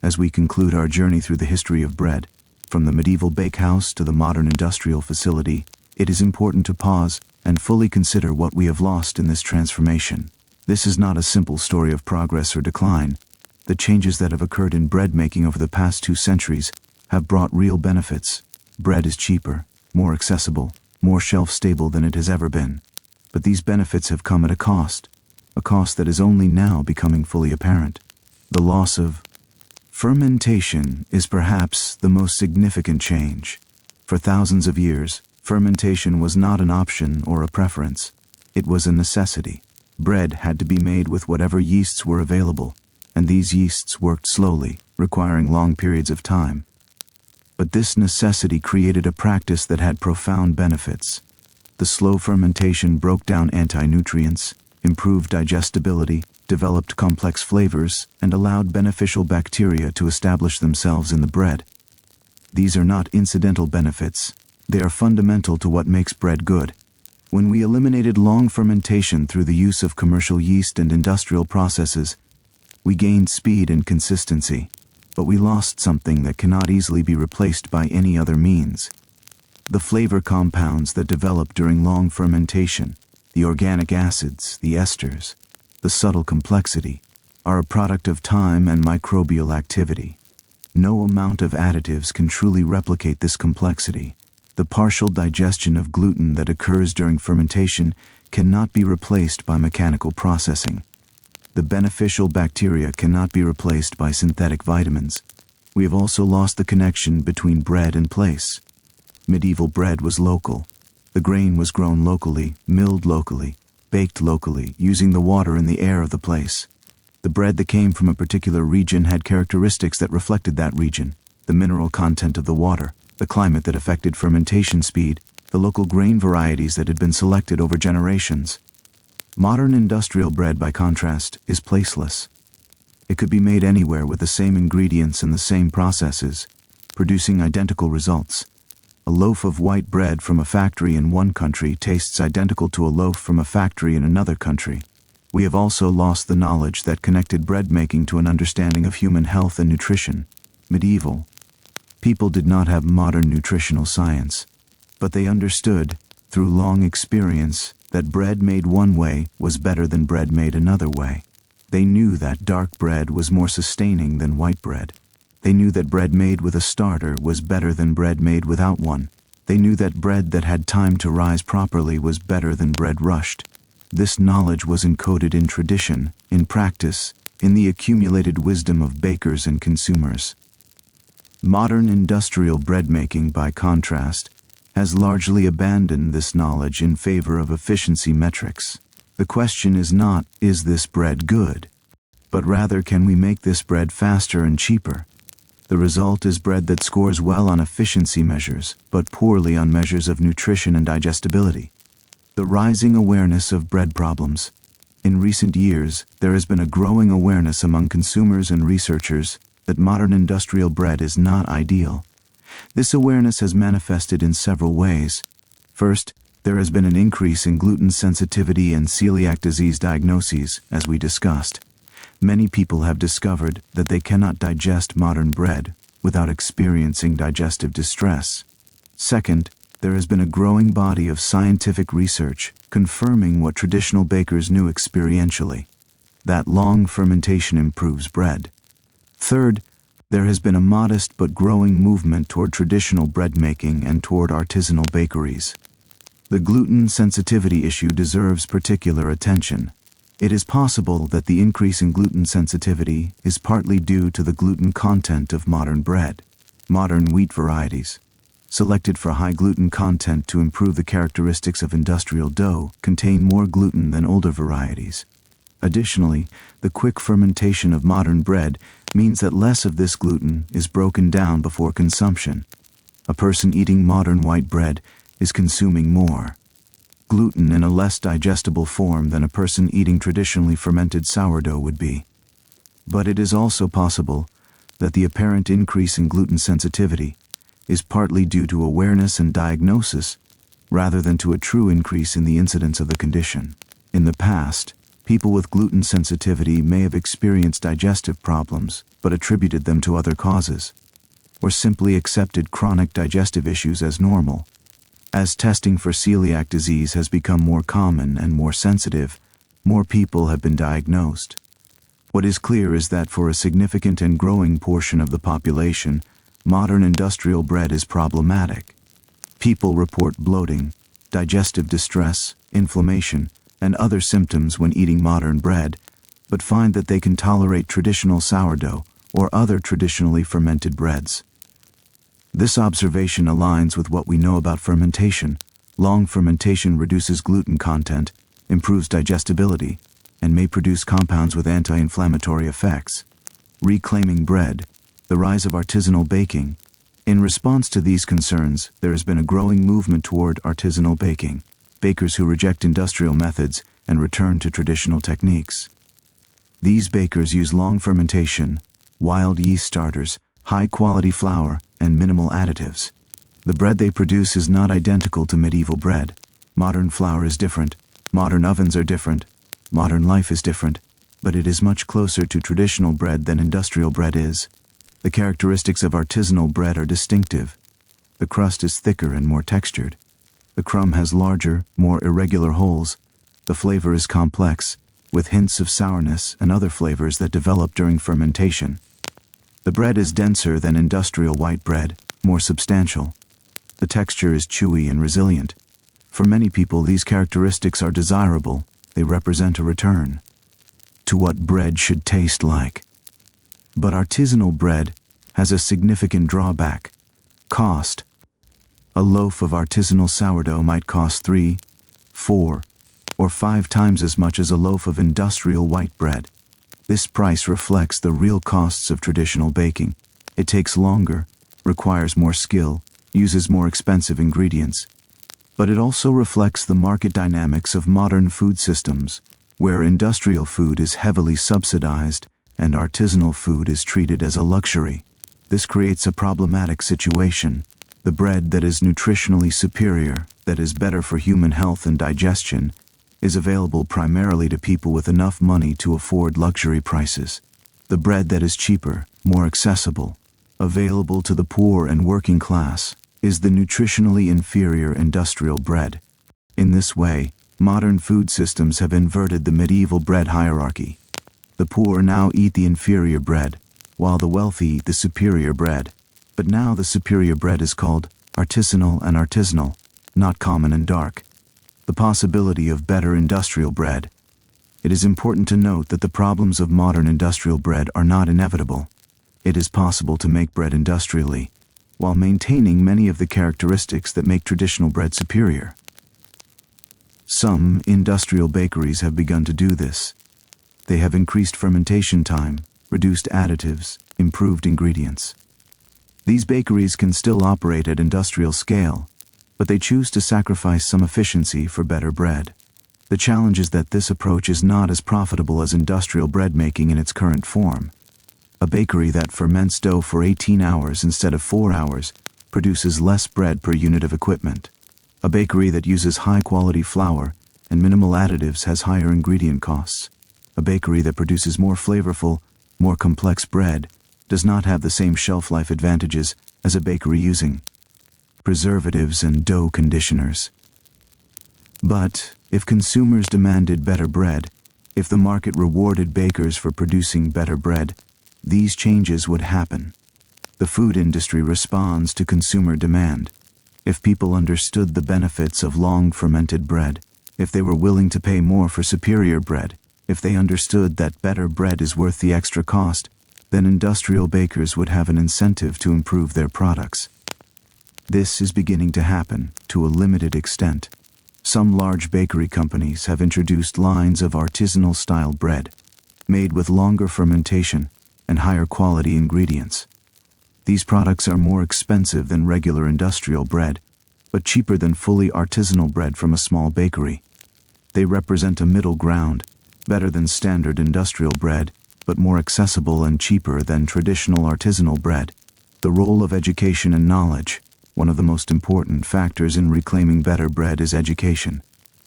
as we conclude our journey through the history of bread, from the medieval bakehouse to the modern industrial facility, it is important to pause and fully consider what we have lost in this transformation. This is not a simple story of progress or decline. The changes that have occurred in bread making over the past 2 centuries have brought real benefits. Bread is cheaper, more accessible, more shelf-stable than it has ever been. But these benefits have come at a cost that is only now becoming fully apparent. The loss of fermentation is perhaps the most significant change. For thousands of years, fermentation was not an option or a preference. It was a necessity. Bread had to be made with whatever yeasts were available, and these yeasts worked slowly, requiring long periods of time. But this necessity created a practice that had profound benefits. The slow fermentation broke down anti-nutrients, improved digestibility, developed complex flavors, and allowed beneficial bacteria to establish themselves in the bread. These are not incidental benefits. They are fundamental to what makes bread good. When we eliminated long fermentation through the use of commercial yeast and industrial processes, we gained speed and consistency, but we lost something that cannot easily be replaced by any other means. The flavor compounds that develop during long fermentation, the organic acids, the esters, the subtle complexity, are a product of time and microbial activity. No amount of additives can truly replicate this complexity. The partial digestion of gluten that occurs during fermentation cannot be replaced by mechanical processing. The beneficial bacteria cannot be replaced by synthetic vitamins. We have also lost the connection between bread and place. Medieval bread was local. The grain was grown locally, milled locally, baked locally, using the water and the air of the place. The bread that came from a particular region had characteristics that reflected that region: the mineral content of the water, the climate that affected fermentation speed, the local grain varieties that had been selected over generations. Modern industrial bread, by contrast, is placeless. It could be made anywhere with the same ingredients and the same processes, producing identical results. A loaf of white bread from a factory in one country tastes identical to a loaf from a factory in another country. We have also lost the knowledge that connected bread making to an understanding of human health and nutrition. Medieval people did not have modern nutritional science, but they understood, through long experience, that bread made one way was better than bread made another way. They knew that dark bread was more sustaining than white bread. They knew that bread made with a starter was better than bread made without one. They knew that bread that had time to rise properly was better than bread rushed. This knowledge was encoded in tradition, in practice, in the accumulated wisdom of bakers and consumers. Modern industrial bread making, by contrast, has largely abandoned this knowledge in favor of efficiency metrics. The question is not, is this bread good? But rather, can we make this bread faster and cheaper? The result is bread that scores well on efficiency measures, but poorly on measures of nutrition and digestibility. The rising awareness of bread problems. In recent years, there has been a growing awareness among consumers and researchers that modern industrial bread is not ideal. This awareness has manifested in several ways. First, there has been an increase in gluten sensitivity and celiac disease diagnoses, as we discussed. Many people have discovered that they cannot digest modern bread without experiencing digestive distress. Second, there has been a growing body of scientific research confirming what traditional bakers knew experientially, that long fermentation improves bread. Third, there has been a modest but growing movement toward traditional bread making and toward artisanal bakeries. The gluten sensitivity issue deserves particular attention. It is possible that the increase in gluten sensitivity is partly due to the gluten content of modern bread. Modern wheat varieties, selected for high gluten content to improve the characteristics of industrial dough, contain more gluten than older varieties. Additionally, the quick fermentation of modern bread means that less of this gluten is broken down before consumption. A person eating modern white bread is consuming more gluten in a less digestible form than a person eating traditionally fermented sourdough would be. But it is also possible that the apparent increase in gluten sensitivity is partly due to awareness and diagnosis rather than to a true increase in the incidence of the condition. In the past, people with gluten sensitivity may have experienced digestive problems but attributed them to other causes, or simply accepted chronic digestive issues as normal. As testing for celiac disease has become more common and more sensitive, more people have been diagnosed. What is clear is that for a significant and growing portion of the population, modern industrial bread is problematic. People report bloating, digestive distress, inflammation, and other symptoms when eating modern bread, but find that they can tolerate traditional sourdough or other traditionally fermented breads. This observation aligns with what we know about fermentation. Long fermentation reduces gluten content, improves digestibility, and may produce compounds with anti-inflammatory effects. Reclaiming bread, the rise of artisanal baking. In response to these concerns, there has been a growing movement toward artisanal baking, bakers who reject industrial methods and return to traditional techniques. These bakers use long fermentation, wild yeast starters, high-quality flour, and minimal additives. The bread they produce is not identical to medieval bread. Modern flour is different, modern ovens are different, modern life is different, but it is much closer to traditional bread than industrial bread is. The characteristics of artisanal bread are distinctive. The crust is thicker and more textured. The crumb has larger, more irregular holes. The flavor is complex, with hints of sourness and other flavors that develop during fermentation. The bread is denser than industrial white bread, more substantial. The texture is chewy and resilient. For many people, these characteristics are desirable. They represent a return to what bread should taste like. But artisanal bread has a significant drawback: cost. A loaf of artisanal sourdough might cost 3, 4, or 5 times as much as a loaf of industrial white bread. This price reflects the real costs of traditional baking. It takes longer, requires more skill, uses more expensive ingredients. But it also reflects the market dynamics of modern food systems, where industrial food is heavily subsidized and artisanal food is treated as a luxury. This creates a problematic situation. The bread that is nutritionally superior, that is better for human health and digestion, is available primarily to people with enough money to afford luxury prices. The bread that is cheaper, more accessible, available to the poor and working class, is the nutritionally inferior industrial bread. In this way, modern food systems have inverted the medieval bread hierarchy. The poor now eat the inferior bread, while the wealthy eat the superior bread. But now the superior bread is called artisanal and artisanal, not common and dark. The possibility of better industrial bread. It is important to note that the problems of modern industrial bread are not inevitable. It is possible to make bread industrially, while maintaining many of the characteristics that make traditional bread superior. Some industrial bakeries have begun to do this. They have increased fermentation time, reduced additives, improved ingredients. These bakeries can still operate at industrial scale, but they choose to sacrifice some efficiency for better bread. The challenge is that this approach is not as profitable as industrial bread making in its current form. A bakery that ferments dough for 18 hours instead of 4 hours produces less bread per unit of equipment. A bakery that uses high-quality flour and minimal additives has higher ingredient costs. A bakery that produces more flavorful, more complex bread does not have the same shelf life advantages as a bakery using preservatives and dough conditioners. But if consumers demanded better bread, if the market rewarded bakers for producing better bread, these changes would happen. The food industry responds to consumer demand. If people understood the benefits of long-fermented bread, if they were willing to pay more for superior bread, if they understood that better bread is worth the extra cost, then industrial bakers would have an incentive to improve their products. This is beginning to happen, to a limited extent. Some large bakery companies have introduced lines of artisanal-style bread, made with longer fermentation and higher quality ingredients. These products are more expensive than regular industrial bread, but cheaper than fully artisanal bread from a small bakery. They represent a middle ground, better than standard industrial bread, but more accessible and cheaper than traditional artisanal bread. The role of education and knowledge. One of the most important factors in reclaiming better bread is education.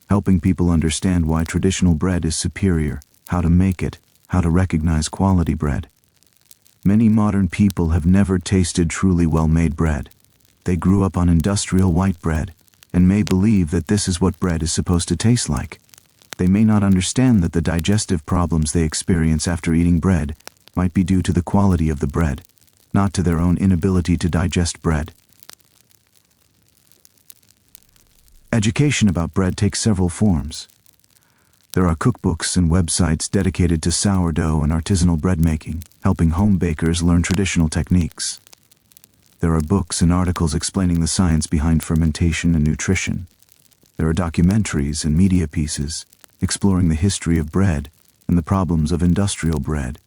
Helping people understand why traditional bread is superior, how to make it, how to recognize quality bread. Many modern people have never tasted truly well-made bread. They grew up on industrial white bread, and may believe that this is what bread is supposed to taste like. They may not understand that the digestive problems they experience after eating bread might be due to the quality of the bread, not to their own inability to digest bread. Education about bread takes several forms. There are cookbooks and websites dedicated to sourdough and artisanal bread making, helping home bakers learn traditional techniques. There are books and articles explaining the science behind fermentation and nutrition. There are documentaries and media pieces exploring the history of bread and the problems of industrial bread.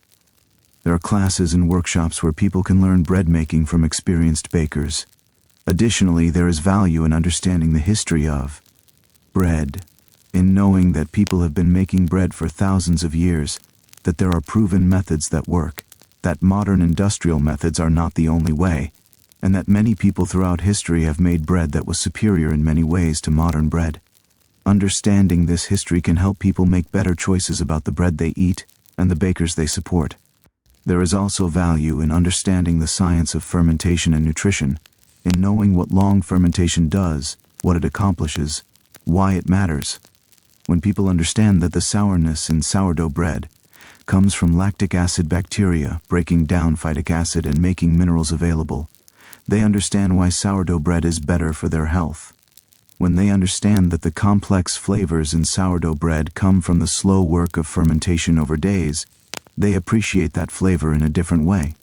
There are classes and workshops where people can learn bread making from experienced bakers. Additionally, there is value in understanding the history of bread, in knowing that people have been making bread for thousands of years, that there are proven methods that work, that modern industrial methods are not the only way, and that many people throughout history have made bread that was superior in many ways to modern bread. Understanding this history can help people make better choices about the bread they eat and the bakers they support. There is also value in understanding the science of fermentation and nutrition, in knowing what long fermentation does, what it accomplishes, why it matters. When people understand that the sourness in sourdough bread comes from lactic acid bacteria breaking down phytic acid and making minerals available, they understand why sourdough bread is better for their health. When they understand that the complex flavors in sourdough bread come from the slow work of fermentation over days, they appreciate that flavor in a different way.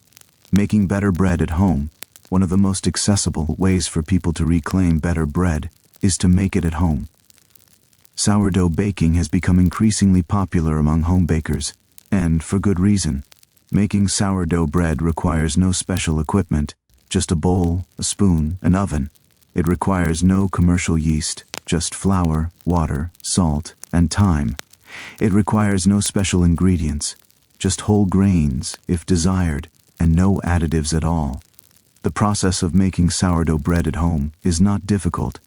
Making better bread at home. One of the most accessible ways for people to reclaim better bread is to make it at home. Sourdough baking has become increasingly popular among home bakers, and for good reason. Making sourdough bread requires no special equipment, just a bowl, a spoon, an oven. It requires no commercial yeast, just flour, water, salt, and time. It requires no special ingredients, just whole grains, if desired, and no additives at all. The process of making sourdough bread at home is not difficult,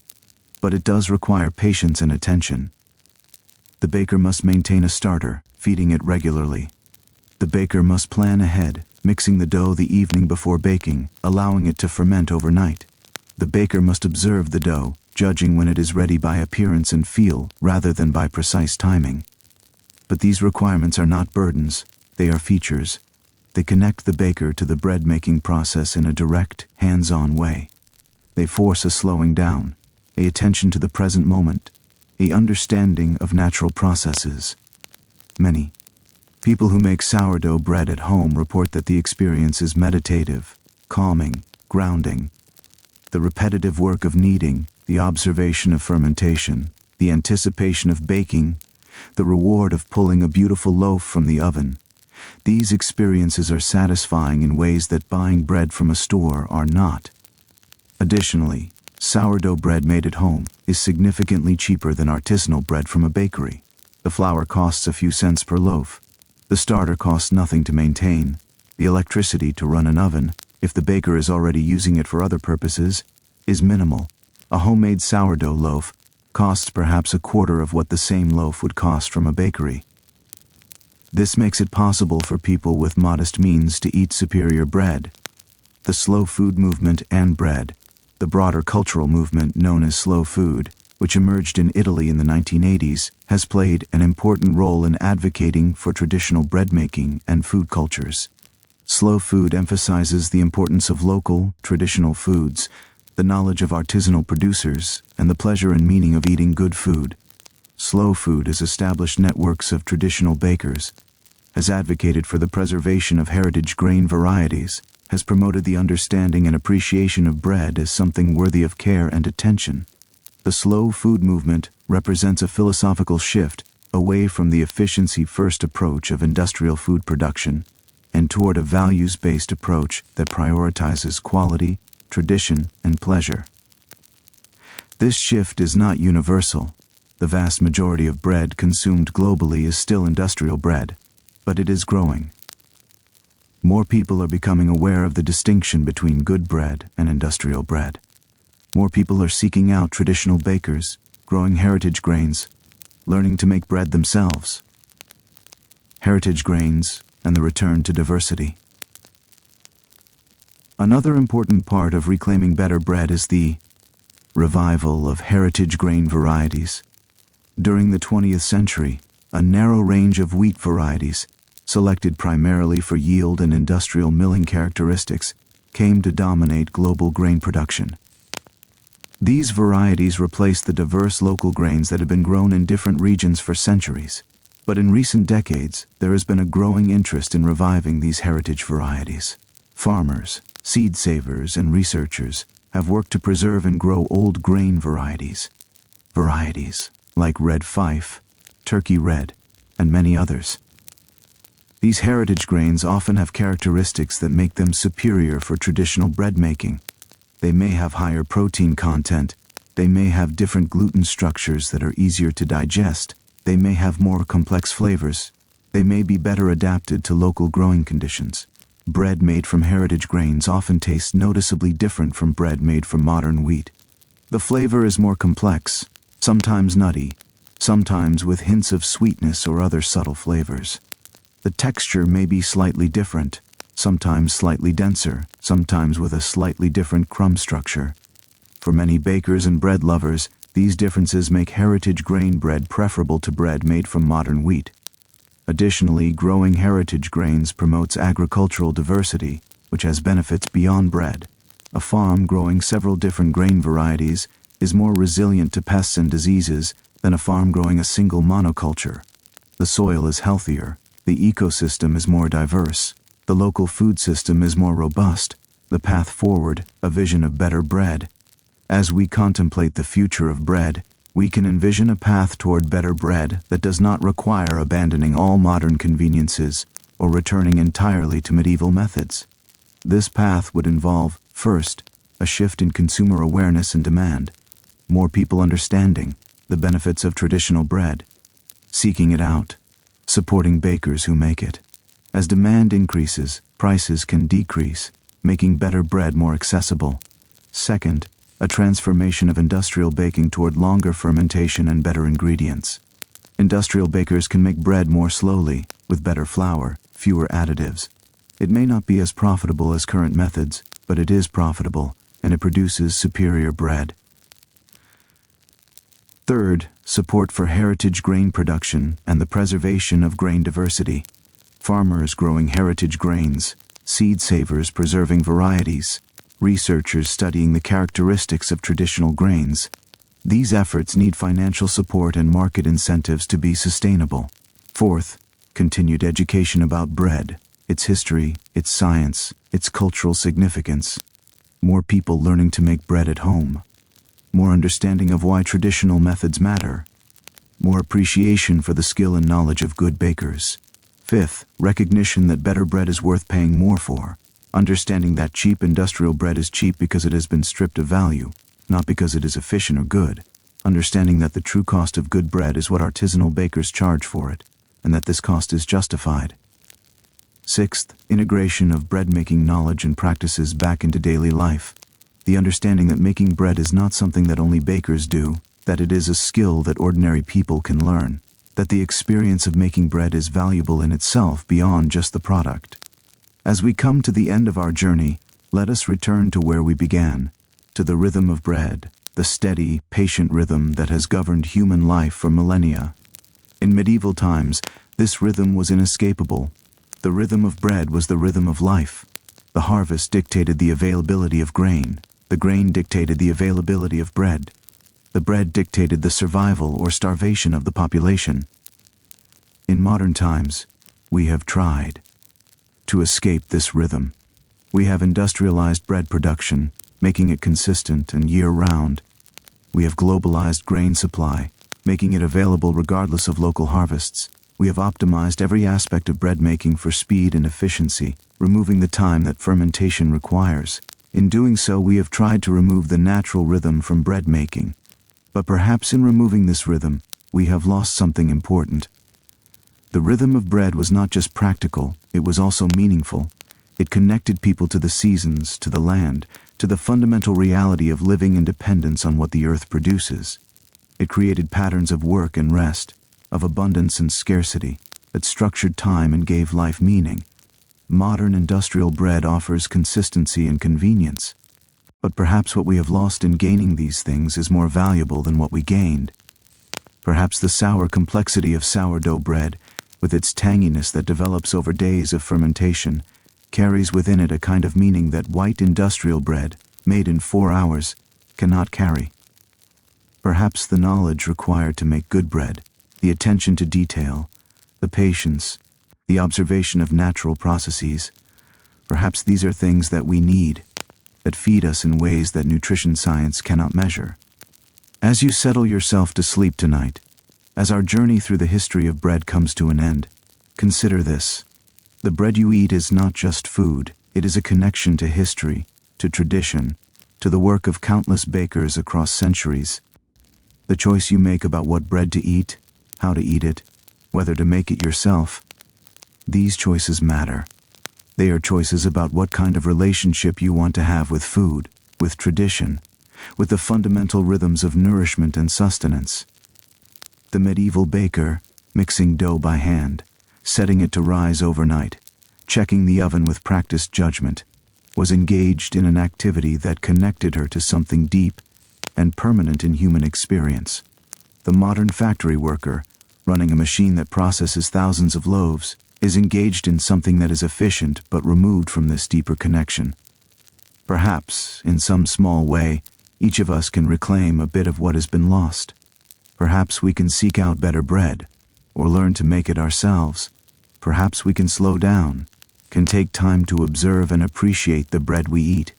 but it does require patience and attention. The baker must maintain a starter, feeding it regularly. The baker must plan ahead, mixing the dough the evening before baking, allowing it to ferment overnight. The baker must observe the dough, judging when it is ready by appearance and feel rather than by precise timing. But these requirements are not burdens, they are features. They connect the baker to the bread-making process in a direct, hands-on way. They force a slowing down, a attention to the present moment, a understanding of natural processes. Many people who make sourdough bread at home report that the experience is meditative, calming, grounding. The repetitive work of kneading, the observation of fermentation, the anticipation of baking, the reward of pulling a beautiful loaf from the oven. These experiences are satisfying in ways that buying bread from a store are not. Additionally, sourdough bread made at home is significantly cheaper than artisanal bread from a bakery. The flour costs a few cents per loaf. The starter costs nothing to maintain. The electricity to run an oven, if the baker is already using it for other purposes, is minimal. A homemade sourdough loaf costs perhaps a quarter of what the same loaf would cost from a bakery. This makes it possible for people with modest means to eat superior bread. The slow food movement and bread, the broader cultural movement known as slow food, which emerged in Italy in the 1980s, has played an important role in advocating for traditional bread making and food cultures. Slow food emphasizes the importance of local, traditional foods, the knowledge of artisanal producers, and the pleasure and meaning of eating good food. Slow food has established networks of traditional bakers, has advocated for the preservation of heritage grain varieties, has promoted the understanding and appreciation of bread as something worthy of care and attention. The slow food movement represents a philosophical shift away from the efficiency-first approach of industrial food production and toward a values-based approach that prioritizes quality, tradition, and pleasure. This shift is not universal. The vast majority of bread consumed globally is still industrial bread, but it is growing. More people are becoming aware of the distinction between good bread and industrial bread. More people are seeking out traditional bakers, growing heritage grains, learning to make bread themselves. Heritage grains and the return to diversity. Another important part of reclaiming better bread is the revival of heritage grain varieties. During the 20th century, a narrow range of wheat varieties, selected primarily for yield and industrial milling characteristics, came to dominate global grain production. These varieties replaced the diverse local grains that had been grown in different regions for centuries. But in recent decades, there has been a growing interest in reviving these heritage varieties. Farmers, seed savers, and researchers have worked to preserve and grow old grain varieties. Varieties like Red Fife, Turkey Red, and many others. These heritage grains often have characteristics that make them superior for traditional bread making. They may have higher protein content, they may have different gluten structures that are easier to digest, they may have more complex flavors, they may be better adapted to local growing conditions. Bread made from heritage grains often tastes noticeably different from bread made from modern wheat. The flavor is more complex, sometimes nutty, sometimes with hints of sweetness or other subtle flavors. The texture may be slightly different, sometimes slightly denser, sometimes with a slightly different crumb structure. For many bakers and bread lovers, these differences make heritage grain bread preferable to bread made from modern wheat. Additionally, growing heritage grains promotes agricultural diversity, which has benefits beyond bread. A farm growing several different grain varieties is more resilient to pests and diseases than a farm growing a single monoculture. The soil is healthier, the ecosystem is more diverse, the local food system is more robust. The path forward, a vision of better bread. As we contemplate the future of bread, we can envision a path toward better bread that does not require abandoning all modern conveniences or returning entirely to medieval methods. This path would involve, first, a shift in consumer awareness and demand, more people understanding the benefits of traditional bread, seeking it out, supporting bakers who make it. As demand increases, prices can decrease, making better bread more accessible. Second, a transformation of industrial baking toward longer fermentation and better ingredients. Industrial bakers can make bread more slowly, with better flour, fewer additives. It may not be as profitable as current methods, but it is profitable, and it produces superior bread. Third, support for heritage grain production and the preservation of grain diversity. Farmers growing heritage grains, seed savers preserving varieties, researchers studying the characteristics of traditional grains. These efforts need financial support and market incentives to be sustainable. Fourth, continued education about bread, its history, its science, its cultural significance. More people learning to make bread at home. More understanding of why traditional methods matter. More appreciation for the skill and knowledge of good bakers. Fifth, recognition that better bread is worth paying more for. Understanding that cheap industrial bread is cheap because it has been stripped of value, not because it is efficient or good. Understanding that the true cost of good bread is what artisanal bakers charge for it, and that this cost is justified. Sixth, integration of bread-making knowledge and practices back into daily life. The understanding that making bread is not something that only bakers do, that it is a skill that ordinary people can learn, that the experience of making bread is valuable in itself beyond just the product. As we come to the end of our journey, let us return to where we began, to the rhythm of bread, the steady, patient rhythm that has governed human life for millennia. In medieval times, this rhythm was inescapable. The rhythm of bread was the rhythm of life. The harvest dictated the availability of grain. The grain dictated the availability of bread. The bread dictated the survival or starvation of the population. In modern times, we have tried to escape this rhythm. We have industrialized bread production, making it consistent and year-round. We have globalized grain supply, making it available regardless of local harvests. We have optimized every aspect of bread making for speed and efficiency, removing the time that fermentation requires. In doing so, we have tried to remove the natural rhythm from bread making. But perhaps in removing this rhythm, we have lost something important. The rhythm of bread was not just practical, it was also meaningful. It connected people to the seasons, to the land, to the fundamental reality of living in dependence on what the earth produces. It created patterns of work and rest, of abundance and scarcity, that structured time and gave life meaning. Modern industrial bread offers consistency and convenience. But perhaps what we have lost in gaining these things is more valuable than what we gained. Perhaps the sour complexity of sourdough bread, with its tanginess that develops over days of fermentation, carries within it a kind of meaning that white industrial bread, made in 4 hours, cannot carry. Perhaps the knowledge required to make good bread, the attention to detail, the patience, the observation of natural processes, perhaps these are things that we need, that feed us in ways that nutrition science cannot measure. As you settle yourself to sleep tonight, as our journey through the history of bread comes to an end, consider this. The bread you eat is not just food, it is a connection to history, to tradition, to the work of countless bakers across centuries. The choice you make about what bread to eat, how to eat it, whether to make it yourself, these choices matter. They are choices about what kind of relationship you want to have with food, with tradition, with the fundamental rhythms of nourishment and sustenance. The medieval baker, mixing dough by hand, setting it to rise overnight, checking the oven with practiced judgment, was engaged in an activity that connected her to something deep and permanent in human experience. The modern factory worker, running a machine that processes thousands of loaves, is engaged in something that is efficient but removed from this deeper connection. Perhaps, in some small way, each of us can reclaim a bit of what has been lost. Perhaps we can seek out better bread, or learn to make it ourselves. Perhaps we can slow down, can take time to observe and appreciate the bread we eat.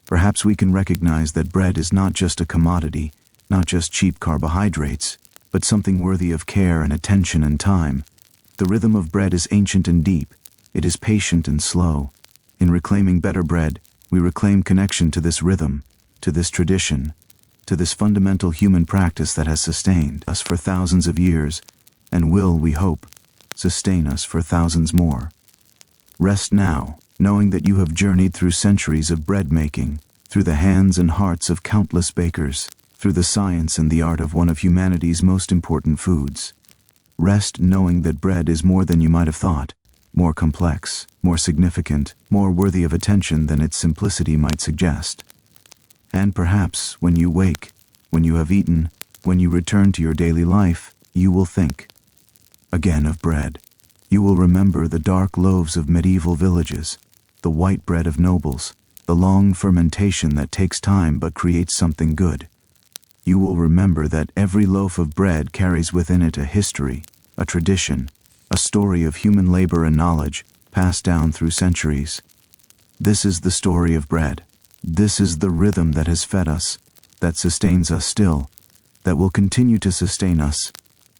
Perhaps we can recognize that bread is not just a commodity, not just cheap carbohydrates, but something worthy of care and attention and time. The rhythm of bread is ancient and deep. It is patient and slow. In reclaiming better bread, we reclaim connection to this rhythm, to this tradition, to this fundamental human practice that has sustained us for thousands of years, and will, we hope, sustain us for thousands more. Rest now, knowing that you have journeyed through centuries of bread making, through the hands and hearts of countless bakers, through the science and the art of one of humanity's most important foods. Rest knowing that bread is more than you might have thought, more complex, more significant, more worthy of attention than its simplicity might suggest. And perhaps, when you wake, when you have eaten, when you return to your daily life, you will think again of bread. You will remember the dark loaves of medieval villages, the white bread of nobles, the long fermentation that takes time but creates something good. You will remember that every loaf of bread carries within it a history, a tradition, a story of human labor and knowledge passed down through centuries. This is the story of bread. This is the rhythm that has fed us, that sustains us still, that will continue to sustain us,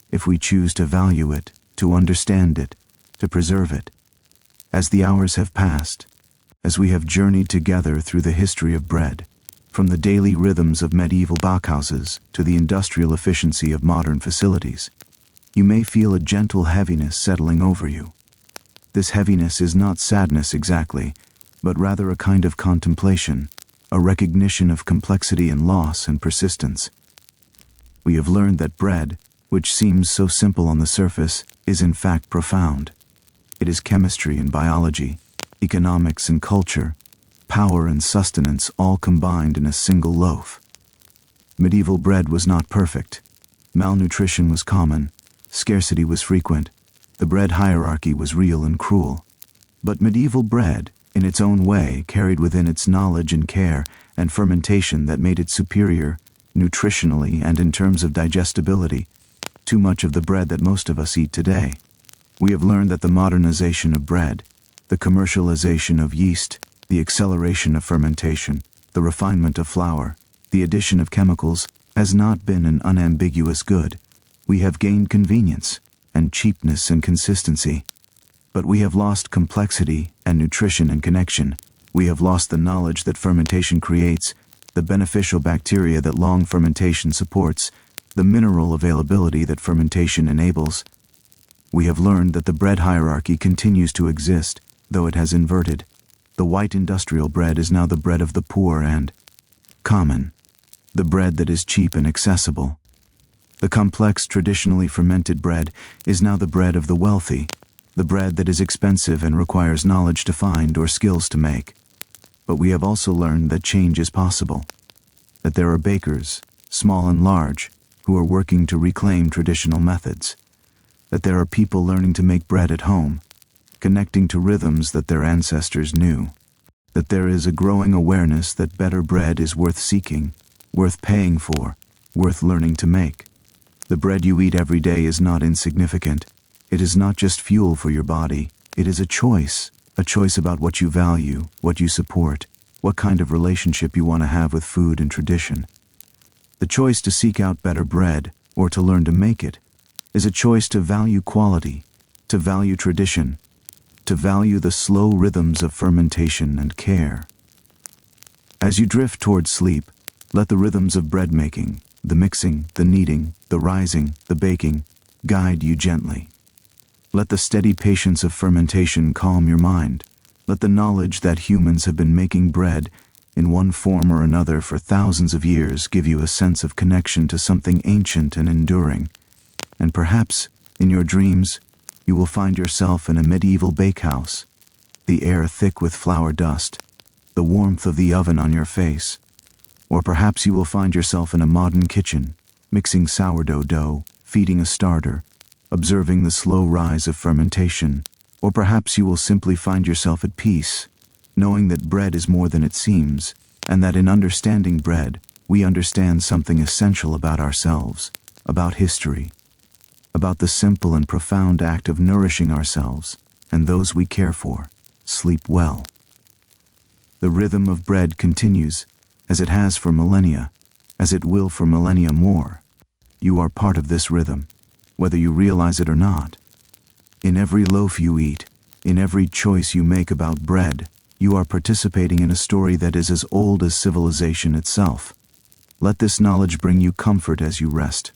if we choose to value it, to understand it, to preserve it. As the hours have passed, as we have journeyed together through the history of bread, from the daily rhythms of medieval backhouses to the industrial efficiency of modern facilities, you may feel a gentle heaviness settling over you. This heaviness is not sadness exactly, but rather a kind of contemplation, a recognition of complexity and loss and persistence. We have learned that bread, which seems so simple on the surface, is in fact profound. It is chemistry and biology, economics and culture, power and sustenance all combined in a single loaf. Medieval bread was not perfect. Malnutrition was common, scarcity was frequent, the bread hierarchy was real and cruel. But medieval bread, in its own way, carried within its knowledge and care and fermentation that made it superior, nutritionally and in terms of digestibility, to much of the bread that most of us eat today. We have learned that the modernization of bread, the commercialization of yeast, the acceleration of fermentation, the refinement of flour, the addition of chemicals, has not been an unambiguous good. We have gained convenience, and cheapness and consistency. But we have lost complexity and nutrition and connection. We have lost the knowledge that fermentation creates, the beneficial bacteria that long fermentation supports, the mineral availability that fermentation enables. We have learned that the bread hierarchy continues to exist, though it has inverted. The white industrial bread is now the bread of the poor and common, the bread that is cheap and accessible. The complex, traditionally fermented bread is now the bread of the wealthy, the bread that is expensive and requires knowledge to find or skills to make. But we have also learned that change is possible, that there are bakers, small and large, who are working to reclaim traditional methods, that there are people learning to make bread at home, connecting to rhythms that their ancestors knew, that there is a growing awareness that better bread is worth seeking, worth paying for, worth learning to make. The bread you eat every day is not insignificant. It is not just fuel for your body. It is a choice about what you value, what you support, what kind of relationship you want to have with food and tradition. The choice to seek out better bread, or to learn to make it, is a choice to value quality, to value tradition, to value the slow rhythms of fermentation and care. As you drift towards sleep, let the rhythms of bread making, the mixing, the kneading, the rising, the baking, guide you gently. Let the steady patience of fermentation calm your mind. Let the knowledge that humans have been making bread in one form or another for thousands of years give you a sense of connection to something ancient and enduring. And perhaps, in your dreams, you will find yourself in a medieval bakehouse, the air thick with flour dust, the warmth of the oven on your face. Or perhaps you will find yourself in a modern kitchen, mixing sourdough dough, feeding a starter, observing the slow rise of fermentation. Or perhaps you will simply find yourself at peace, knowing that bread is more than it seems, and that in understanding bread, we understand something essential about ourselves, about history, about the simple and profound act of nourishing ourselves and those we care for. Sleep well. The rhythm of bread continues, as it has for millennia, as it will for millennia more. You are part of this rhythm, whether you realize it or not. In every loaf you eat, in every choice you make about bread, you are participating in a story that is as old as civilization itself. Let this knowledge bring you comfort as you rest.